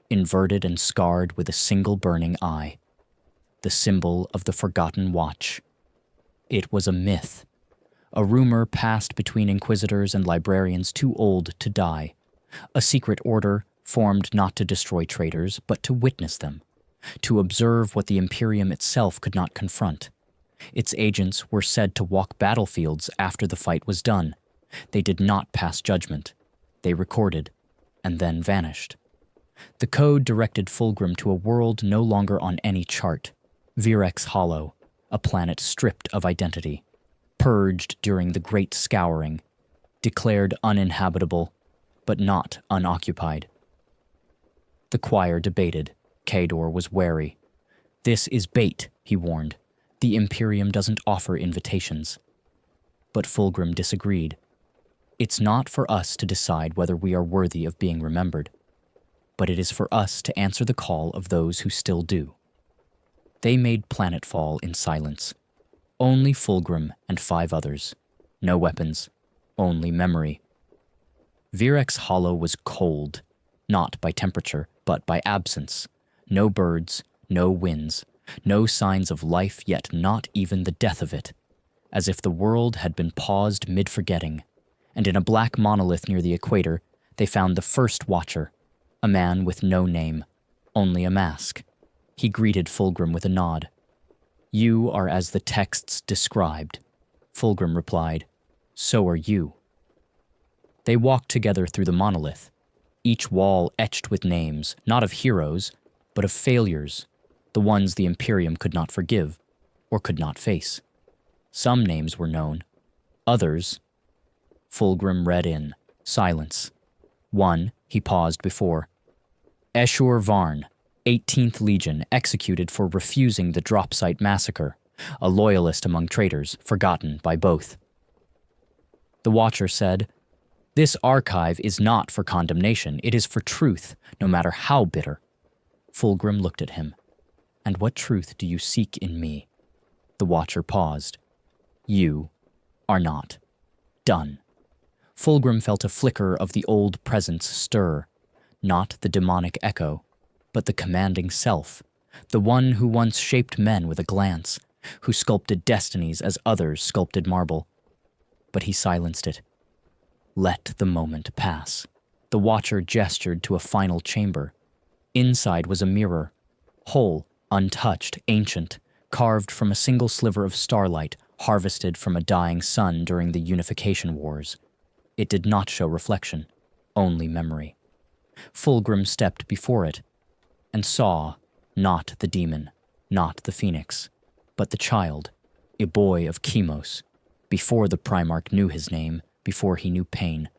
inverted and scarred with a single burning eye. The symbol of the Forgotten Watch. It was a myth. A rumor passed between inquisitors and librarians too old to die. A secret order formed not to destroy traitors, but to witness them. To observe what the Imperium itself could not confront. Its agents were said to walk battlefields after the fight was done. They did not pass judgment. They recorded, and then vanished. The code directed Fulgrim to a world no longer on any chart. Virex Hollow, a planet stripped of identity. Purged during the Great Scouring. Declared uninhabitable, but not unoccupied. The choir debated. Kador was wary. "This is bait," he warned. "The Imperium doesn't offer invitations." But Fulgrim disagreed. "It's not for us to decide whether we are worthy of being remembered, but it is for us to answer the call of those who still do." They made planetfall in silence. Only Fulgrim and 5 others. No weapons, only memory. Virex Hollow was cold, not by temperature, but by absence. No birds, no winds, no signs of life, yet not even the death of it, as if the world had been paused mid-forgetting. And in a black monolith near the equator, they found the first watcher, a man with no name, only a mask. He greeted Fulgrim with a nod. "You are as the texts described." Fulgrim replied, "So are you." They walked together through the monolith, each wall etched with names, not of heroes, but of failures, the ones the Imperium could not forgive, or could not face. Some names were known, others. Fulgrim read in, silence. One he paused before. Eshur Varn, 18th Legion, executed for refusing the drop site massacre, a loyalist among traitors, forgotten by both. The Watcher said, "This archive is not for condemnation, it is for truth, no matter how bitter." Fulgrim looked at him. "And what truth do you seek in me?" The Watcher paused. "You are not done." Fulgrim felt a flicker of the old presence stir, not the demonic echo, but the commanding self, the one who once shaped men with a glance, who sculpted destinies as others sculpted marble. But he silenced it. Let the moment pass. The Watcher gestured to a final chamber. Inside was a mirror, whole, untouched, ancient, carved from a single sliver of starlight harvested from a dying sun during the Unification Wars. It did not show reflection, only memory. Fulgrim stepped before it and saw not the demon, not the phoenix, but the child, a boy of Chemos, before the Primarch knew his name, before he knew pain,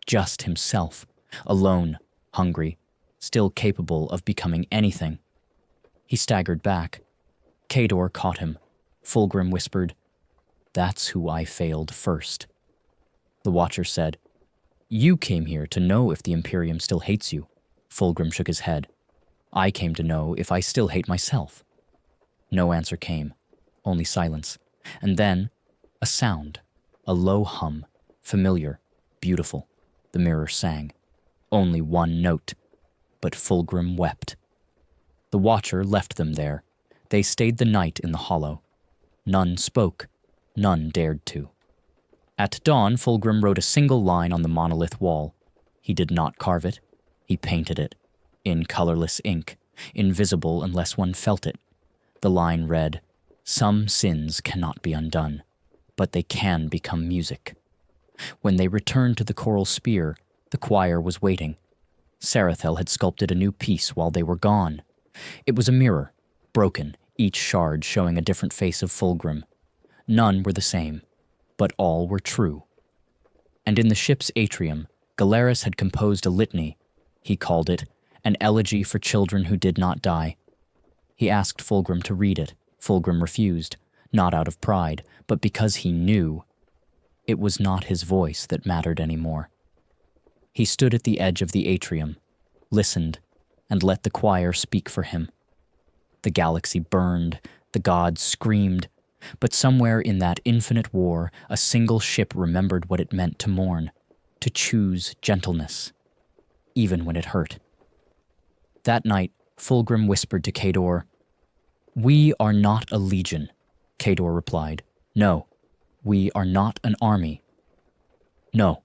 just himself, alone, hungry, still capable of becoming anything. He staggered back. Kador caught him. Fulgrim whispered, "That's who I failed first." The Watcher said, "You came here to know if the Imperium still hates you." Fulgrim shook his head. "I came to know if I still hate myself." No answer came, only silence. And then, a sound, a low hum, familiar, beautiful. The mirror sang. Only one note. But Fulgrim wept. The Watcher left them there. They stayed the night in the hollow. None spoke. None dared to. At dawn, Fulgrim wrote a single line on the monolith wall. He did not carve it. He painted it, in colorless ink, invisible unless one felt it. The line read, "Some sins cannot be undone, but they can become music." When they returned to the coral spear, the choir was waiting. Sarathel had sculpted a new piece while they were gone. It was a mirror, broken, each shard showing a different face of Fulgrim. None were the same, but all were true. And in the ship's atrium, Galeras had composed a litany. He called it an elegy for children who did not die. He asked Fulgrim to read it. Fulgrim refused, not out of pride, but because he knew it was not his voice that mattered anymore. He stood at the edge of the atrium, listened, and let the choir speak for him. The galaxy burned, the gods screamed, but somewhere in that infinite war, a single ship remembered what it meant to mourn, to choose gentleness, even when it hurt. That night, Fulgrim whispered to Kador, "We are not a legion," Kador replied. "No, we are not an army." "No."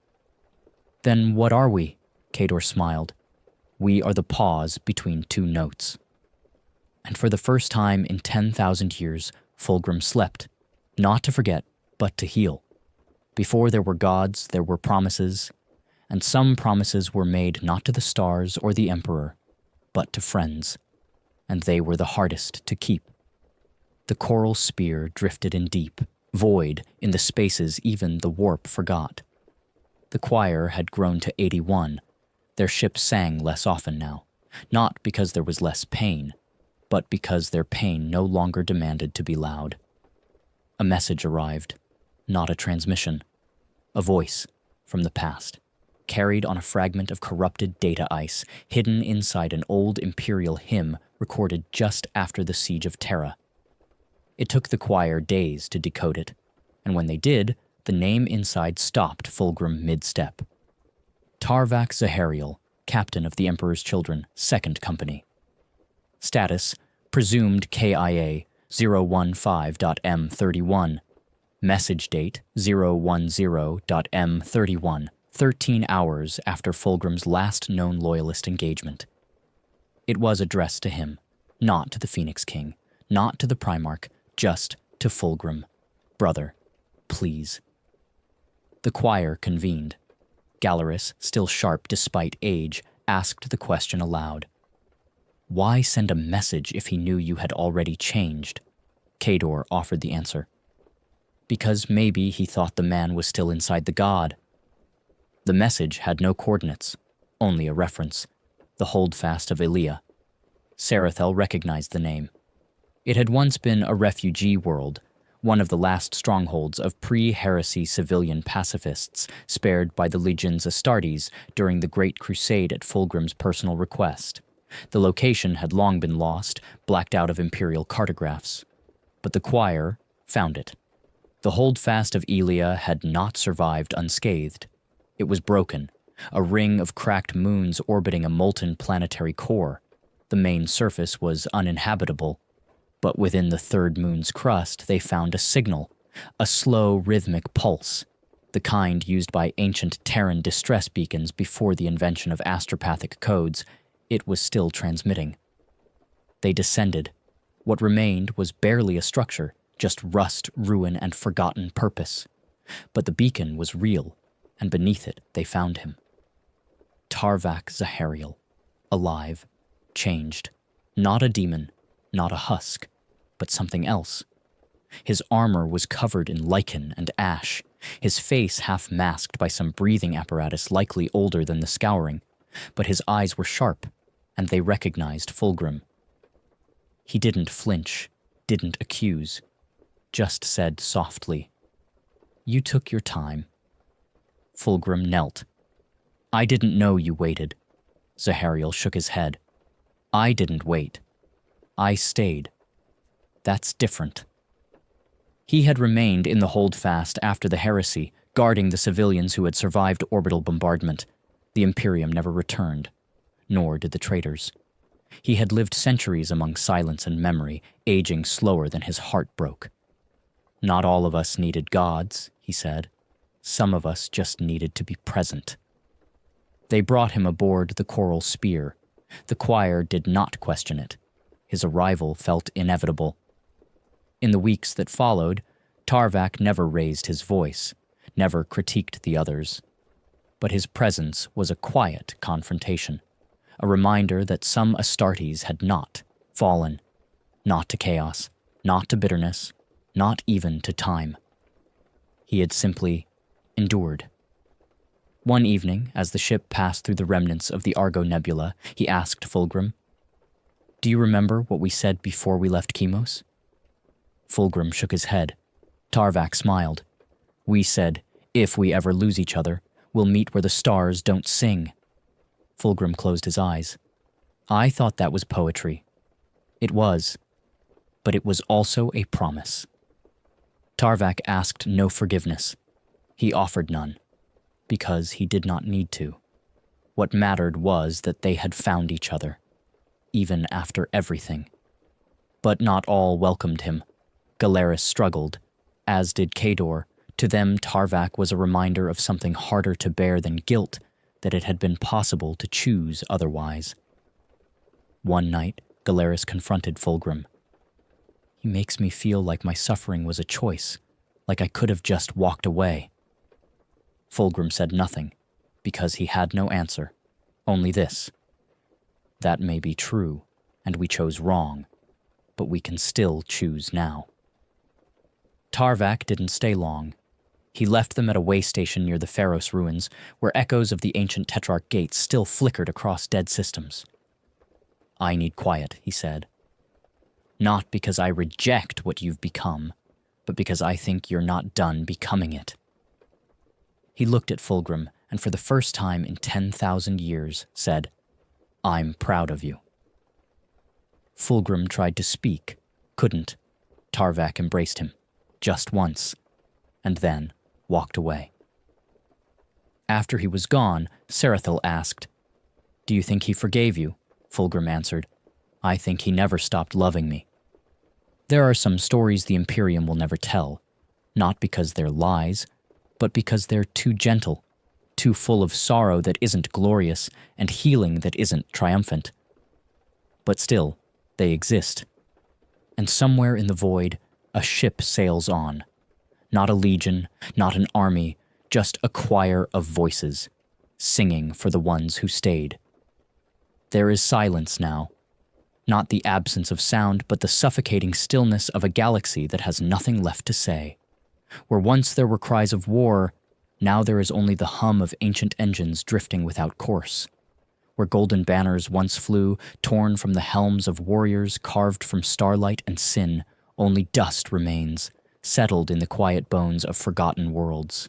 "Then what are we?" Kador smiled. "We are the pause between two notes." And for the first time in 10,000 years, Fulgrim slept, not to forget, but to heal. Before there were gods, there were promises, and some promises were made not to the stars or the Emperor, but to friends, and they were the hardest to keep. The coral spear drifted in deep, void in the spaces even the warp forgot. The choir had grown to 81. Their ship sang less often now, not because there was less pain, but because their pain no longer demanded to be loud. A message arrived, not a transmission, a voice from the past, carried on a fragment of corrupted data ice, hidden inside an old Imperial hymn recorded just after the siege of Terra. It took the choir days to decode it, and when they did, the name inside stopped Fulgrim mid-step. Tarvak Zahariel, captain of the Emperor's Children, 2nd Company. Status, presumed KIA 015.M31. Message date 010.M31, 13 hours after Fulgrim's last known loyalist engagement. It was addressed to him, not to the Phoenix King, not to the Primarch, just to Fulgrim. "Brother, please." The choir convened. Galeras, still sharp despite age, asked the question aloud. "Why send a message if he knew you had already changed?" Kador offered the answer. "Because maybe he thought the man was still inside the god." The message had no coordinates, only a reference. The holdfast of Ilia. Sarathel recognized the name. It had once been a refugee world, one of the last strongholds of pre-heresy civilian pacifists spared by the legions Astartes during the Great Crusade at Fulgrim's personal request. The location had long been lost, blacked out of Imperial cartographs. But the choir found it. The holdfast of Ilia had not survived unscathed. It was broken, a ring of cracked moons orbiting a molten planetary core. The main surface was uninhabitable, but within the third moon's crust they found a signal, a slow rhythmic pulse, the kind used by ancient Terran distress beacons before the invention of astropathic codes. It was still transmitting. They descended. What remained was barely a structure, just rust, ruin, and forgotten purpose. But the beacon was real, and beneath it they found him. Tarvak Zahariel, alive, changed, not a demon, not a husk, but something else. His armor was covered in lichen and ash, his face half masked by some breathing apparatus likely older than the scouring, but his eyes were sharp, and they recognized Fulgrim. He didn't flinch, didn't accuse, just said softly, "You took your time." Fulgrim knelt. "I didn't know you waited." Zahariel shook his head. "I didn't wait. I stayed. That's different." He had remained in the holdfast after the heresy, guarding the civilians who had survived orbital bombardment. The Imperium never returned, nor did the traitors. He had lived centuries among silence and memory, aging slower than his heart broke. "Not all of us needed gods," he said. "Some of us just needed to be present." They brought him aboard the Coral Spear. The choir did not question it. His arrival felt inevitable. In the weeks that followed, Tarvak never raised his voice, never critiqued the others. But his presence was a quiet confrontation, a reminder that some Astartes had not fallen, not to chaos, not to bitterness, not even to time. He had simply endured. One evening, as the ship passed through the remnants of the Argo Nebula, he asked Fulgrim, "Do you remember what we said before we left Chemos?" Fulgrim shook his head. Tarvak smiled. "We said, if we ever lose each other, we'll meet where the stars don't sing." Fulgrim closed his eyes. "I thought that was poetry." It was, but it was also a promise. Tarvak asked no forgiveness. He offered none, because he did not need to. What mattered was that they had found each other, even after everything. But not all welcomed him. Galeris struggled, as did Kador. To them, Tarvak was a reminder of something harder to bear than guilt, that it had been possible to choose otherwise. One night, Galeris confronted Fulgrim. "He makes me feel like my suffering was a choice, like I could have just walked away." Fulgrim said nothing, because he had no answer, only this: "That may be true, and we chose wrong, but we can still choose now." Tarvak didn't stay long. He left them at a way station near the Pharos ruins, where echoes of the ancient Tetrarch gates still flickered across dead systems. "I need quiet," he said. "Not because I reject what you've become, but because I think you're not done becoming it." He looked at Fulgrim, and for the first time in 10,000 years said, "I'm proud of you." Fulgrim tried to speak, couldn't. Tarvak embraced him, just once, and then walked away. After he was gone, Sarathel asked, "Do you think he forgave you?" Fulgrim answered, "I think he never stopped loving me." There are some stories the Imperium will never tell, not because they're lies, but because they're too gentle, too full of sorrow that isn't glorious and healing that isn't triumphant. But still, they exist. And somewhere in the void, a ship sails on. Not a legion, not an army, just a choir of voices, singing for the ones who stayed. There is silence now. Not the absence of sound, but the suffocating stillness of a galaxy that has nothing left to say. Where once there were cries of war, now there is only the hum of ancient engines drifting without course. where golden banners once flew, torn from the helms of warriors, carved from starlight and sin, only dust remains, settled in the quiet bones of forgotten worlds.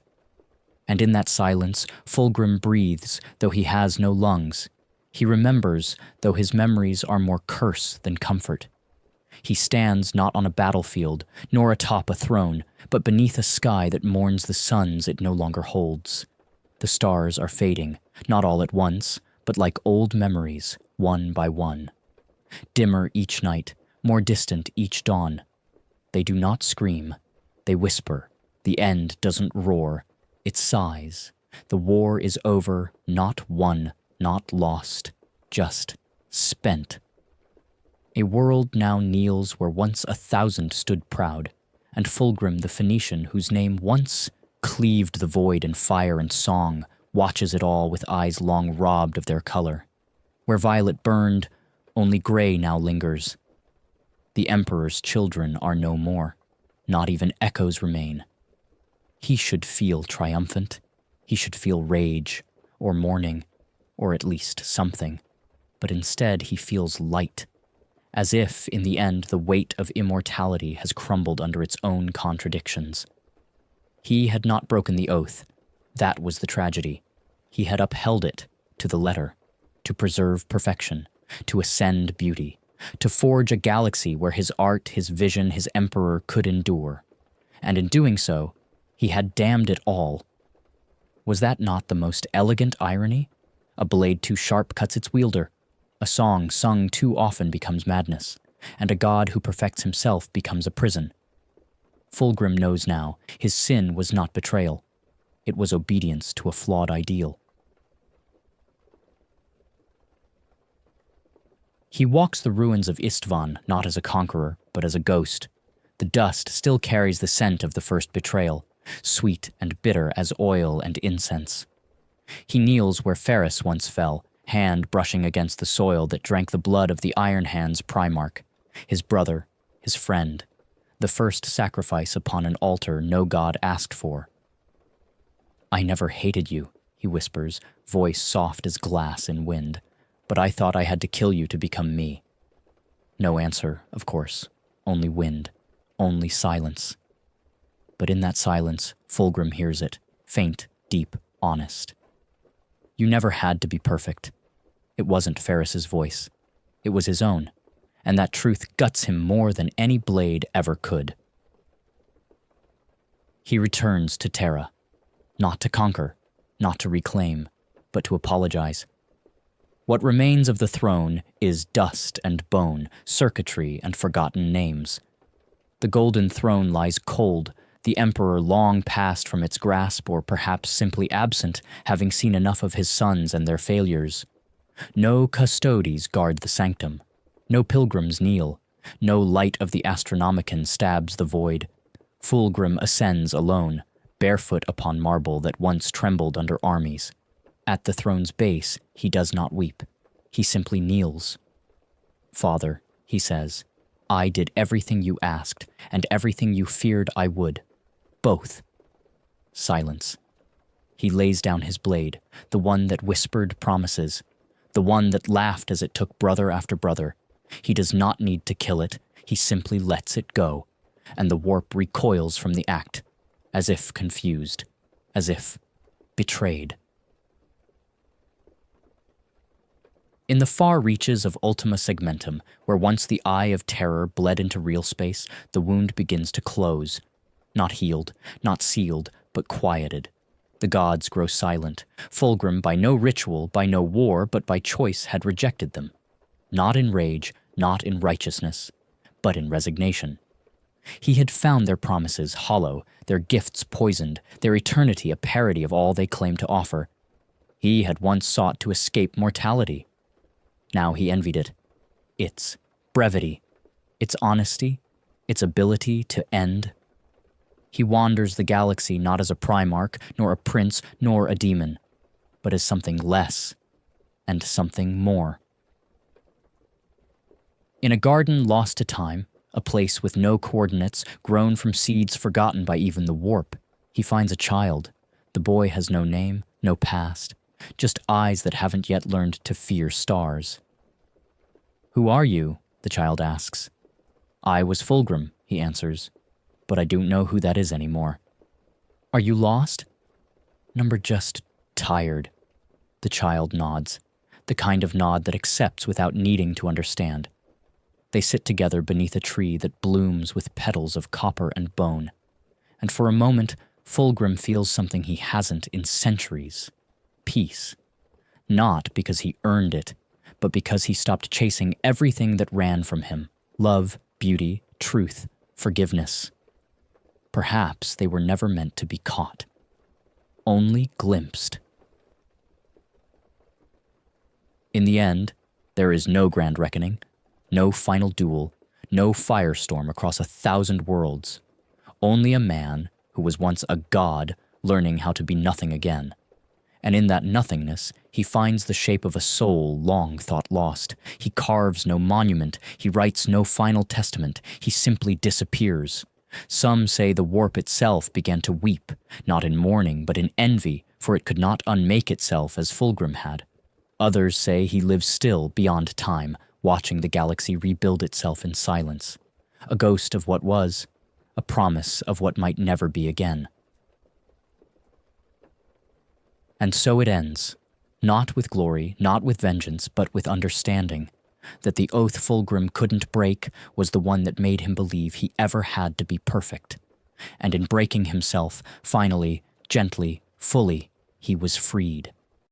And in that silence, Fulgrim breathes, though he has no lungs. He remembers, though his memories are more curse than comfort. He stands not on a battlefield, nor atop a throne, but beneath a sky that mourns the suns it no longer holds. The stars are fading, not all at once, but like old memories, one by one. Dimmer each night, more distant each dawn. They do not scream, they whisper. The end doesn't roar, it sighs. The war is over, not won, not lost, just spent. A world now kneels where once 1,000 stood proud, and Fulgrim the Phoenician, whose name once cleaved the void in fire and song, watches it all with eyes long robbed of their color. Where violet burned, only gray now lingers. The Emperor's children are no more, not even echoes remain. He should feel triumphant, he should feel rage, or mourning, or at least something, but instead he feels light, as if, in the end, the weight of immortality has crumbled under its own contradictions. He had not broken the oath. That was the tragedy. He had upheld it to the letter, to preserve perfection, to ascend beauty, to forge a galaxy where his art, his vision, his emperor could endure. And in doing so, he had damned it all. Was that not the most elegant irony? A blade too sharp cuts its wielder. A song sung too often becomes madness, and a god who perfects himself becomes a prison. Fulgrim knows now, his sin was not betrayal. It was obedience to a flawed ideal. He walks the ruins of Istvan not as a conqueror, but as a ghost. The dust still carries the scent of the first betrayal, sweet and bitter as oil and incense. He kneels where Ferris once fell, hand brushing against the soil that drank the blood of the Iron Hand's Primarch, his brother, his friend, the first sacrifice upon an altar no god asked for. "I never hated you," he whispers, voice soft as glass in wind, "but I thought I had to kill you to become me." No answer, of course, only wind, only silence. But in that silence, Fulgrim hears it, faint, deep, honest. "You never had to be perfect." It wasn't Ferris's voice. It was his own, and that truth guts him more than any blade ever could. He returns to Terra, not to conquer, not to reclaim, but to apologize. What remains of the throne is dust and bone, circuitry and forgotten names. The golden throne lies cold, the Emperor long passed from its grasp, or perhaps simply absent, having seen enough of his sons and their failures. No custodies guard the sanctum. No pilgrims kneel. No light of the Astronomicon stabs the void. Fulgrim ascends alone, barefoot upon marble that once trembled under armies. At the throne's base, he does not weep. He simply kneels. "Father," he says, "I did everything you asked, and everything you feared I would. Both." Silence. He lays down his blade, the one that whispered promises, the one that laughed as it took brother after brother. He does not need to kill it, he simply lets it go, and the warp recoils from the act, as if confused, as if betrayed. In the far reaches of Ultima Segmentum, where once the eye of terror bled into real space, the wound begins to close. Not healed, not sealed, but quieted. The gods grow silent. Fulgrim, by no ritual, by no war, but by choice, had rejected them. Not in rage, not in righteousness, but in resignation. He had found their promises hollow, their gifts poisoned, their eternity a parody of all they claimed to offer. He had once sought to escape mortality. Now he envied it. Its brevity, its honesty, its ability to end. He wanders the galaxy not as a Primarch, nor a prince, nor a demon, but as something less and something more. In a garden lost to time, a place with no coordinates, grown from seeds forgotten by even the warp, he finds a child. The boy has no name, no past. just eyes that haven't yet learned to fear stars. "Who are you?" the child asks. "I was Fulgrim," he answers, "but I don't know who that is anymore." "Are you lost?" "Number just tired." The child nods, the kind of nod that accepts without needing to understand. They sit together beneath a tree that blooms with petals of copper and bone, and for a moment Fulgrim feels something he hasn't in centuries: peace. Not because he earned it, but because he stopped chasing everything that ran from him: love, beauty, truth, forgiveness. Perhaps they were never meant to be caught, only glimpsed. In the end, there is no grand reckoning, no final duel, no firestorm across 1,000 worlds. Only a man who was once a god learning how to be nothing again. And in that nothingness, he finds the shape of a soul long thought lost. He carves no monument, he writes no final testament, he simply disappears. Some say the warp itself began to weep, not in mourning, but in envy, for it could not unmake itself as Fulgrim had. Others say he lives still beyond time, watching the galaxy rebuild itself in silence. A ghost of what was, a promise of what might never be again. And so it ends, not with glory, not with vengeance, but with understanding, that the oath Fulgrim couldn't break was the one that made him believe he ever had to be perfect. And in breaking himself, finally, gently, fully, he was freed.